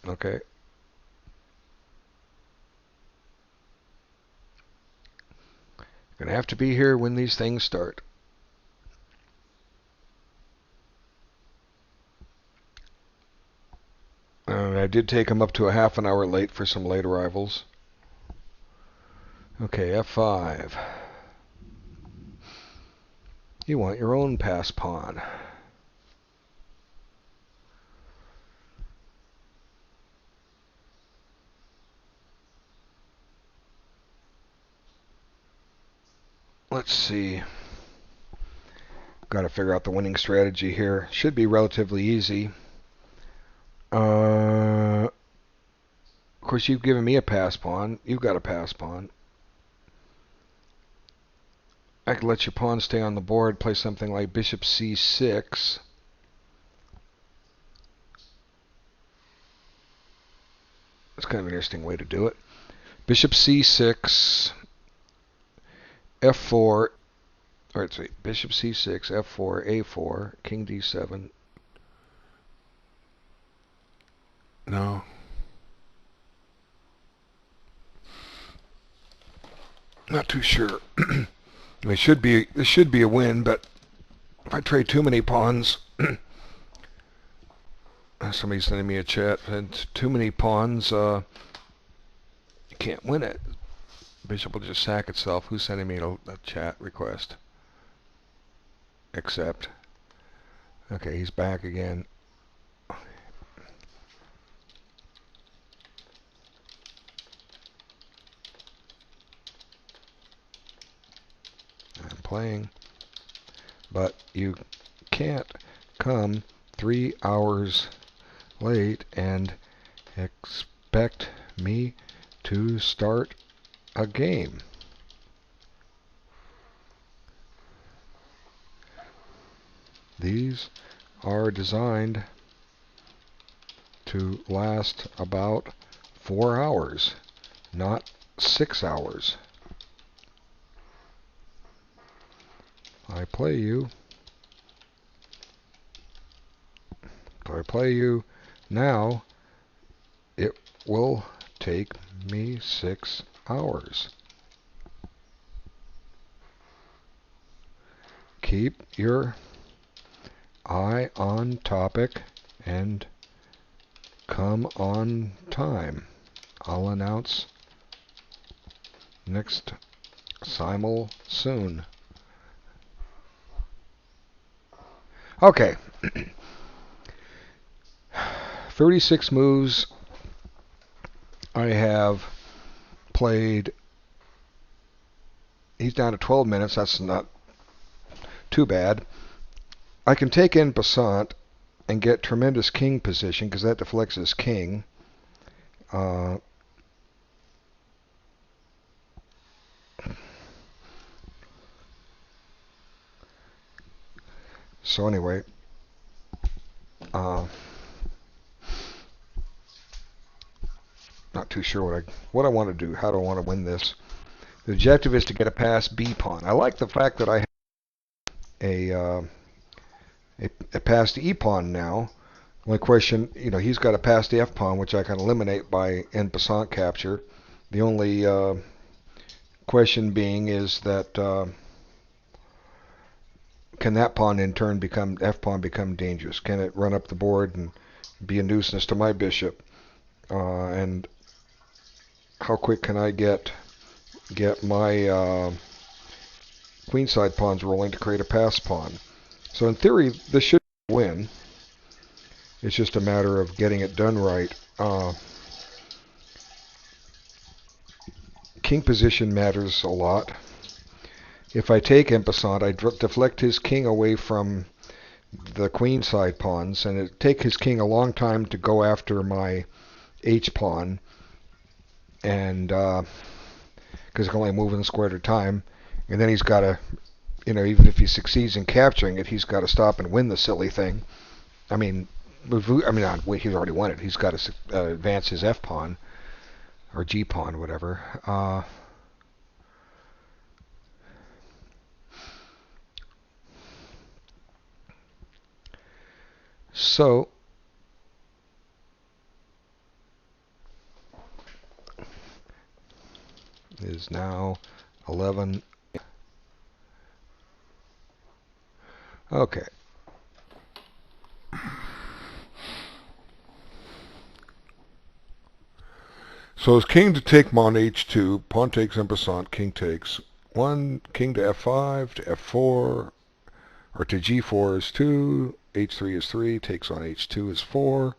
Okay. You're going to have to be here when these things start. And I did take them up to a half an hour late for some late arrivals. Okay, F5. You want your own pass pawn. Let's see. Got to figure out the winning strategy here. Should be relatively easy. Of course, you've given me a pass pawn. You've got a pass pawn. I could let your pawn stay on the board, play something like bishop c6. That's kind of an interesting way to do it. Bishop c6, f4, or let's see, bishop c6, f4, a4, king d7. No. Not too sure. This should be a win, but if I trade too many pawns, somebody's sending me a chat, and too many pawns, you can't win it. Bishop will just sack itself. Who's sending me a chat request? Accept. Okay, he's back again. I'm playing. But you can't come 3 hours late and expect me to start a game. These are designed to last about 4 hours, not 6 hours. I play you. If I play you now, it will take me 6 hours. Keep your eye on topic and come on time. I'll announce next simul soon. Okay. 36 moves. I have played. He's down to 12 minutes. That's not too bad. I can take en passant and get tremendous king position because that deflects his king. So anyway, not too sure what I want to do. How do I want to win this? The objective is to get a past B pawn. I like the fact that I have a past E pawn now. Only question, he's got a past F pawn, which I can eliminate by en passant capture. The only question being is that can that pawn in turn become F pawn become dangerous? Can it run up the board and be a nuisance to my bishop? And how quick can I get my queenside pawns rolling to create a pass pawn? So in theory, this should win. It's just a matter of getting it done right. King position matters a lot. If I take en passant, I deflect his king away from the queenside pawns, and it take his king a long time to go after my H pawn, and because it can only move in a square at a time, and then he's got to, even if he succeeds in capturing it, he's got to stop and win the silly thing. He's already won it. He's got to advance his F pawn or G pawn, whatever. So it is now 11. Okay. So it's king to take on h2, pawn takes en passant, king takes 1, king to f5, to f4, or to g4 is 2, h3 is 3, takes on h2 is 4.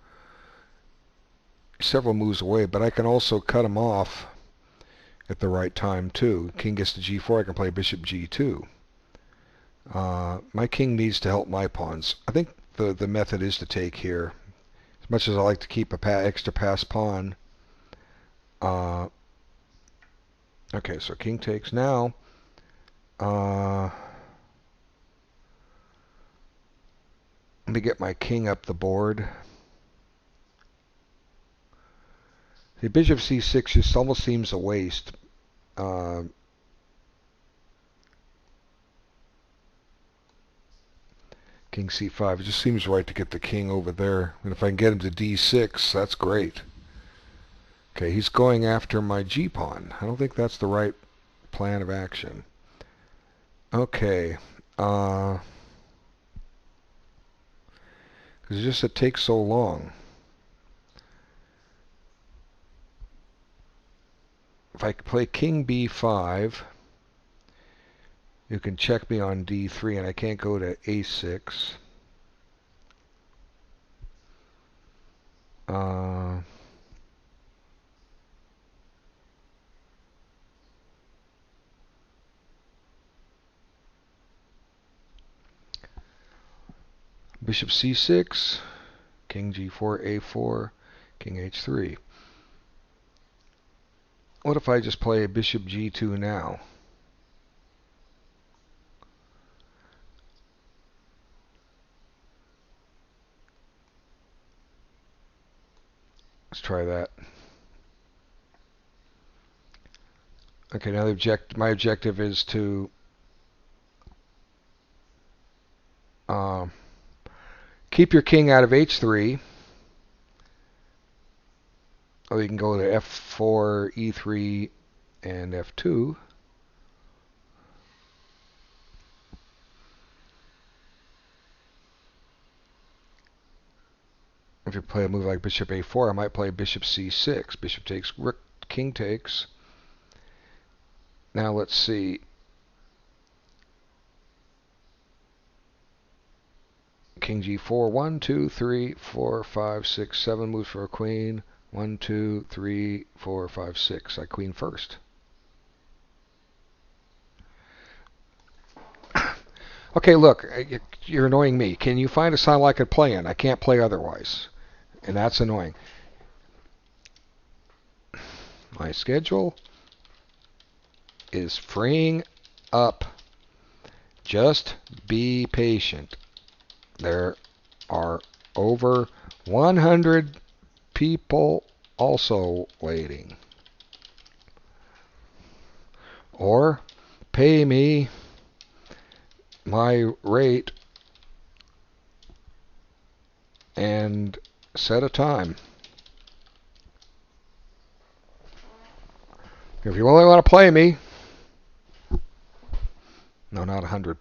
Several moves away, but I can also cut him off at the right time too. King gets to g4, I can play bishop g2. My king needs to help my pawns. I think the method is to take here. As much as I like to keep a extra pass pawn. Okay, so king takes now. Let me get my king up the board. The bishop c6 just almost seems a waste. King c5, it just seems right to get the king over there. And if I can get him to d6, that's great. Okay, he's going after my g pawn. I don't think that's the right plan of action. Okay. Because it's just it takes so long. If I play king b5, you can check me on d3, and I can't go to a6. Bishop c6, king g4, a4, king h3. What if I just play bishop g2 now? try that. Okay, now my objective is to keep your king out of h3. Or you can go to f4, e3, and f2. If you play a move like bishop a4, I might play bishop c6. Bishop takes, rook, king takes. Now let's see. King g4, 1, 2, 3, 4, 5, 6, 7 moves for a queen. 1, 2, 3, 4, 5, 6. I queen first. Okay, look, you're annoying me. Can you find a style I could play in? I can't play otherwise. And that's annoying. My schedule is freeing up. Just be patient. There are over 100 people also waiting. Or pay me my rate and set a time. If you only want to play me, no, not 100.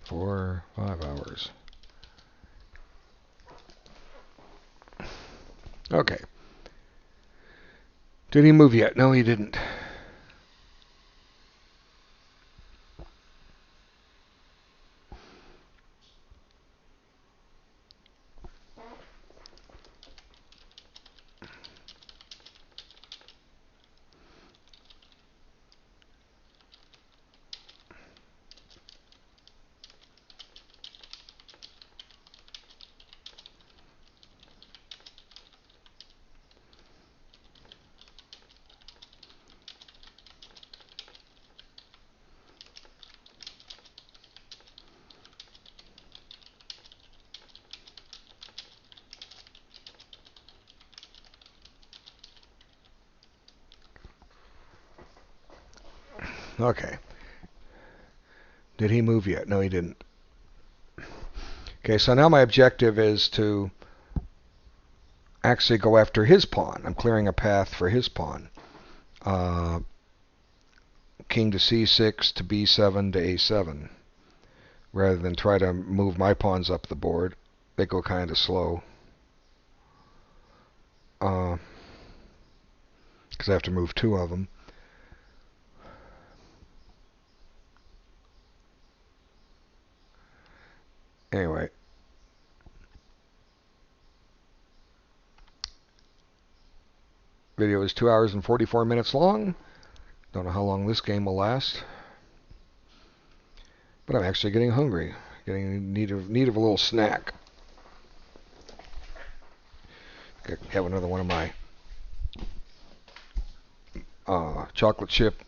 4, 5 hours. Okay. Did he move yet? No, he didn't. Okay. Did he move yet? No, he didn't. Okay, so now my objective is to actually go after his pawn. I'm clearing a path for his pawn. King to c6 to b7 to a7. Rather than try to move my pawns up the board. They go kind of slow. Because I have to move 2 of them. Anyway. Video is 2 hours and 44 minutes long. Don't know how long this game will last. But I'm actually getting hungry. Getting in need of a little snack. Have another one of my chocolate chip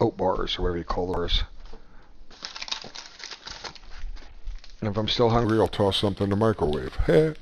oat bars, or whatever you call those. And if I'm still hungry, I'll toss something in the microwave. Okay.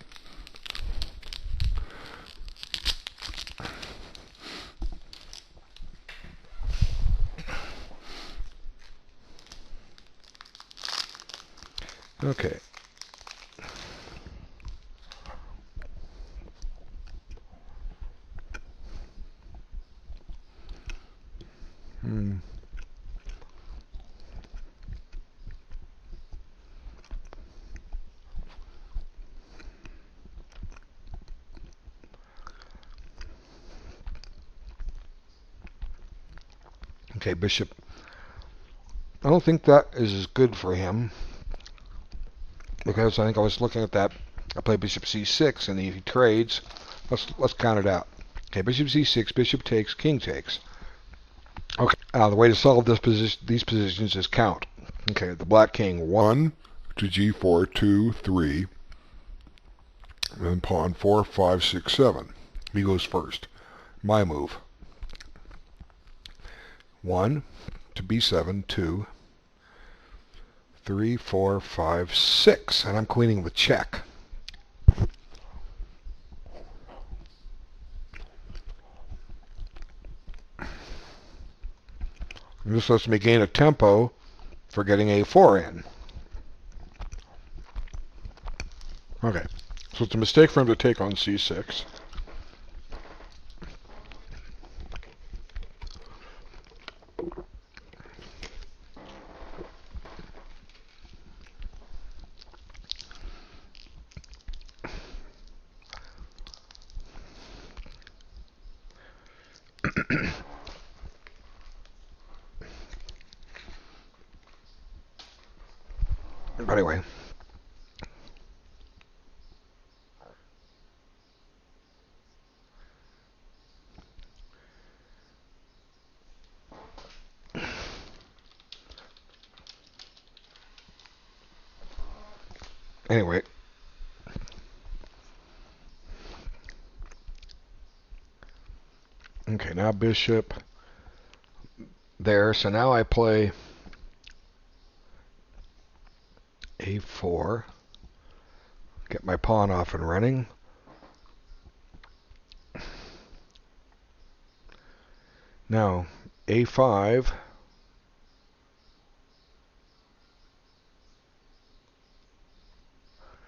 Okay, bishop. I don't think that is as good for him. Because I think I was looking at that. I play bishop c6, and he trades. Let's count it out. Okay, bishop c6, bishop takes, king takes. Okay, the way to solve these positions is count. Okay, the black king 1 to g4, 2, 3. And then pawn 4, 5, 6, 7. He goes first. My move. 1 to b7, 2, 3, 4, 5, 6. And I'm queening with check. And this lets me gain a tempo for getting a4 in. Okay, so it's a mistake for him to take on c6. But anyway. Anyway. Okay, now bishop there. So now I play a4. Get my pawn off and running. Now, a5.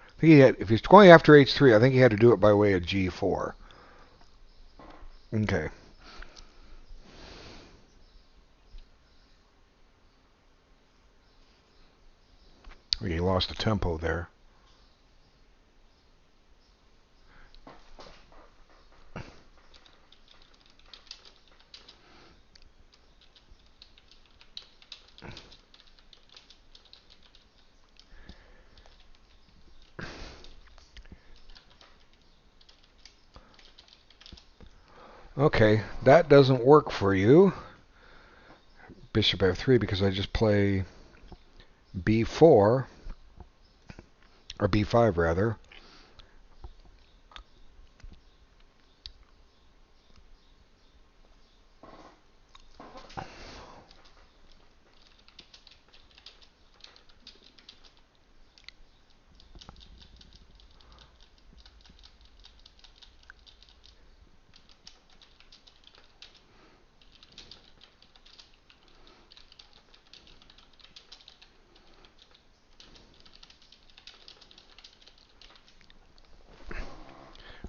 I think he had, if he's going after h3, I think he had to do it by way of g4. Okay. He lost the tempo there. Okay, that doesn't work for you. Bishop f3 because I just play b4, or b5 rather.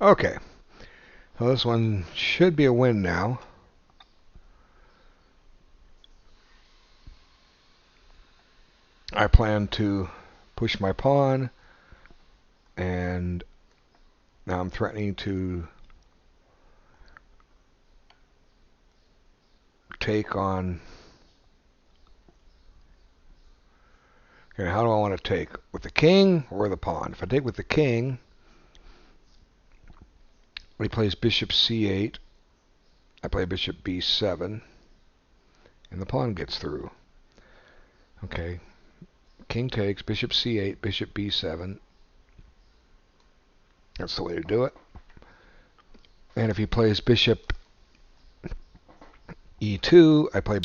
Okay, well, this one should be a win now. I plan to push my pawn, and now I'm threatening to take on... Okay, how do I want to take? With the king or the pawn? If I take with the king, he plays bishop c8. I play bishop b7, and the pawn gets through. Okay, king takes, bishop c8, bishop b7. That's the way to do it. And if he plays bishop e2, I play...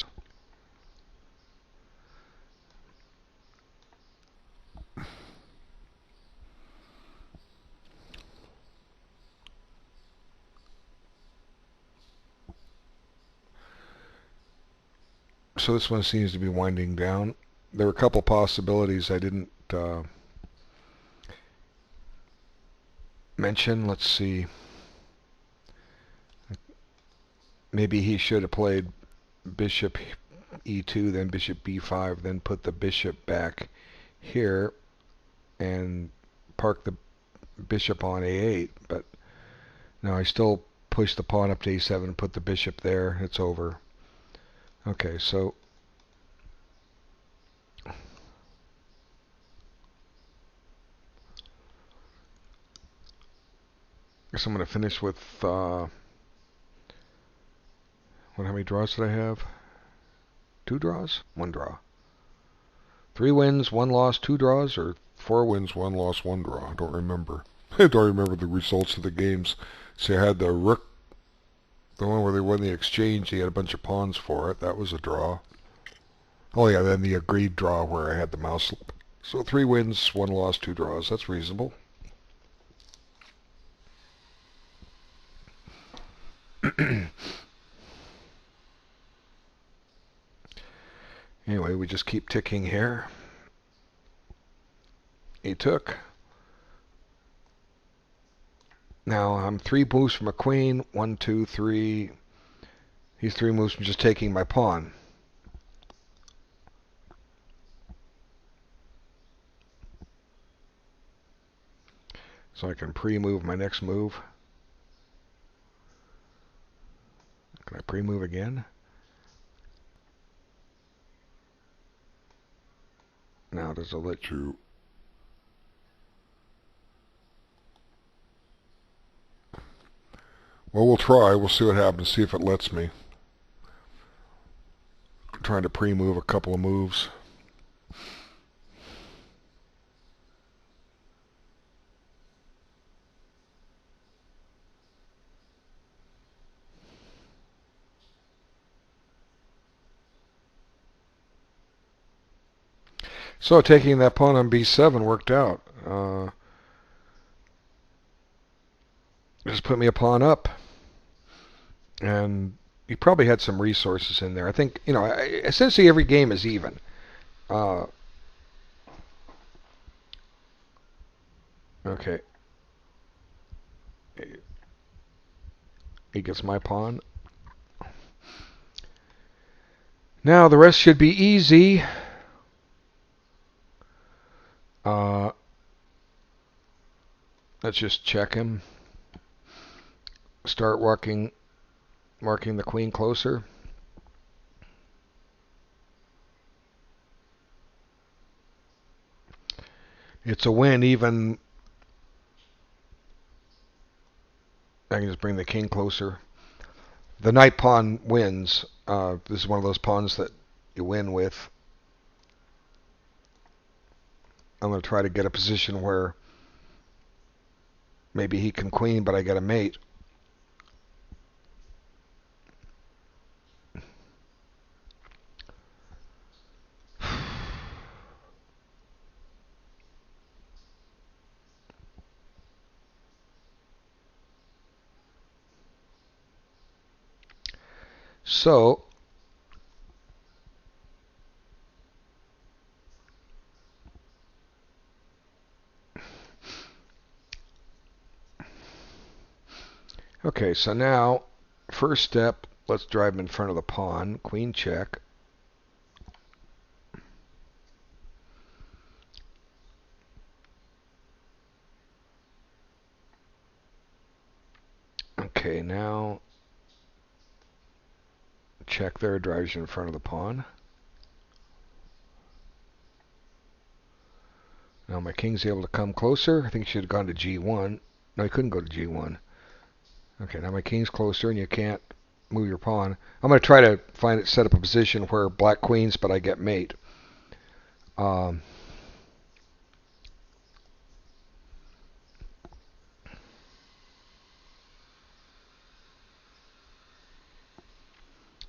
So this one seems to be winding down. There were a couple possibilities I didn't mention. Let's see. Maybe he should have played bishop e2, then bishop b5, then put the bishop back here and park the bishop on a8. But no, I still push the pawn up to a7 and put the bishop there. It's over. Okay, so guess I'm going to finish with how many draws did I have? 2 draws? 1 draw. 3 wins, 1 loss, 2 draws, or 4 wins, 1 loss, 1 draw. I don't remember. I don't remember the results of the games. See, I had the rook, the one where they won the exchange. He had a bunch of pawns for it. That was a draw. Oh yeah, then the agreed draw where I had the mouse. So 3 wins, 1 loss, 2 draws. That's reasonable. Anyway, we just keep ticking here. He took. Now I'm 3 moves from a queen. 1, 2, 3. He's 3 moves from just taking my pawn. So I can pre-move my next move. Can I pre-move again? Now does it let you... Well, we'll try. We'll see what happens. See if it lets me. I'm trying to pre-move a couple of moves. So taking that pawn on b7 worked out. Just put me a pawn up. And he probably had some resources in there. I think, essentially every game is even. Okay. He gets my pawn. Now the rest should be easy. Let's just check him. Start marking the queen closer. It's a win even. I can just bring the king closer. The knight pawn wins. This is one of those pawns that you win with. I'm going to try to get a position where maybe he can queen, but I get a mate. So okay, so now first step, let's drive him in front of the pawn. Queen check. Okay, now check there, drives you in front of the pawn. Now my king's able to come closer. I think he should have gone to g1. No, he couldn't go to g1. Okay, now my king's closer and you can't move your pawn. I'm going to try to set up a position where black queens, but I get mate.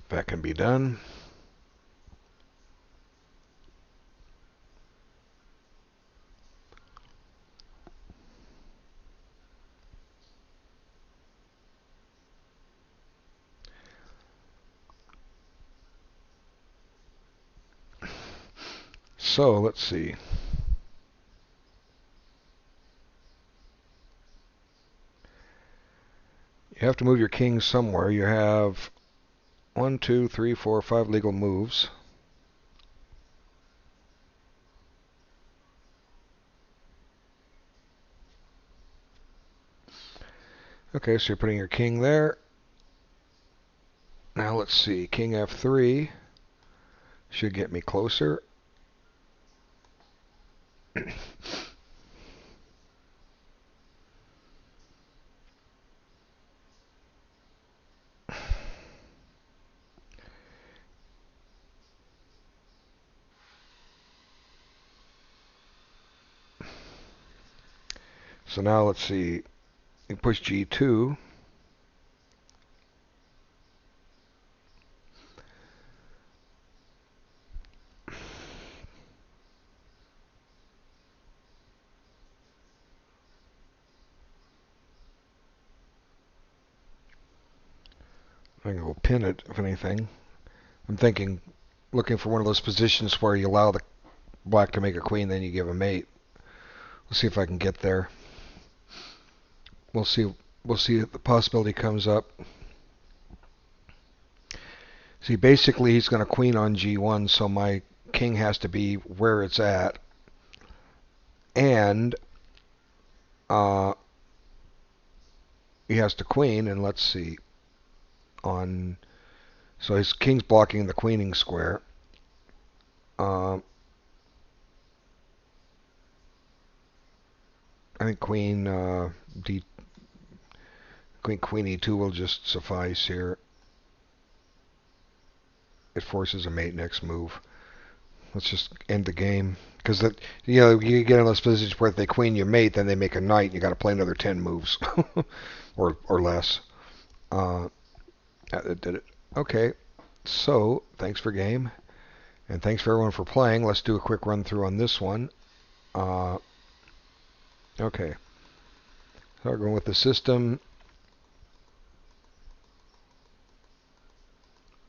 That can be done. So let's see. You have to move your king somewhere. You have 1, 2, 3, 4, 5 legal moves. Okay, so you're putting your king there. Now let's see. King f3 should get me closer. So now let's see. You push G2. I think we'll pin it, if anything. I'm thinking, looking for one of those positions where you allow the black to make a queen, then you give a mate. We'll see if I can get there. We'll see. We'll see if the possibility comes up. See, basically he's going to queen on G1, so my king has to be where it's at. And he has to queen, and let's see. So his king's blocking the queening square. I think queen queen E2 will just suffice here. It forces a mate next move. Let's just end the game. Because you get in those positions where if they queen your mate, then they make a knight, and you got to play another 10 moves. or less. That did it. Okay. So, thanks for game. And thanks for everyone for playing. Let's do a quick run through on this one. Okay. So we're going with the system.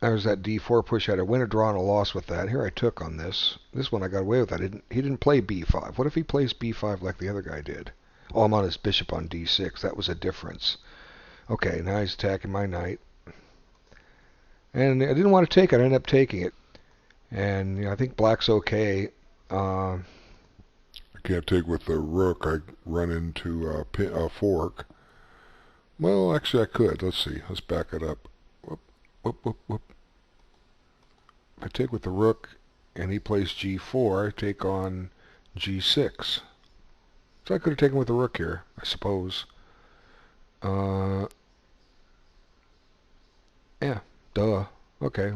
There's that D4 push. I had a win, a draw, and a loss with that. Here I took on this. This one I got away with that. He didn't play B5. What if he plays B5 like the other guy did? Oh, I'm on his bishop on D6. That was a difference. Okay, now he's attacking my knight. And I didn't want to take it. I ended up taking it. And I think black's okay. I can't take with the rook. I run into a fork. Well, actually I could. Let's see. Let's back it up. Whoop, whoop, whoop, whoop. If I take with the rook and he plays G4, I take on G6. So I could have taken with the rook here, I suppose. Yeah, duh. Okay.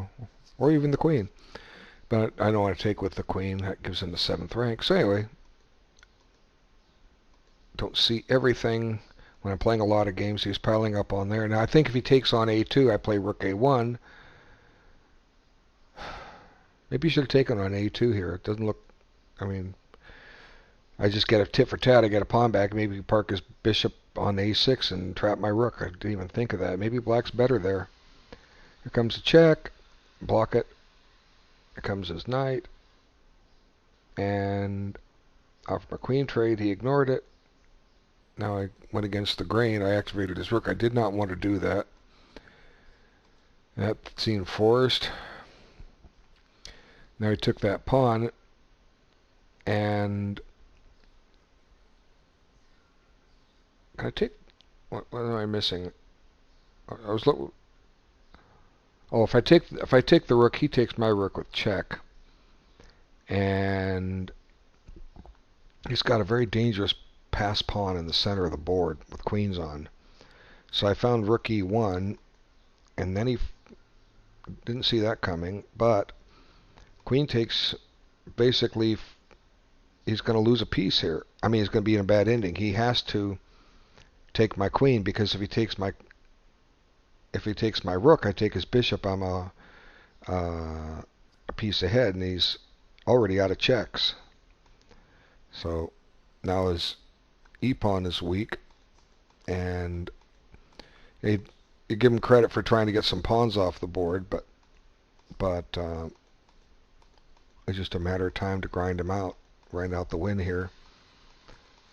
Or even the queen. But I don't want to take with the queen. That gives him the 7th rank. So anyway, don't see everything when I'm playing a lot of games. He's piling up on there. Now I think if he takes on A2, I play rook A1. Maybe you should have taken on A2 here. It doesn't look... I mean, I just get a tit for tat. I get a pawn back. Maybe he park his bishop on A6 and trap my rook. I didn't even think of that. Maybe black's better there. Here comes a check. Block it. Here comes his knight. And off my queen trade, he ignored it. Now I went against the grain. I activated his rook. I did not want to do that. That seemed forced. Now he took that pawn. And can I take... What am I missing? I was... Oh, if I take the rook, he takes my rook with check. And he's got a very dangerous pass pawn in the center of the board with queens on. So I found rook E1, and then he didn't see that coming, but queen takes, basically, he's going to lose a piece here. I mean, he's going to be in a bad ending. He has to take my queen, because if he takes my rook, I take his bishop, I'm a piece ahead, and he's already out of checks. So now his e-pawn is weak, and you give him credit for trying to get some pawns off the board, but it's just a matter of time to grind him out the win here.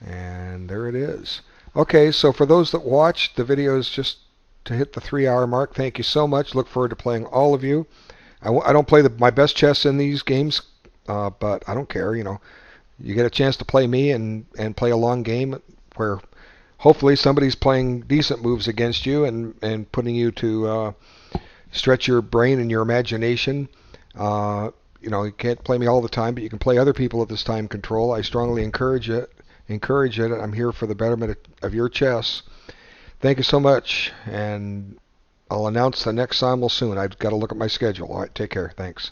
And there it is. Okay, so for those that watched, the video is just to hit the 3-hour mark. Thank you so much. Look forward to playing all of you. I don't play my best chess in these games, but I don't care. You get a chance to play me and play a long game where hopefully somebody's playing decent moves against you and putting you to stretch your brain and your imagination. You can't play me all the time, but you can play other people at this time control. I strongly encourage it. I'm here for the betterment of your chess. Thank you so much, and I'll announce the next simul soon. I've got to look at my schedule. All right, take care. Thanks.